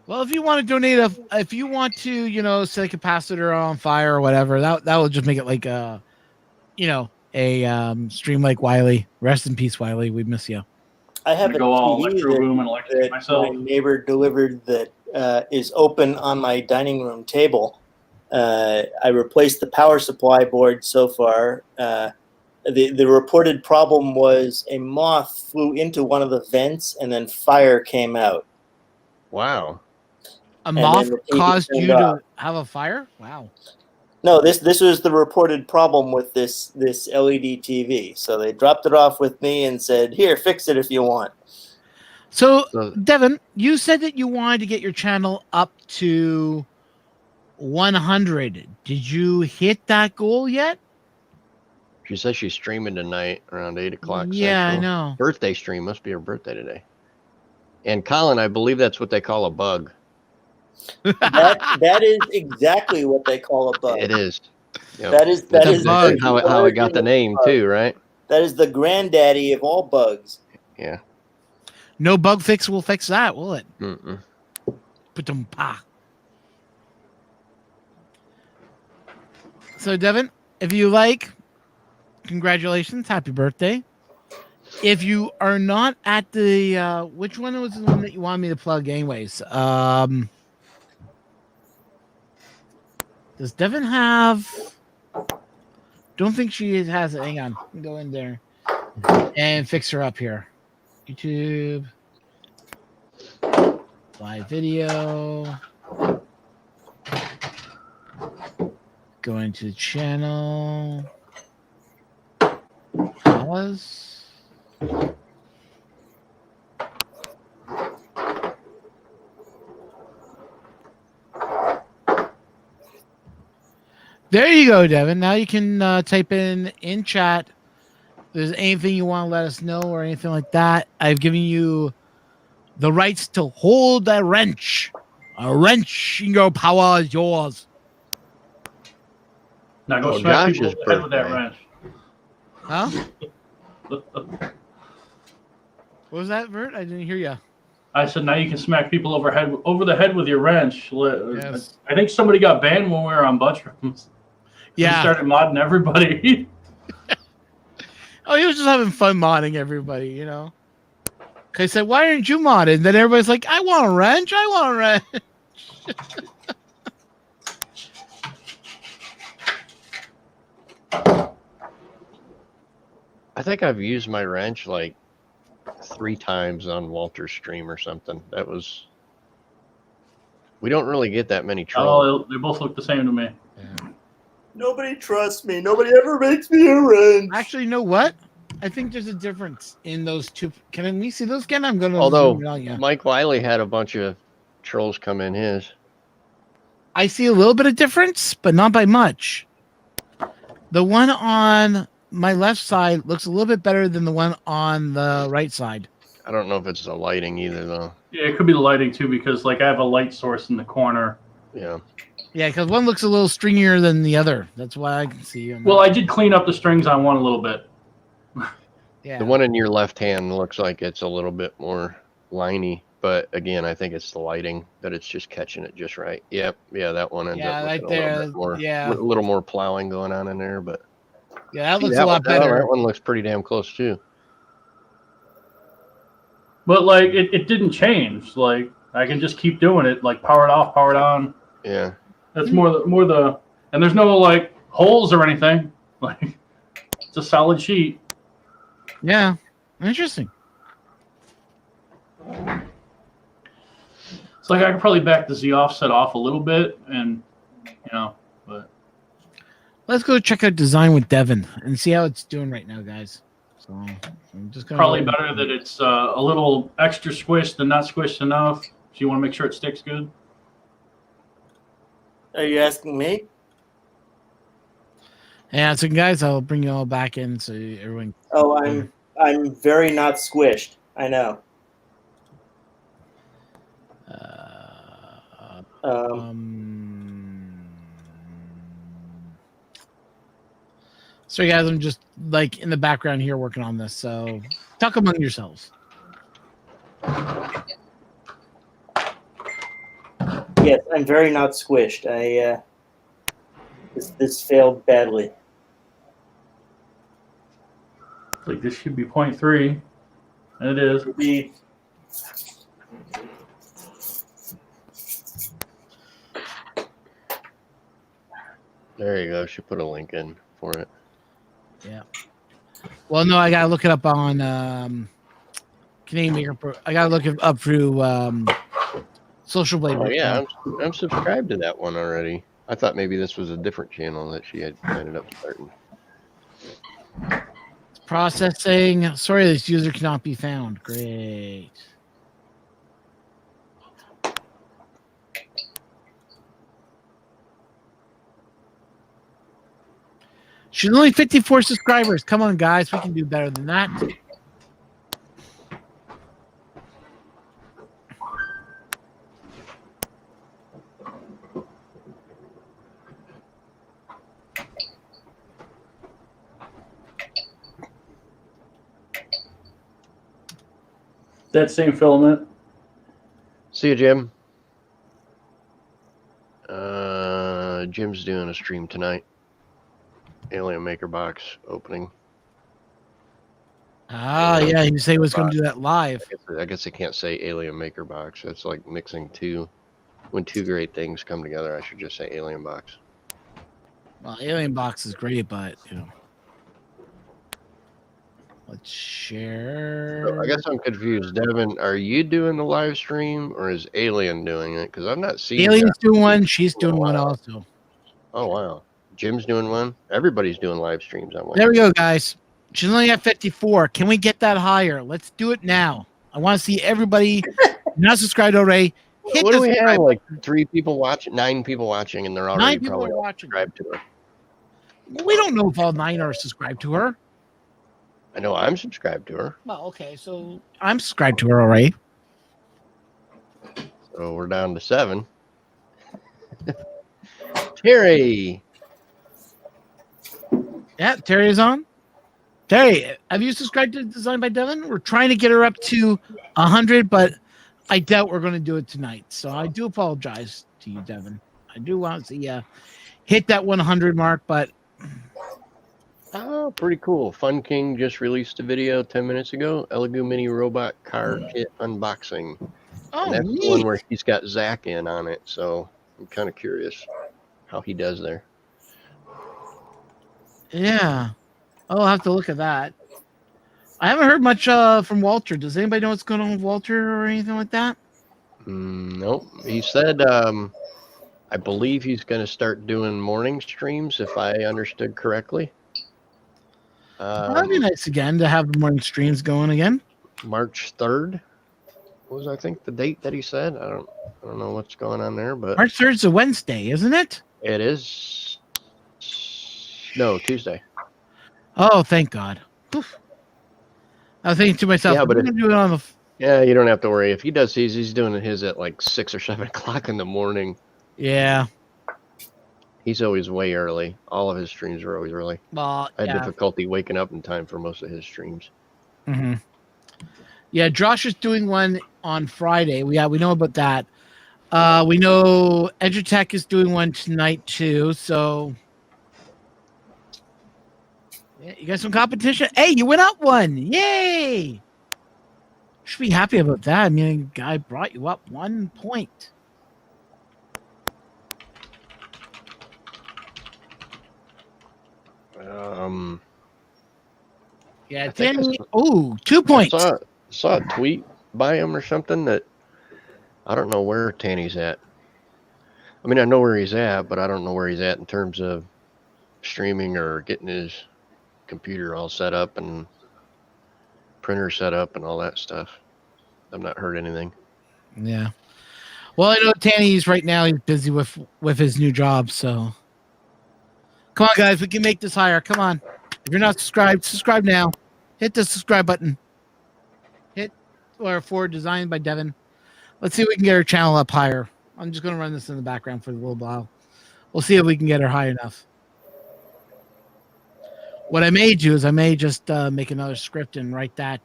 Speaker 2: well, if you want to donate if you want to, you know, set a capacitor on fire or whatever, that will just make it like a, you know, a stream like Wiley. Rest in peace, Wiley. We miss you.
Speaker 4: I have a TV that my neighbor delivered that is open on my dining room table. I replaced the power supply board so far. The reported problem was a moth flew into one of the vents and then fire came out.
Speaker 5: Wow.
Speaker 2: A moth caused you to have a fire? Wow.
Speaker 4: No, this was the reported problem with this LED TV. So they dropped it off with me and said, "Here, fix it if you want."
Speaker 2: So, Devin, you said that you wanted to get your channel up to 100. Did you hit that goal yet?
Speaker 5: She says she's streaming tonight around 8 o'clock.
Speaker 2: Yeah,
Speaker 5: Central.
Speaker 2: I know.
Speaker 5: Birthday stream. Must be her birthday today. And Colin, I believe that's what they call a bug.
Speaker 4: That is exactly what they call a bug.
Speaker 5: It is. Yep.
Speaker 4: That is
Speaker 5: how it got the name too, right?
Speaker 4: That is the granddaddy of all bugs.
Speaker 5: Yeah.
Speaker 2: No bug fix will fix that, will it?
Speaker 5: Mm-mm.
Speaker 2: Put them pa. So, Devin, if you like, congratulations, happy birthday. If you are not at the, which one was the one that you wanted me to plug, anyways? Does Devin have? Don't think she has it. Hang on, go in there and fix her up here. YouTube, live video. Go into the channel. Pause. There you go, Devin. Now you can type in chat. If there's anything you want to let us know or anything like that. I've given you the rights to hold a wrench. A wrench in your power is yours.
Speaker 3: Now go
Speaker 5: Oh,
Speaker 3: smack
Speaker 5: Josh's
Speaker 3: people over the head with that
Speaker 5: birthday.
Speaker 3: wrench.
Speaker 2: Huh? What was that, Vert? I didn't hear you.
Speaker 3: I said now you can smack people over the head with your wrench.
Speaker 2: Yes.
Speaker 3: I think somebody got banned when we were on Buttrums. He
Speaker 2: Yeah.
Speaker 3: started modding everybody.
Speaker 2: Oh, he was just having fun modding everybody, you know. I said, "Why aren't you modded?" And then everybody's like, "I want a wrench. I want a wrench."
Speaker 5: I think I've used my wrench like 3 times on Walter's stream or something. That was. We don't really get that many trolls.
Speaker 3: Oh, they both look the same to me.
Speaker 2: Yeah.
Speaker 4: Nobody trusts me. Nobody ever makes me a wrench.
Speaker 2: Actually, you know what? I think there's a difference in those two. Can we see those again? I'm going to
Speaker 5: Although
Speaker 2: zoom in on you.
Speaker 5: Mike Wiley had a bunch of trolls come in his.
Speaker 2: I see a little bit of difference, but not by much. The one on my left side looks a little bit better than the one on the right side.
Speaker 5: I don't know if it's the lighting either, though.
Speaker 3: Yeah, it could be the lighting too, because like I have a light source in the corner.
Speaker 5: Yeah.
Speaker 2: Yeah, because one looks a little stringier than the other. That's why I can see.
Speaker 3: Well, I did clean up the strings on one a little bit.
Speaker 2: Yeah.
Speaker 5: The one in your left hand looks like it's a little bit more liney, but again, I think it's the lighting that it's just catching it just right. Yep, yeah, that one ends
Speaker 2: Yeah,
Speaker 5: up
Speaker 2: right
Speaker 5: looking a little
Speaker 2: there.
Speaker 5: bit more,
Speaker 2: Yeah.
Speaker 5: a little more plowing going on in there, but
Speaker 2: Yeah, that
Speaker 5: see,
Speaker 2: looks a lot
Speaker 5: one,
Speaker 2: better.
Speaker 5: That one looks pretty damn close too.
Speaker 3: But like it didn't change. Like I can just keep doing it. Like power it off, power it on.
Speaker 5: Yeah,
Speaker 3: That's more the and there's no like holes or anything. Like it's a solid sheet.
Speaker 2: Yeah, interesting.
Speaker 3: It's like I could probably back the Z offset off a little bit, and but
Speaker 2: Let's go check out design with Devin and see how it's doing right now, guys. So I'm just gonna
Speaker 3: probably better that it's a little extra squished than not squished enough. So you want to make sure it sticks good.
Speaker 4: Are you asking me?
Speaker 2: Yeah, so guys, I'll bring you all back in so everyone.
Speaker 4: Oh, I'm very not squished. I know.
Speaker 2: So guys, I'm just like in the background here working on this. So talk among yourselves.
Speaker 4: Yes, I'm very not squished. This failed badly.
Speaker 3: Like this should be 0.3, and it is.
Speaker 5: there you go. She put a link in for it.
Speaker 2: Yeah. Well, no, I gotta look it up on Canadian Maker Pro. I gotta look it up through Social Blade.
Speaker 5: Oh yeah, I'm subscribed to that one already. I thought maybe this was a different channel that she had ended up starting.
Speaker 2: Processing. Sorry, this user cannot be found. Great. She's only 54 subscribers. Come on, guys. We can do better than that.
Speaker 3: That same filament.
Speaker 5: See you, Jim. Jim's doing a stream tonight. Alien Maker Box opening.
Speaker 2: Ah, yeah, you say he was going to do that live.
Speaker 5: I guess I can't say Alien Maker Box. It's like mixing two. When two great things come together, I should just say Alien Box.
Speaker 2: Well, Alien Box is great, but you know. Let's share.
Speaker 5: So I guess I'm confused. Devin, are you doing the live stream or is Alien doing it? Because I'm not seeing
Speaker 2: Alien's
Speaker 5: that.
Speaker 2: doing one. She's doing one also.
Speaker 5: Oh, wow. Jim's doing one. Everybody's doing live streams.
Speaker 2: There we go, guys. She's only at 54. Can we get that higher? Let's do it now. I want to see everybody not subscribed already. Hit
Speaker 5: What
Speaker 2: the
Speaker 5: do we have?
Speaker 2: subscribe
Speaker 5: Like 3 people watching, 9 people watching, and they're already
Speaker 2: 9 people
Speaker 5: probably
Speaker 2: are
Speaker 5: all
Speaker 2: watching.
Speaker 5: subscribed to her.
Speaker 2: We don't know if all 9 are subscribed to her.
Speaker 5: I know I'm subscribed to her.
Speaker 2: Well, okay, so I'm subscribed to her already.
Speaker 5: So we're down to 7. Terry.
Speaker 2: Yeah, Terry is on. Terry, have you subscribed to Design by Devin? We're trying to get her up to 100, but I doubt we're going to do it tonight. So I do apologize to you, Devin. I do want to see hit that 100 mark, but
Speaker 5: Oh, pretty cool. Fun King just released a video 10 minutes ago. Elegoo Mini Robot Car Kit unboxing.
Speaker 2: oh,
Speaker 5: And that's the
Speaker 2: neat.
Speaker 5: one where he's got Zach in on it. So I'm kind of curious how he does there.
Speaker 2: Yeah. I'll have to look at that. I haven't heard much from Walter. Does anybody know what's going on with Walter or anything like that?
Speaker 5: Nope. He said, I believe he's going to start doing morning streams, if I understood correctly.
Speaker 2: That'd be nice again to have the morning streams going again.
Speaker 5: March 3rd was, I think, the date that he said. I don't know what's going on there, but
Speaker 2: March 3rd is a Wednesday, isn't it?
Speaker 5: it is. No, Tuesday.
Speaker 2: Oh, thank God. Oof. I was thinking to myself,
Speaker 5: Yeah, but
Speaker 2: I'm going to do it on the.
Speaker 5: Yeah, you don't have to worry. If he does his, he's doing his at like 6 or 7 o'clock in the morning.
Speaker 2: Yeah.
Speaker 5: He's always way early. All of his streams are always early.
Speaker 2: Well,
Speaker 5: I had
Speaker 2: yeah.
Speaker 5: difficulty waking up in time for most of his streams.
Speaker 2: Mm-hmm. Yeah, Josh is doing one on Friday. We know about that. We know Edutech is doing one tonight too. So yeah, you got some competition. Hey, you went up one! Yay! Should be happy about that. I mean, guy brought you up 1 point. Yeah, Danny. Oh, 2 points.
Speaker 5: I saw a tweet by him or something that I don't know where Tanny's at. I mean, I know where he's at, but I don't know where he's at in terms of streaming or getting his computer all set up and printer set up and all that stuff. I've not heard anything.
Speaker 2: Yeah. Well, I know Tanny's right now. He's busy with his new job. So, come on, guys, we can make this higher. Come on. If you're not subscribed, subscribe now. Hit the subscribe button. Hit or for Designed by Devin. Let's see if we can get her channel up higher. I'm just going to run this in the background for a little while. We'll see if we can get her high enough. What I may do is I may just make another script and write that.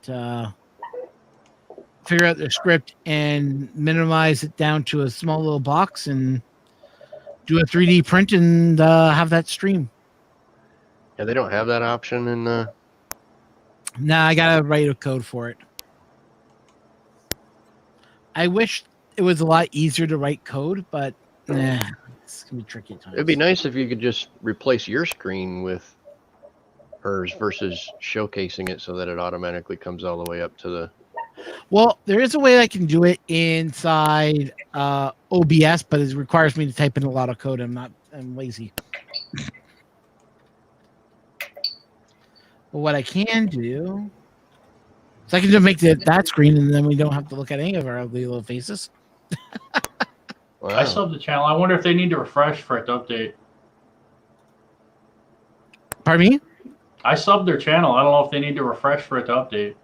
Speaker 2: Figure out the script and minimize it down to a small little box and do a 3D print and have that stream.
Speaker 5: Yeah, they don't have that option in the.
Speaker 2: Nah, I gotta write a code for it. I wish it was a lot easier to write code, but nah, it's gonna be tricky at times.
Speaker 5: It'd be nice if you could just replace your screen with hers versus showcasing it so that it automatically comes all the way up to the.
Speaker 2: Well, there is a way I can do it inside OBS, but it requires me to type in a lot of code. I'm lazy. But what I can do is I can just make that screen, and then we don't have to look at any of our ugly little faces.
Speaker 5: Wow.
Speaker 3: I subbed the channel. I wonder if they need to refresh for it to update.
Speaker 2: Pardon me?
Speaker 3: I subbed their channel. I don't know if they need to refresh for it to update.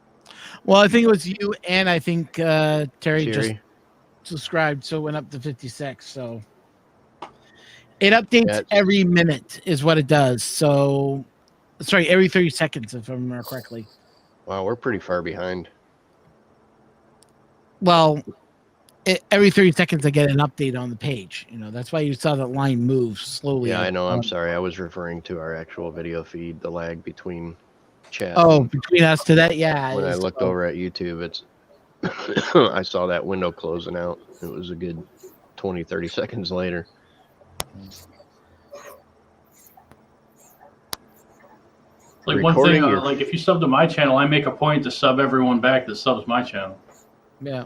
Speaker 2: Well, I think it was you, and I think Terry
Speaker 5: Siri.
Speaker 2: just subscribed, so it went up to 56. So it updates every minute is what it does. So, sorry, every 30 seconds, if I remember correctly.
Speaker 5: Wow, we're pretty far behind.
Speaker 2: Well, every 30 seconds I get an update on the page. That's why you saw that line move slowly.
Speaker 5: Yeah, I know. I'm sorry. I was referring to our actual video feed, the lag between chat.
Speaker 2: Between us to that, yeah.
Speaker 5: When I looked over at YouTube, it's I saw that window closing out. It was a good 20, 30 seconds later.
Speaker 3: Like one thing, like if you sub to my channel, I make a point to sub everyone back that subs my channel.
Speaker 2: Yeah.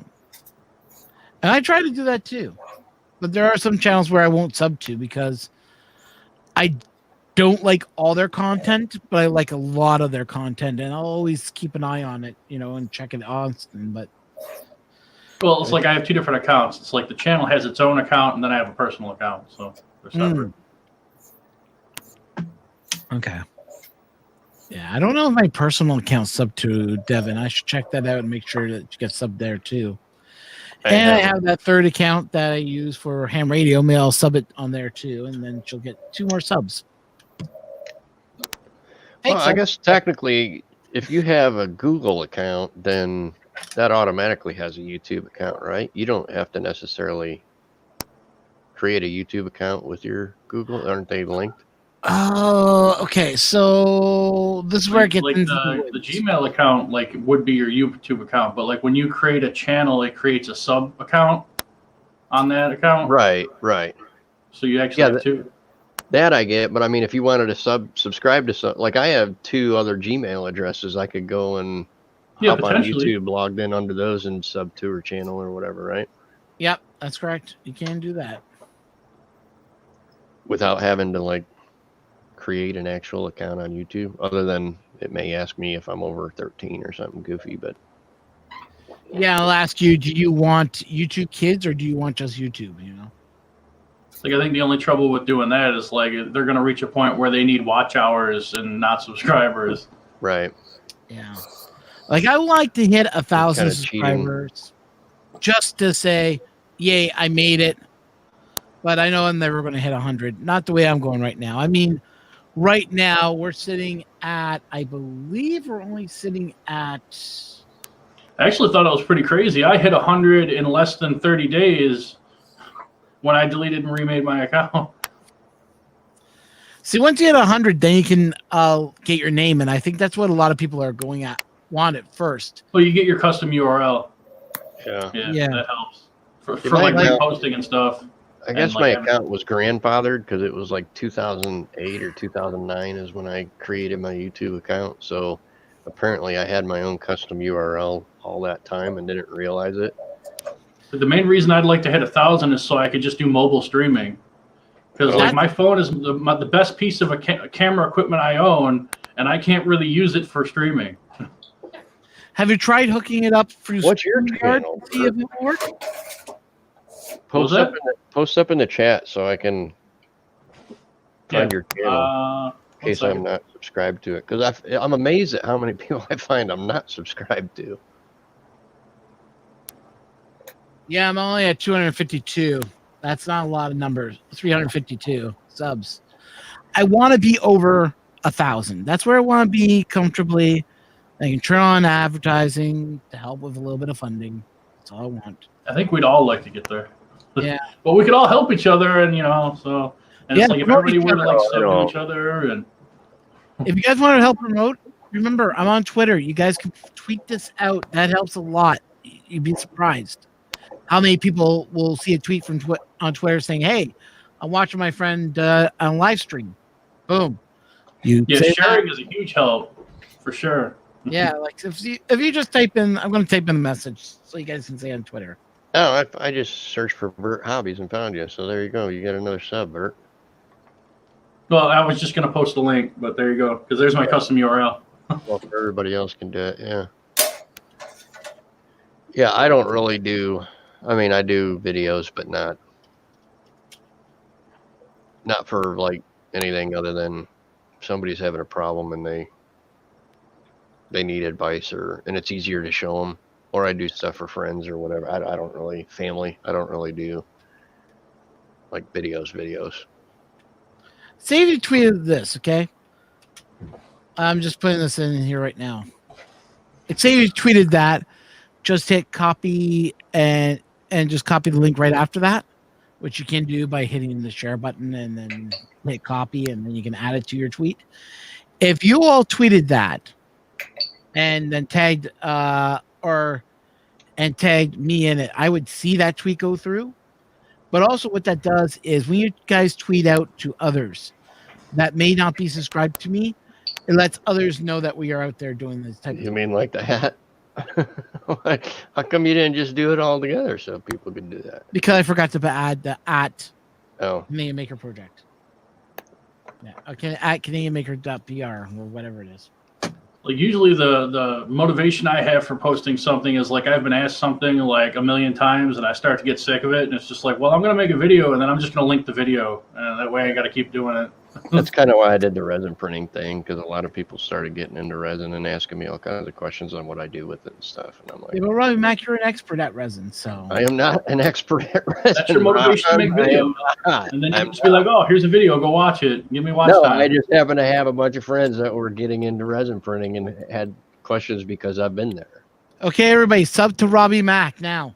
Speaker 2: And I try to do that too. But there are some channels where I won't sub to because I don't like all their content, but I like a lot of their content, and I'll always keep an eye on it, and check it often. But
Speaker 3: well, it's like I have two different accounts. It's like the channel has its own account, and then I have a personal account, so they're separate.
Speaker 2: Okay. Yeah, I don't know if my personal account's sub to Devin. I should check that out and make sure that you get sub there too. I have that third account that I use for ham radio. Maybe I'll sub it on there too, and then she'll get 2 more subs.
Speaker 5: Well, I guess technically, if you have a Google account, then that automatically has a YouTube account, right? You don't have to necessarily create a YouTube account with your Google. Aren't they linked?
Speaker 2: Oh, okay. So this is where it gets
Speaker 3: like
Speaker 2: into
Speaker 3: the Gmail account, like would be your YouTube account, but like when you create a channel, it creates a sub account on that account.
Speaker 5: Right.
Speaker 3: So you actually have 2.
Speaker 5: That I get, but I mean, if you wanted to subscribe to some, like I have 2 other Gmail addresses, I could go and hop on YouTube, logged in under those, and sub to her channel or whatever, right?
Speaker 2: Yep, that's correct. You can do that
Speaker 5: without having to like create an actual account on YouTube. Other than it may ask me if I'm over 13 or something goofy, but
Speaker 2: yeah, I'll ask you: do you want YouTube Kids or do you want just YouTube?
Speaker 3: Like I think the only trouble with doing that is like they're going to reach a point where they need watch hours and not subscribers.
Speaker 5: Right.
Speaker 2: Yeah. Like I would like to hit 1,000 subscribers just to say, "Yay, I made it." But I know I'm never going to hit 100. Not the way I'm going right now. I mean, right now we're sitting at, I believe we're only sitting at.
Speaker 3: I actually thought it was pretty crazy. I hit 100 in less than 30 days. When I deleted and remade my account.
Speaker 2: See, once you hit 100, then you can get your name, and I think that's what a lot of people are want it first.
Speaker 3: Well, you get your custom URL.
Speaker 5: Yeah,
Speaker 3: that helps for like reposting and stuff.
Speaker 5: I guess my account was grandfathered because it was like 2008 or 2009 is when I created my YouTube account. So apparently I had my own custom URL all that time and didn't realize it.
Speaker 3: The main reason I'd like to hit 1,000 is so I could just do mobile streaming. Because like my phone is the best piece of camera equipment I own, and I can't really use it for streaming.
Speaker 2: Have you tried hooking it up through?
Speaker 5: What's your channel?
Speaker 2: See if it works?
Speaker 5: Post up in the chat so I can find your channel in case I'm not subscribed to it. Because I'm amazed at how many people I find I'm not subscribed to.
Speaker 2: Yeah, I'm only at 252. That's not a lot of numbers. 352 subs. I want to be over 1,000. That's where I want to be comfortably. I can turn on advertising to help with a little bit of funding. That's all I want.
Speaker 3: I think we'd all like to get there.
Speaker 2: Yeah.
Speaker 3: But we could all help each other, and so it's like if everybody were to like sub to each other, and
Speaker 2: if you guys want to help promote, remember I'm on Twitter. You guys can tweet this out. That helps a lot. You'd be surprised how many people will see a tweet from on Twitter saying, "Hey, I'm watching my friend on live stream." Boom.
Speaker 3: Sharing is a huge help for sure.
Speaker 2: Yeah, like if you just type in, I'm going to type in a message so you guys can say on Twitter.
Speaker 5: Oh, I just searched for Bert Hobbies and found you. So there you go. You got another sub, Bert.
Speaker 3: Well, I was just going to post a link, but there you go. Because there's my custom URL.
Speaker 5: Well, everybody else can do it. Yeah. Yeah, I don't really do. I mean, I do videos, but not for like anything other than somebody's having a problem and they need advice, and it's easier to show them. Or I do stuff for friends or whatever. I don't really family. I don't really do like videos.
Speaker 2: Say you tweeted this, okay? I'm just putting this in here right now. Say you tweeted that. Just hit copy and and just copy the link right after that, which you can do by hitting the share button and then hit copy, and then you can add it to your tweet. If you all tweeted that and then tagged tagged me in it, I would see that tweet go through. But also what that does is when you guys tweet out to others that may not be subscribed to me, it lets others know that we are out there doing this type of
Speaker 5: You
Speaker 2: stuff.
Speaker 5: mean like the hat? How come you didn't just do it all together so people could do that?
Speaker 2: Because I forgot to add the at
Speaker 5: Oh,
Speaker 2: Canadian Maker Project. Yeah, okay, at CanadianMaker.pr or whatever it is.
Speaker 3: Like usually the motivation I have for posting something is like I've been asked something like a million times and I start to get sick of it, and it's just like, well, I'm gonna make a video and then I'm just gonna link the video, and that way I got to keep doing it.
Speaker 5: that's kind of why I did the resin printing thing, because a lot of people started getting into resin and asking me all kinds of questions on what I do with it and stuff. And I'm like,
Speaker 2: Yeah, but Robbie Mac, you're an expert at resin, so
Speaker 5: I am not an expert at resin.
Speaker 3: That's your motivation to make
Speaker 5: Ron. I
Speaker 3: videos.
Speaker 5: am not.
Speaker 3: And then you
Speaker 5: I'm
Speaker 3: can just be like, oh, here's a video, go watch it, give me watch
Speaker 5: No,
Speaker 3: time.
Speaker 5: I just happen to have a bunch of friends that were getting into resin printing and had questions because I've been there.
Speaker 2: okay, everybody, sub to Robbie Mac now.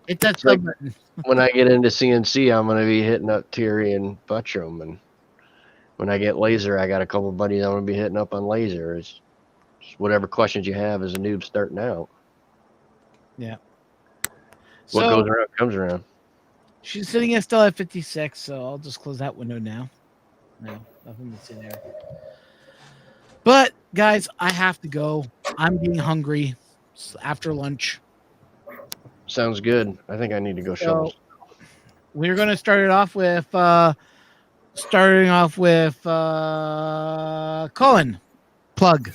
Speaker 2: Hit that
Speaker 5: It's like-
Speaker 2: sub button.
Speaker 5: When I get into CNC, I'm going to be hitting up Thierry and Buttram. And when I get laser, I got a couple buddies I'm going to be hitting up on laser. It's just whatever questions you have as a noob starting out. What
Speaker 2: So
Speaker 5: goes around comes around.
Speaker 2: she's sitting still at 56, so I'll just close that window now. No, nothing to see there. But guys, I have to go. I'm getting hungry. It's after lunch.
Speaker 5: Sounds good. I think I need to go shovel.
Speaker 2: So we're going to start it off with Colin. Plug.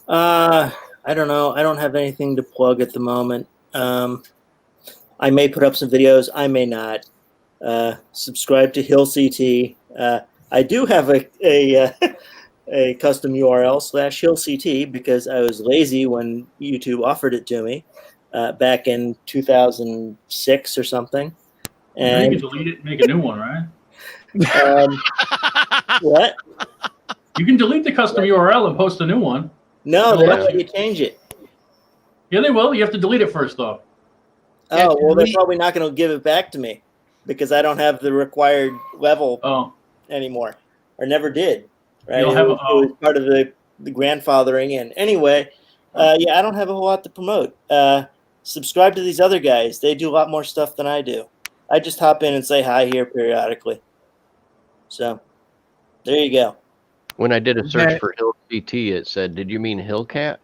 Speaker 4: I don't know. I don't have anything to plug at the moment. I may put up some videos. I may not. Subscribe to Hill CT. I do have a custom URL /Hill CT because I was lazy when YouTube offered it to me back in 2006 or something.
Speaker 3: You
Speaker 4: And
Speaker 3: can delete it and make a new one, right?
Speaker 4: what?
Speaker 3: You can delete the custom URL and post a new one.
Speaker 4: No, they
Speaker 5: Yeah.
Speaker 4: don't let you change it.
Speaker 3: Yeah, they will. You have to delete it first, though.
Speaker 2: Yeah,
Speaker 4: Oh, well, they're
Speaker 2: delete-
Speaker 4: probably not going to give it back to me because I don't have the required level
Speaker 3: Oh,
Speaker 4: anymore, or never did. Right?
Speaker 3: You don't
Speaker 4: It
Speaker 3: have
Speaker 4: was, it was part of the grandfathering. And anyway, yeah, I don't have a whole lot to promote. Subscribe to these other guys. They do a lot more stuff than I do. I just hop in and say hi here periodically. So there you go.
Speaker 5: When I did a search
Speaker 2: Okay.
Speaker 5: for Hill CT, it said, "Did you mean Hillcat?"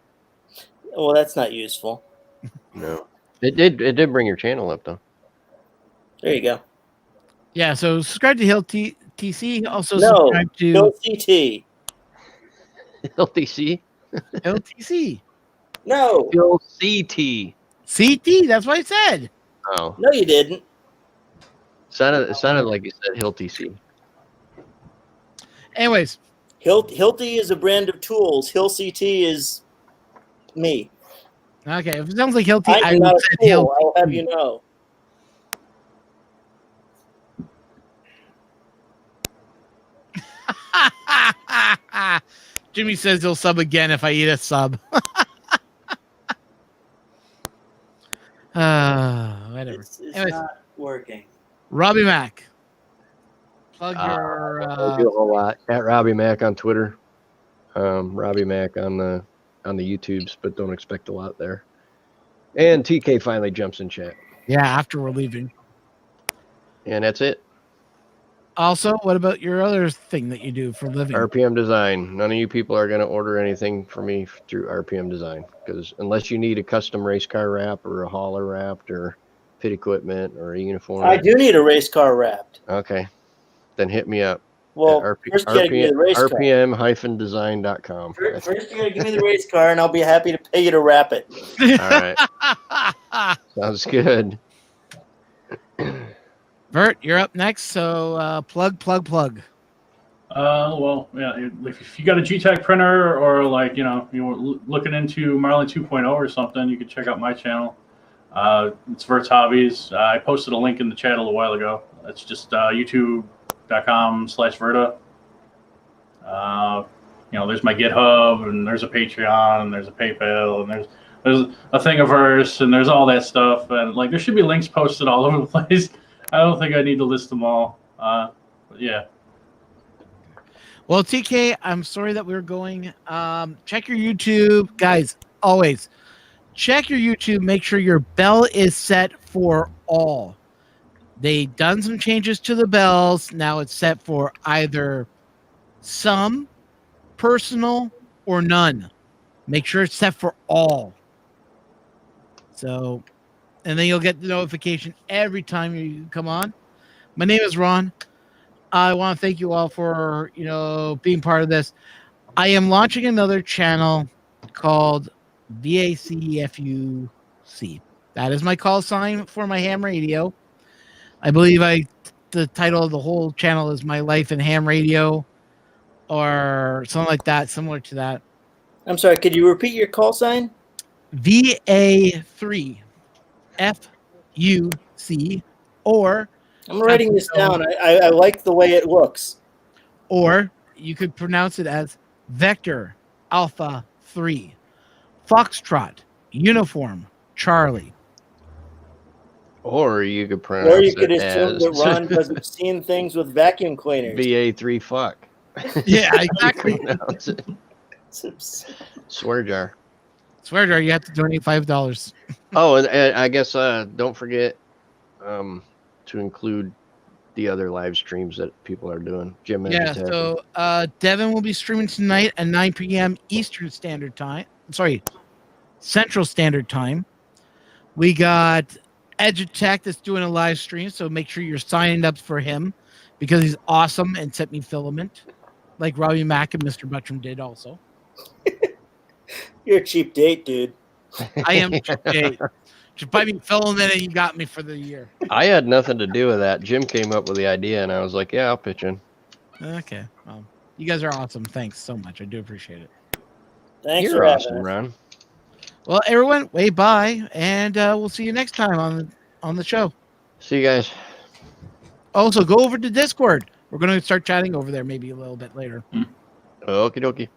Speaker 4: Well, that's not useful.
Speaker 5: No. It did bring your channel up though.
Speaker 4: There you go.
Speaker 2: Yeah, so subscribe to Hill TC. Also
Speaker 4: No,
Speaker 2: subscribe to
Speaker 4: Hill CT.
Speaker 5: Hill TC?
Speaker 2: LTC.
Speaker 4: No,
Speaker 5: Hill CT.
Speaker 2: CT, that's what I said.
Speaker 5: Oh.
Speaker 4: no, you didn't.
Speaker 5: It sounded like you said Hill TC.
Speaker 2: Anyways,
Speaker 4: Hilti is a brand of tools. Hill CT is me.
Speaker 2: okay, if it sounds like Hill T, I
Speaker 4: I'm
Speaker 2: would
Speaker 4: not a
Speaker 2: say
Speaker 4: tool.
Speaker 2: Hill.
Speaker 4: I'll have you know.
Speaker 2: Jimmy says he'll sub again if I eat a sub. Whatever.
Speaker 4: It's
Speaker 2: Anyways.
Speaker 4: not working.
Speaker 2: Robbie Mac. Plug your.
Speaker 5: I do a whole lot. At Robbie Mac on Twitter. Robbie Mac on the YouTubes, but don't expect a lot there. And TK finally jumps in chat.
Speaker 2: Yeah, after we're leaving.
Speaker 5: And that's it.
Speaker 2: Also, what about your other thing that you do for a living?
Speaker 5: RPM Design. None of you people are going to order anything for me through RPM Design, because unless you need a custom race car wrap or a hauler wrapped or pit equipment or a uniform.
Speaker 4: I do need a race car wrapped.
Speaker 5: Okay. Then hit me up.
Speaker 4: Well,
Speaker 5: at
Speaker 4: first you gotta give me the race car.
Speaker 5: RPM-design.com.
Speaker 4: First you gotta give me the race car, and I'll be happy to pay you to wrap it.
Speaker 5: All right. Sounds good.
Speaker 2: Bert, you're up next. So plug.
Speaker 3: well, yeah. If you got a G-Tech printer, or like you're looking into Marlin 2.0 or something, you can check out my channel. It's Vert's Hobbies. I posted a link in the chat a little while ago. It's just youtube.com/Verta. There's my GitHub, and there's a Patreon, and there's a PayPal, and there's there's a Thingiverse, and there's all that stuff, and like there should be links posted all over the place. I don't think I need to list them all. But yeah.
Speaker 2: Well, TK, I'm sorry that we're going. Check your YouTube, guys. Always check your YouTube. Make sure your bell is set for all. They done some changes to the bells. Now it's set for either some, personal, or none. Make sure it's set for all. So, and then you'll get the notification every time you come on. My name is Ron. I want to thank you all for, being part of this. I am launching another channel called VACFUC. That is my call sign for my ham radio. I believe the title of the whole channel is My Life in Ham Radio or something like that, similar to that.
Speaker 4: I'm sorry, could you repeat your call sign?
Speaker 2: VA3 FUC, or
Speaker 4: I'm writing this down. I like the way it looks.
Speaker 2: Or you could pronounce it as Vector Alpha 3 Foxtrot Uniform Charlie.
Speaker 5: Or you could pronounce
Speaker 4: Or you could
Speaker 5: it
Speaker 4: assume
Speaker 5: as
Speaker 4: that Ron does obscene things with vacuum cleaners.
Speaker 5: VA3 fuck.
Speaker 2: Yeah, exactly.
Speaker 5: Swear jar.
Speaker 2: Swear jar, you have to donate $5.
Speaker 5: Oh, and I guess don't forget to include the other live streams that people are doing. Jim,
Speaker 2: Yeah, so Devin will be streaming tonight at 9 p.m. Eastern Standard Time. Sorry, Central Standard Time. We got Edutech that's doing a live stream, so make sure you're signing up for him because he's awesome and sent me Filament, like Robbie Mack and Mr. Buttram did also.
Speaker 4: You're a cheap date, dude.
Speaker 2: I am cheap date. Just buy me Filament and you got me for the year.
Speaker 5: I had nothing to do with that. Jim came up with the idea, and I was like, yeah, I'll pitch in.
Speaker 2: Okay. Well, you guys are awesome. Thanks so much. I do appreciate it.
Speaker 4: Thanks
Speaker 5: You're
Speaker 4: for
Speaker 5: awesome,
Speaker 4: having us.
Speaker 5: Ron.
Speaker 2: Well, everyone, wave bye, and we'll see you next time on the show.
Speaker 5: See you guys.
Speaker 2: Also, go over to Discord. We're going to start chatting over there maybe a little bit later.
Speaker 5: Okie dokie.